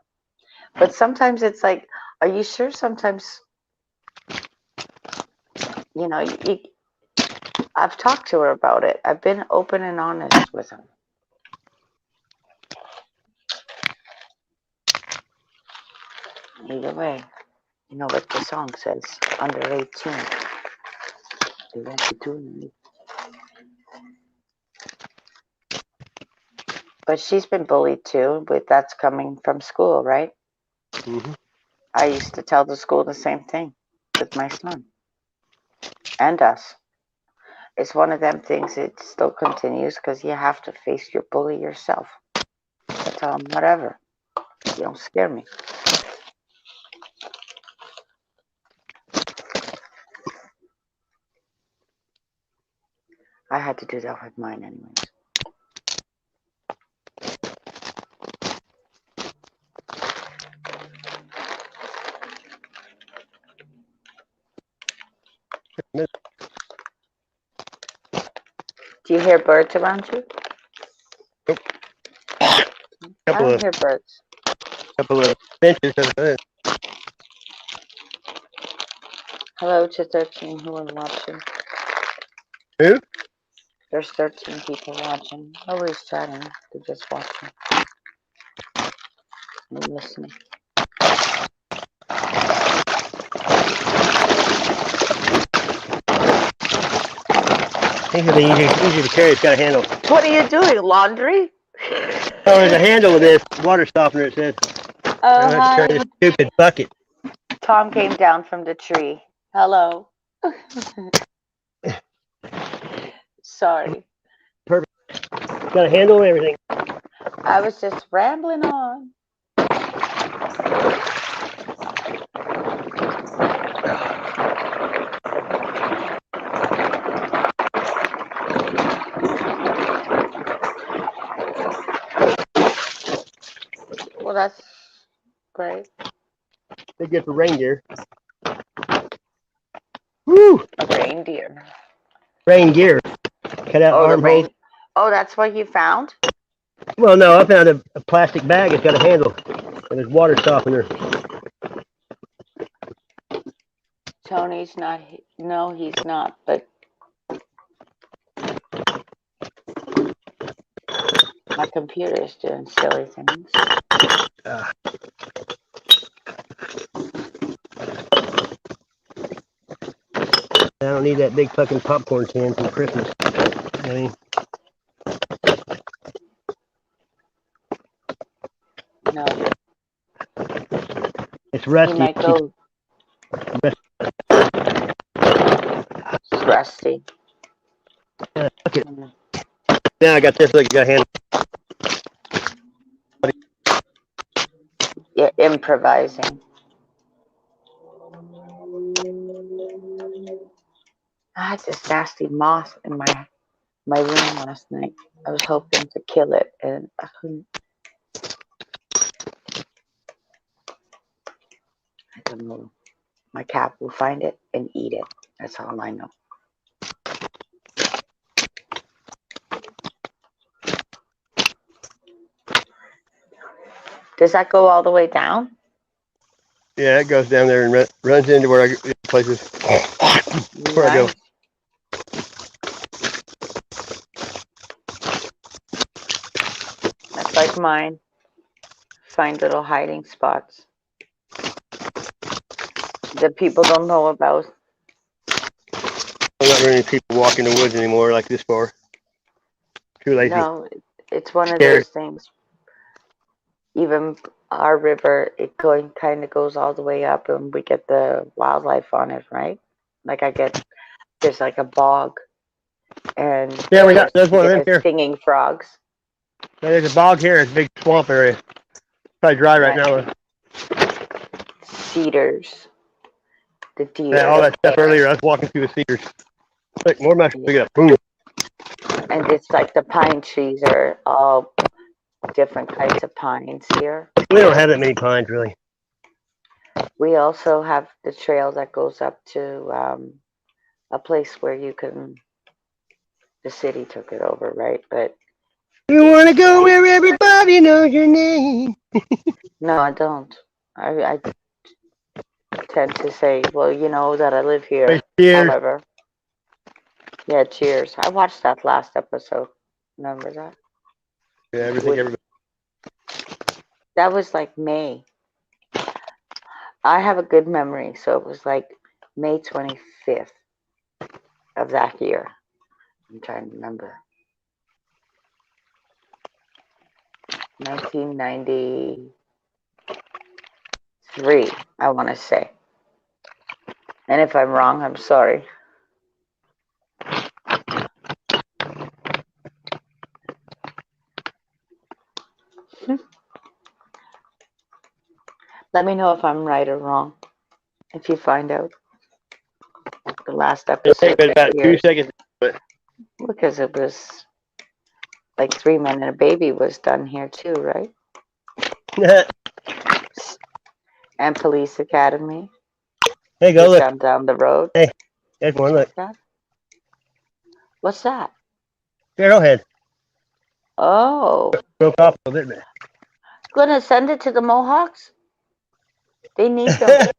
but sometimes it's like, are you sure? Sometimes you know, you, I've talked to her about it. I've been open and honest with her. Either way, you know what the song says, under 18. They won't be doing it. But she's been bullied too, but that's coming from school, right? Mm-hmm. I used to tell the school the same thing with my son and us. It's one of them things, it still continues because you have to face your bully yourself. I tell him, whatever, you don't scare me. I had to do that with mine anyways. Do you hear birds around you? Nope. I don't hear birds. Couple of benches. Hello to 13 who are watching. Who? There's 13 people watching. Nobody's chatting. They're just watching and listening. Things are easy to carry. It's got a handle. What are you doing? Laundry? Oh, there's a handle with this water softener. It says. Oh, I don't have to hi. carry this stupid bucket. Tom came down from the tree. Hello. Sorry. Perfect. It's got a handle and everything. I was just rambling on. Well, that's great. They get for reindeer. Woo! A reindeer. Rain gear. Cut out armholes. Oh, that's what you found? Well, no, I found a plastic bag. It's got a handle. And there's water softener. Tony's not. No, he's not. But my computer is doing silly things. I don't need that big fucking popcorn can from Christmas. I mean, No. it's rusty. He might go. It's rusty. Okay. Now I got this. Look, you got a handle. You're improvising. I had this nasty moth in my room last night. I was hoping to kill it, and I couldn't. I don't know. My cat will find it and eat it. That's all I know. Does that go all the way down? Yeah, it goes down there and runs into where I go, places where I go. Nice. That's like mine. Find little hiding spots that people don't know about. There's not really people walk in the woods anymore like this far. Too lazy. No, it's one of Scared. those things. Even our river, it kind of goes all the way up, and we get the wildlife on it, right? Like there's like a bog, and Yeah, there's one of them here. stinging frogs. Yeah, there's a bog here. It's a big swamp area. Probably dry right now. Cedars. The deer. Yeah, all that stuff earlier. I was walking through the cedars. Like more mushrooms. Look at that. Boom. And it's like the pine trees are all different kinds of pines here. We don't have that many pines, really. We also have the trail that goes up to a place where you can. The city took it over, right? But you want to go where everybody knows your name. No, I don't. I tend to say, well, you know that I live here. Cheers. However, yeah, cheers. I watched that last episode. Remember that? Yeah, everybody. That was like May. I have a good memory, so it was like May 25th of that year. I'm trying to remember. 1993, I want to say. And if I'm wrong, I'm sorry. Let me know if I'm right or wrong. If you find out. The last episode. It's about 2 seconds. Because it was like 3 Men and a Baby was done here too, right? And Police Academy. Hey, go look. Down the road. Hey, there's one. Look. What's that? Arrowhead. Oh. Broke off a little bit. Gonna send it to the Mohawks. They need them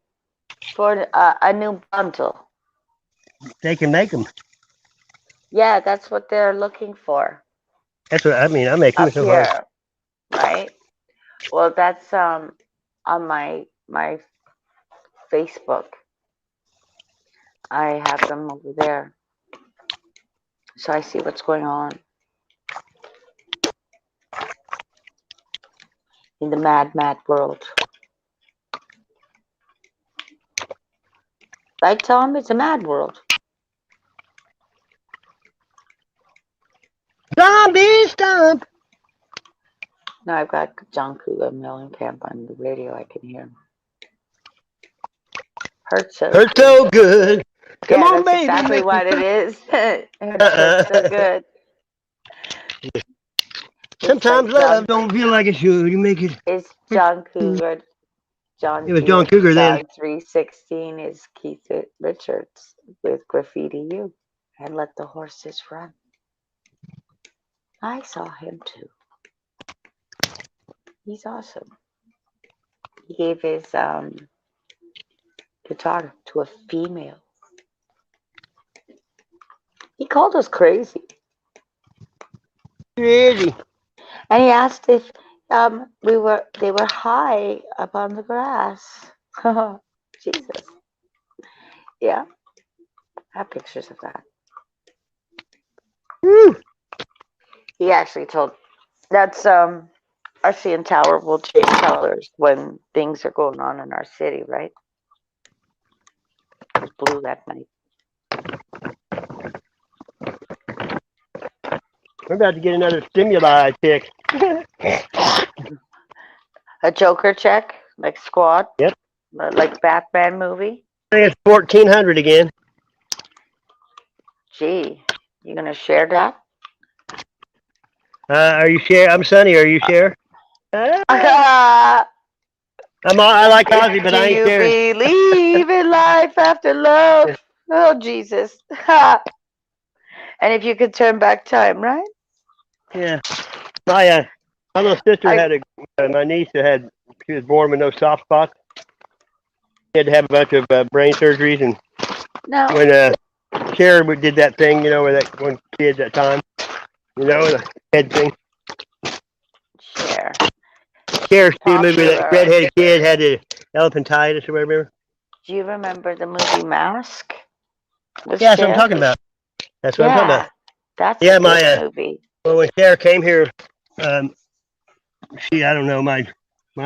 for a new bundle. They can make them. Yeah, that's what they're looking for. That's what I mean. I make them so hard. Right? Well, that's on my Facebook. I have them over there, so I see what's going on in the mad world. Right, Tom? It's a mad world. Zombie stomp. No, I've got John Cougar Mellencamp on the radio. I can hear him. Hurts so good. Come on, that's baby. Exactly what it is. Hurts so good. Sometimes like love don't feel like it should. You make it. It's John Cougar. It was John Cougar then. 316 is Keith Richards with Graffiti You and Let the Horses Run. I saw him too. He's awesome. He gave his guitar to a female. He called us crazy. Crazy. And he asked if they were high up on the grass. Jesus. Yeah. I have pictures of that. Woo. He actually told that's our CN Tower will change colors when things are going on in our city, right? It was blue that night. We're about to get another stimuli check. A Joker check, like Squad. Yep. Like Batman movie. I think it's 1,400 again. Gee, you gonna share that? Are you share? I'm Sonny. Are you share? I like Ozzy, but I ain't sharing. Do you believe in life after love? Oh, Jesus. And if you could turn back time, right? Yeah. My My little sister I had my niece she was born with no soft spots. She had to have a bunch of brain surgeries, and no when Sharon did that thing, where that one kid that time, the head thing. share Sharon did a movie where that popular. redheaded kid had the elephantitis or whatever. Do you remember the movie Mask with Yeah, that's what I'm Cher? talking about. That's what I'm talking about. Yeah, that's a Yeah, good my movie. well, when Sarah came here, um, I don't know, my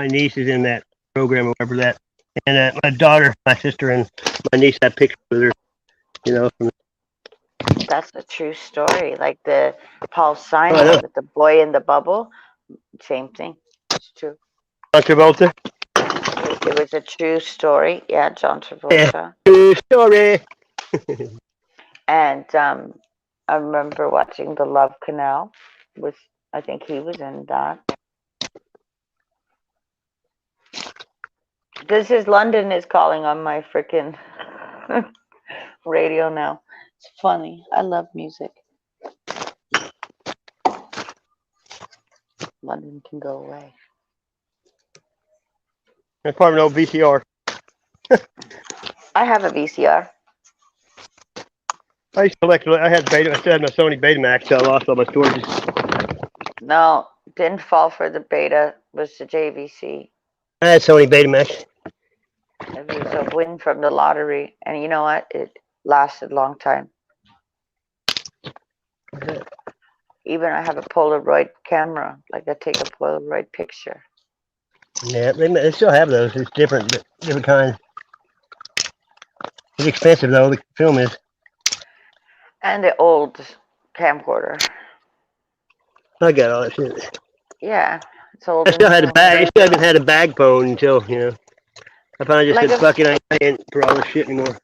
niece is in that program or whatever that, and my daughter, my sister, and my niece had pictures with her, from That's a true story. Like the Paul I know, Simon with the boy in the bubble. Same thing. It's true. John Travolta. It was a true story. Yeah, John Yeah, Travolta. true story. And I remember watching The Love Canal. With I think he was in that. This is London is calling on my freaking radio now. It's funny. I love music. London can go away. That's part of an old VCR. I have a VCR. I used to collect. I had Beta. I still had my Sony Betamax. So I lost all my storage. No, didn't fall for the beta. Was the JVC. I had Sony Betamax. It was a win from the lottery, and you know what? It lasted a long time. Even I have a Polaroid camera. Like I take a Polaroid picture. Yeah, they still have those. It's different, but different kinds. It's expensive though. The film is. And the old camcorder. I got all that shit. Yeah, it's old I and still had a new. bag. I still haven't had a bag phone until I finally just Like said, a, "Fuck it, I ain't for all this shit anymore."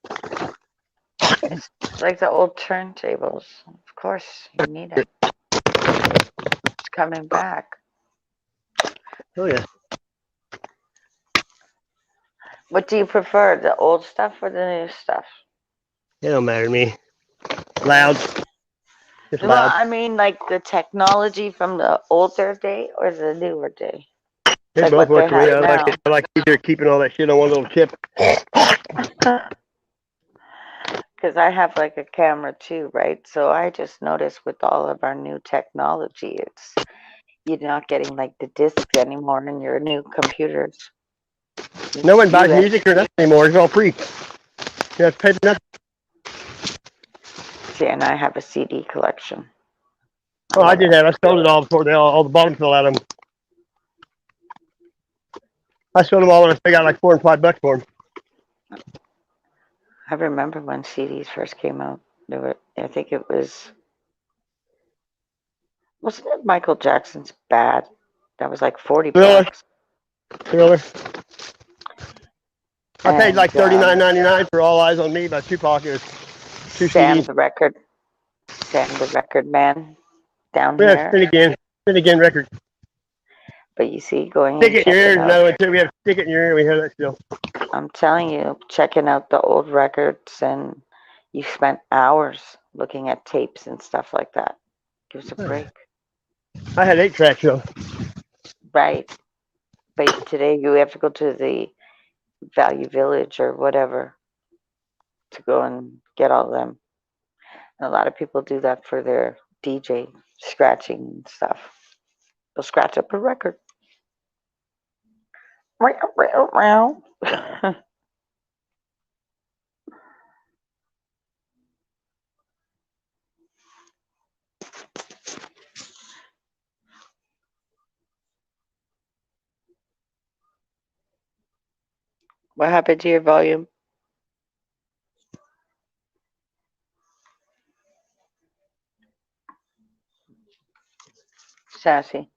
it's like the old turntables. Of course, you need it. It's coming back. Oh yeah. What do you prefer, the old stuff or the new stuff? It don't matter to me. Loud. Just Well, loud. I mean, like the technology from the older day or the newer day, They like both what work they for me. have I like it. now. I like they're keeping all that shit on one little chip. Because I have like a camera too, right? So I just noticed with all of our new technology, it's you're not getting like the discs anymore in your new computers. No It's one buys USB. music or nothing anymore. It's all free. You have to pay for nothing. See, and I have a CD collection. I Oh, I love did it. have. I sold it all before all the bottom fell out of them. I sold them all when I got like $4 and $5 for them. I remember when CDs first came out. There were, I think it wasn't it Michael Jackson's Bad? That was like 40 Thriller, bucks. Thriller. I paid And like $39.99 for All Eyes on Me by Tupac. It was two Sam CDs. the record man down We have here. Spin Again record. But you see, going Stick and it in your checking ears. out, Another one too. We have Stick It in Your Ear. We hear that still. I'm telling you, checking out the old records, and you spent hours looking at tapes and stuff like that. Give us a break. I had 8 tracks though. Right. But today you have to go to the Value Village or whatever to go and get all of them. And a lot of people do that for their DJ scratching and stuff. They'll scratch up a record. What happened to your volume? Sassy.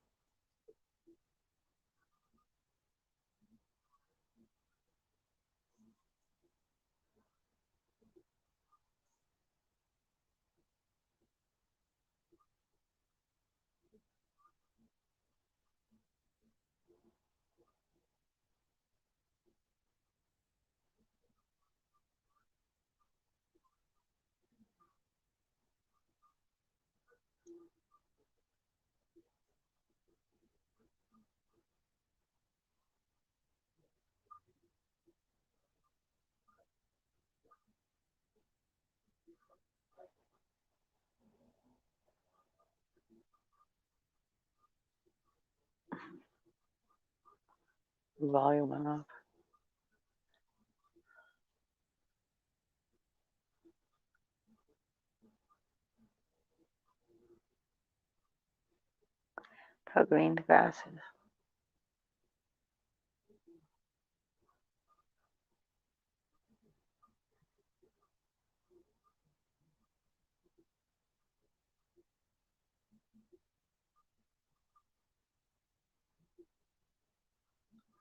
Volume off. How green the grass is.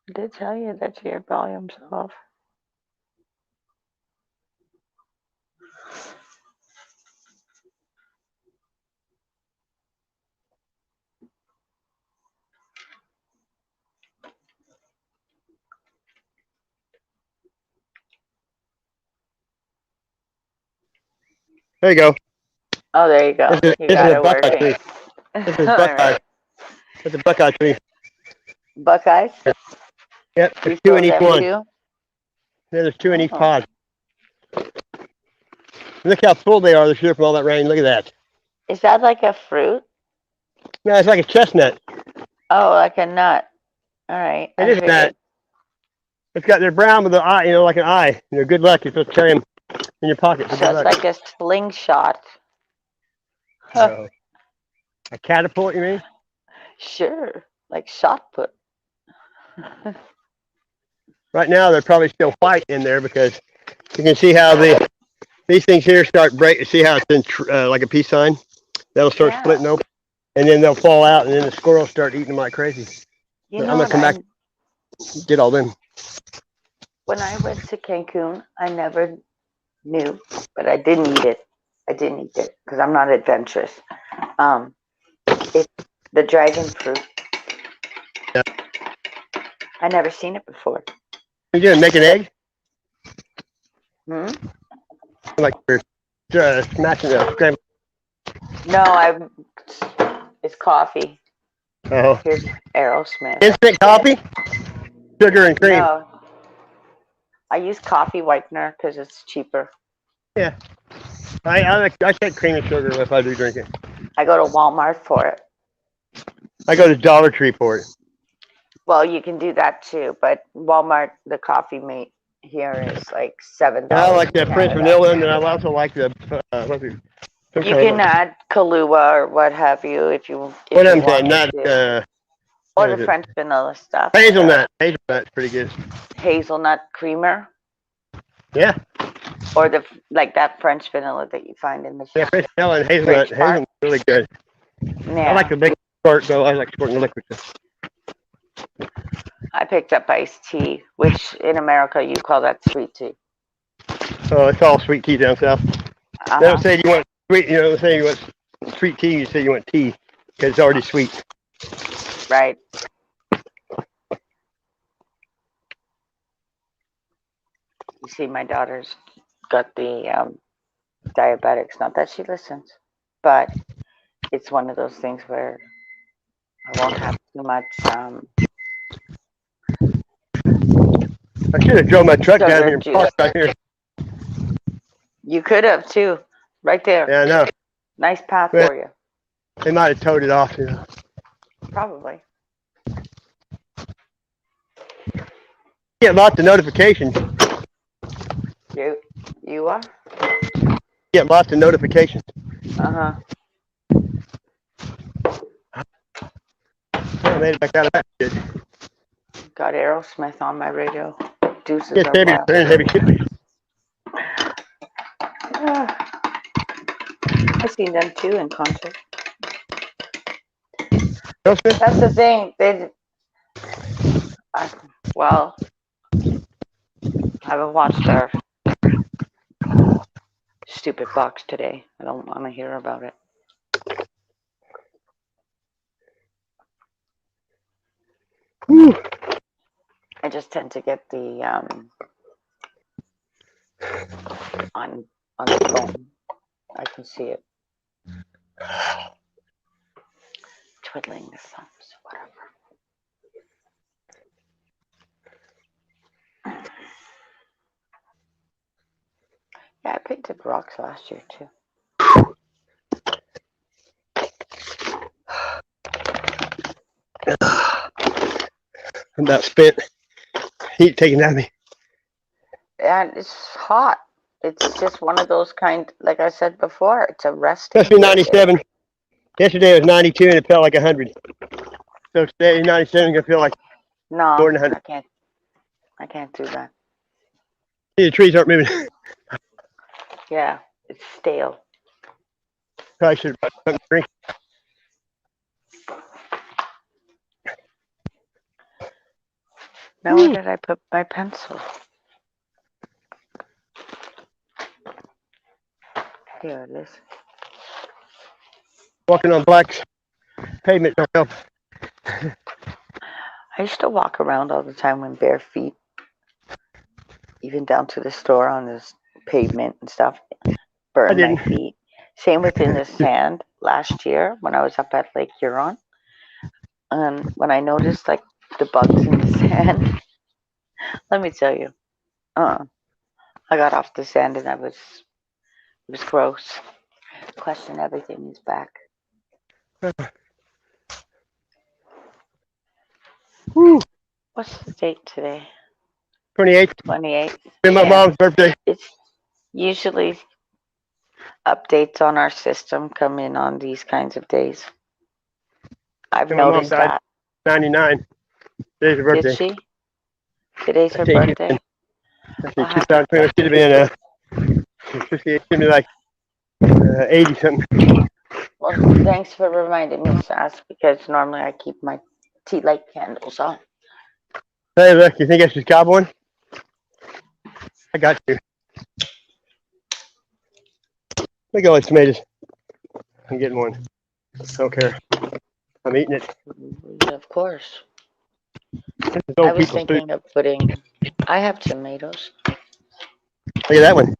I did tell you that your volume's off. There you go. Oh, there you go. This You is got a it buckeye working. tree. This is All buckeye. right. That's a buckeye tree. Buckeyes? Yep, You there's 2 sow in each them one. too? Yeah, there's 2 in each Oh. pod. Look how full they are this year from all that rain. Look at that. Is that like a fruit? No, it's like a chestnut. Oh, like a nut. All right. It I is that. figured. They're brown with an eye, like an eye. Good luck. You're supposed to carry them in your pocket for So good it's luck. like a slingshot. Huh. No. A catapult, you mean? Sure. Like shot put. Right now, they're probably still white in there because you can see how these things here start breaking. See how it's in like a peace sign? That'll start Yeah. splitting open, and then they'll fall out, and then the squirrels start eating them like crazy. You I'm know gonna what? come back and get all them. When I went to Cancun, I never knew, but I didn't eat it. I didn't eat it because I'm not adventurous. It's the dragon fruit. Yeah. I never seen it before. You doing making eggs? Hmm? Like you're smashing a scrambled. No, it's coffee. Oh, Here's Aerosmith. instant coffee, sugar and cream. No, I use coffee whitener because it's cheaper. Yeah, I take cream and sugar if I do drink it. I go to Walmart for it. I go to Dollar Tree for it. Well, you can do that too, but Walmart, the coffee mate here is like $7. And I like the in French Canada. vanilla, and then I also like the You can add Kahlua or what have you if you what I'm want saying, not to. Or the French vanilla stuff. hazelnut. Hazelnut's pretty good. Hazelnut creamer. Yeah, Or like that French vanilla that you find in the yeah, shop. French vanilla and hazelnut. French part. Hazelnut's really good. Yeah. I like the big squirt though. I like squirting the liquid stuff. I picked up iced tea, which in America you call that sweet tea. Oh, it's all sweet tea down south. Uh-huh. They don't say you want sweet. You don't say you want sweet tea. You say you want tea because it's already sweet. Right. You see, my daughter's got the diabetics. Not that she listens, but it's one of those things where I won't have too much. I should have drove my truck down Sugar here and juice. parked right here. You could have too, right there. Yeah, I know. Nice path Yeah. for you. They might have towed it off. Probably. Get lots of notifications. You are? Get lots of notifications. Uh-huh. I made it back out of that shit. Got Aerosmith on my radio. Deuces Yes, are heavy wild. returns, heavy shit. I've seen them too in concert. Aerosmith? That's the thing. Well, I haven't watched their stupid box today. I don't want to hear about it. Whew. I just tend to get the on the phone. I can see it. Twiddling the thumbs, whatever. Yeah, painted rocks last year too. I'm about spent. Heat taking out of me. And it's hot. It's just one of those kind, like I said before, it's a resting. Especially 97. Yesterday was 92 and it felt like 100. So today 97 is gonna feel like No, more than 100. I can't do that. See, the trees aren't moving. Yeah, it's stale. Probably should have brought something to drink. Now where did I put my pencil? Here it is. Walking on black pavement don't help. I used to walk around all the time in bare feet, even down to the store on this pavement and stuff. Burn my feet. Same with in the sand last year when I was up at Lake Huron. And when I noticed like the bugs in the sand, let me tell you, I got off the sand and it was gross. Question everything is back. Woo. What's the date today? 28th. 28th. Been my mom's birthday. It's usually updates on our system come in on these kinds of days. I've noticed that. 99. Today's her birthday. Did she? Today's her birthday. Actually, 2020 should have been 58. Should be like 80 something. Well, thanks for reminding me, Sass, because normally I keep my tea light candles on. Hey, look, you think I should cop one? I got you. Look at all these tomatoes. I'm getting one. I don't care. I'm eating it. Of course. I was thinking of putting. I have tomatoes. Look at that one.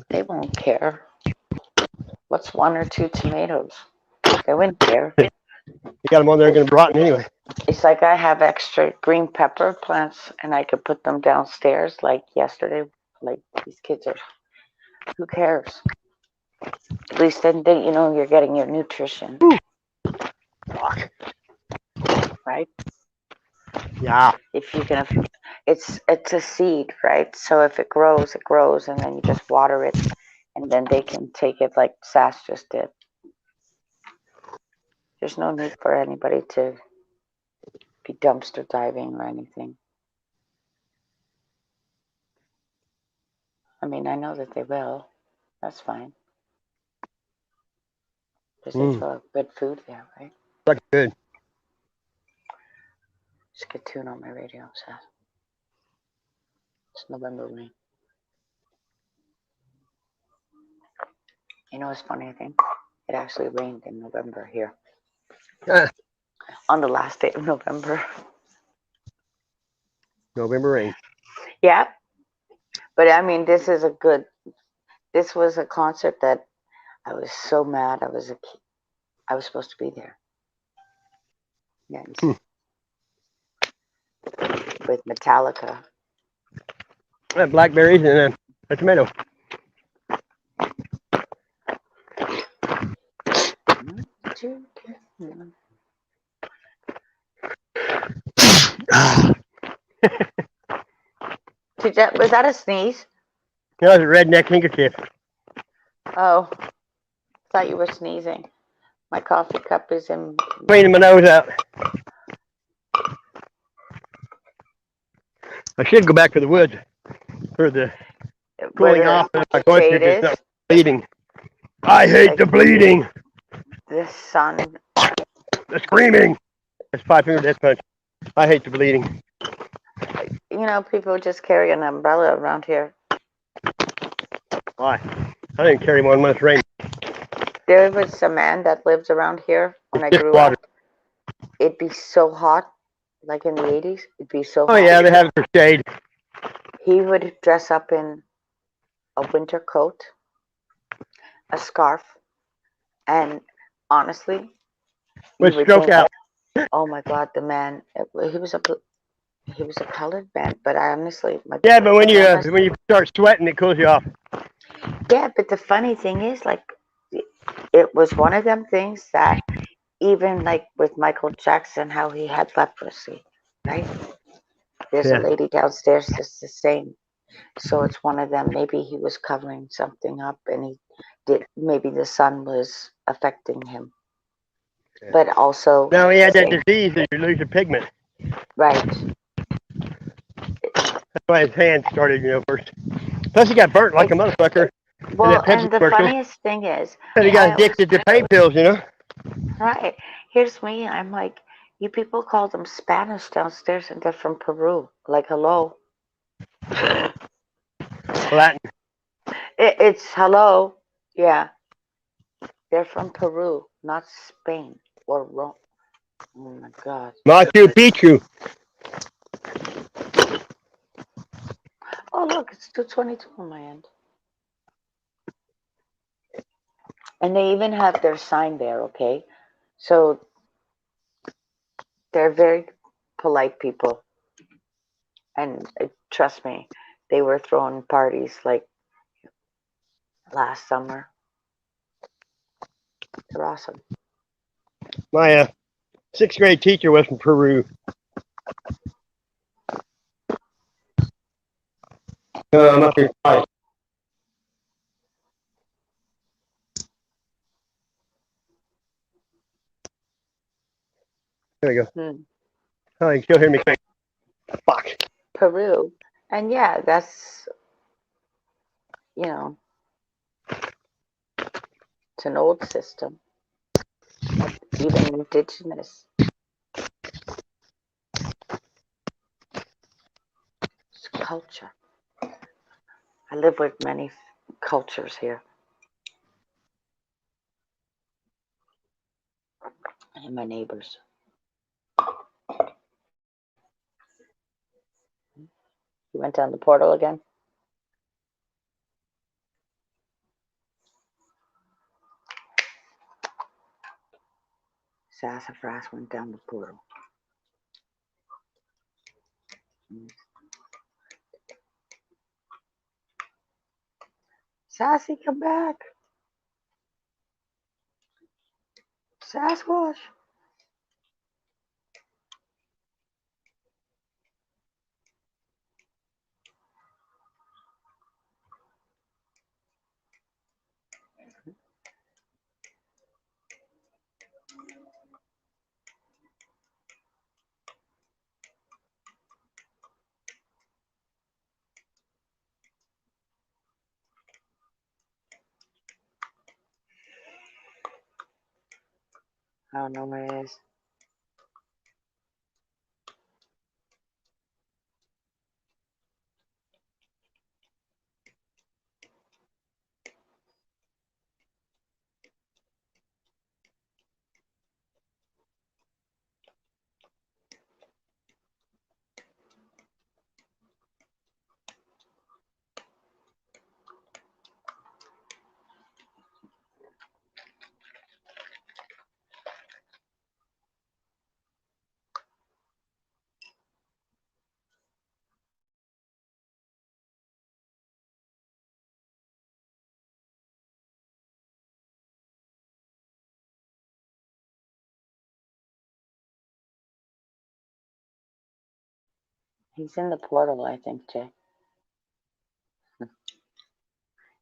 They won't care. What's 1 or 2 tomatoes? They wouldn't care. You got them on there going to be rotten anyway. It's like I have extra green pepper plants and I could put them downstairs like yesterday. Like these kids are, who cares? At least then they, you're getting your nutrition. Right? Yeah. If you can, it's a seed, right? So if it grows, and then you just water it, and then they can take it like Sass just did. There's no need for anybody to be dumpster diving or anything. I mean, I know that they will. That's fine. Because they throw out good food there, right? That's good. Just get tune on my radio, Sass. It's November rain. You know what's funny, I think? It actually rained in November here. On the last day of November. November rain. Yeah. But I mean, this was a concert that I was so mad I was a kid. I was supposed to be there. Yeah. With Metallica. Blackberries and a tomato. Was that a sneeze? That was a redneck handkerchief. Oh, I thought you were sneezing. My coffee cup is in. Cleaning my nose out. I should go back to the woods for the cooling off. I'm going to just not bleeding. I hate the bleeding. The sun. The screaming. That's 5-finger death punch. I hate the bleeding. People just carry an umbrella around here. Why? I didn't carry one when it's raining. There was a man that lives around here when I grew up. It'd be so hot, like in the 80s. It'd be so hot. Oh, yeah, they have it for shade. He would dress up in a winter coat, a scarf, and honestly, with stroke out. Oh my God, the man! He was a colored man, but honestly, but when you start sweating, it cools you off. Yeah, but the funny thing is, like, it was one of them things that even like with Michael Jackson, how he had leprosy, right? There's a Yeah. lady downstairs that's the same. So it's one of them. Maybe he was covering something up, and he did. Maybe the sun was affecting him, but also Now he had that same, disease that you lose your pigment. right? That's why his hands started, first. Plus he got burnt like a Ex- motherfucker in well, that Pepsi and the commercial. funniest thing is, And he got I always, addicted to pain pills. right. Here's me. I'm like, you people call them Spanish downstairs, and they're from Peru. Like, hello. Latin. It's hello. Yeah, they're from Peru, not Spain or Rome. Oh my God. Machu Picchu. Oh, look, it's 2:22 on my end. And they even have their sign there, okay? So they're very polite people. And trust me, they were throwing parties like last summer. They're awesome. My 6th grade teacher was from Peru. I'm up here twice. There we go. Oh, you can still hear me. Fuck. Peru. And yeah, that's, you know, it's an old system, even indigenous. It's culture. I live with many cultures here. And my neighbors. You went down the portal again? Sassafras went down the portal. Sassy, come back. Sasquatch. I don't know where it is. He's in the portal, I think, Jay.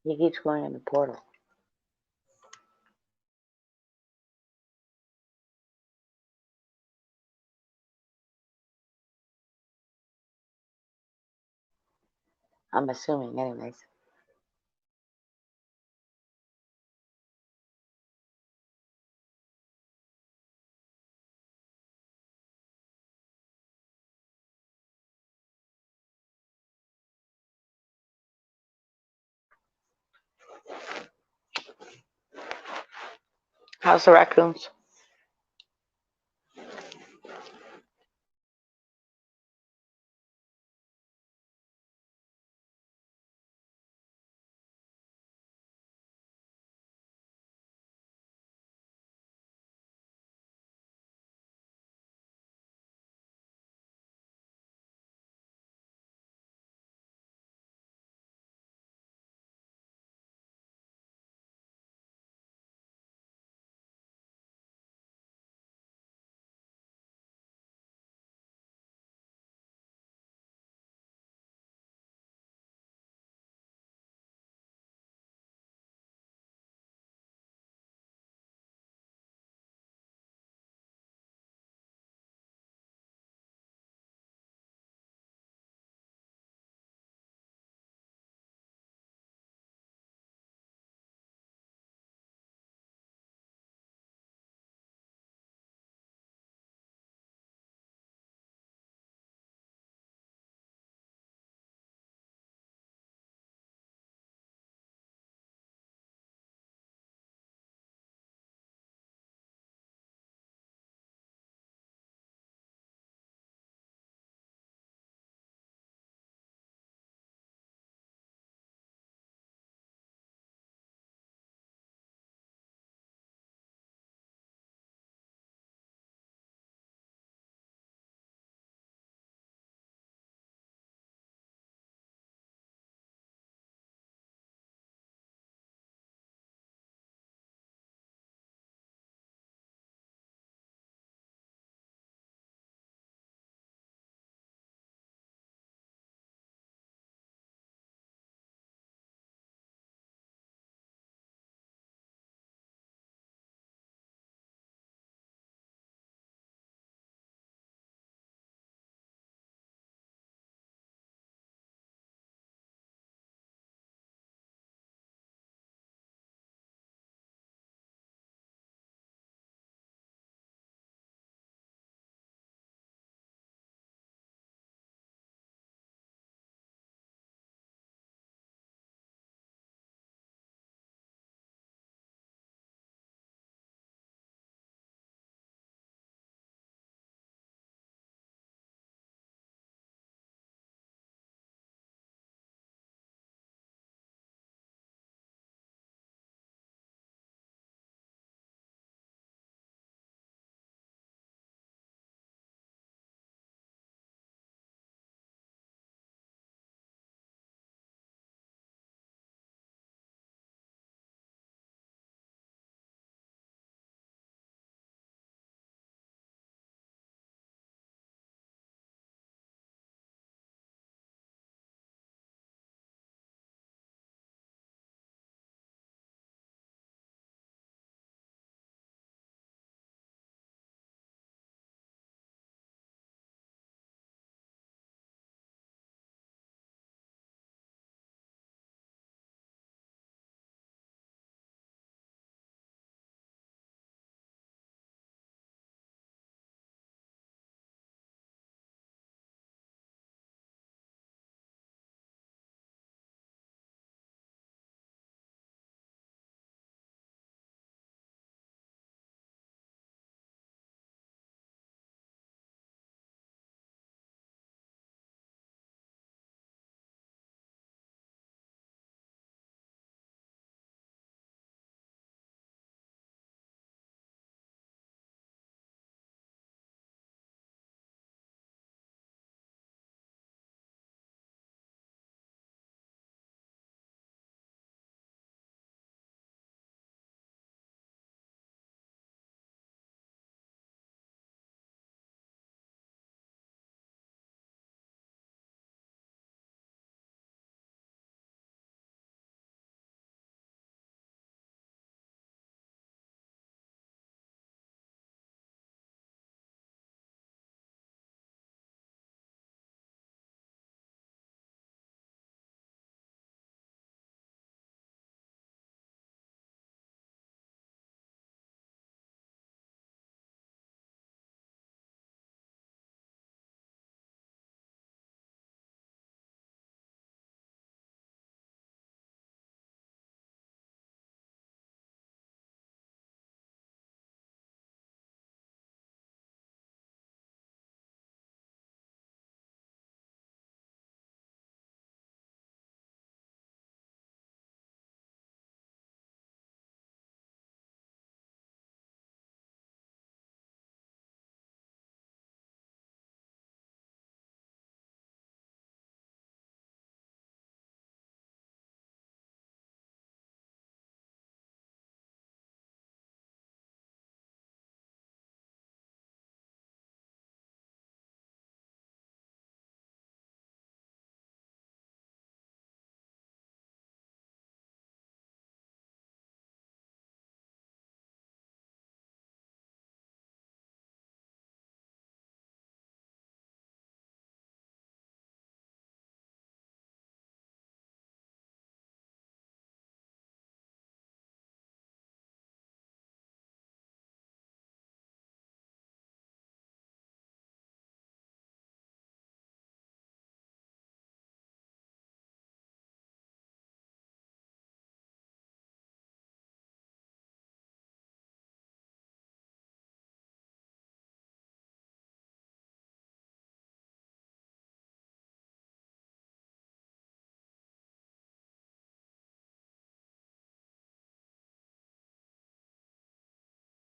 He keeps going in the portal. I'm assuming, anyways. How's the raccoons?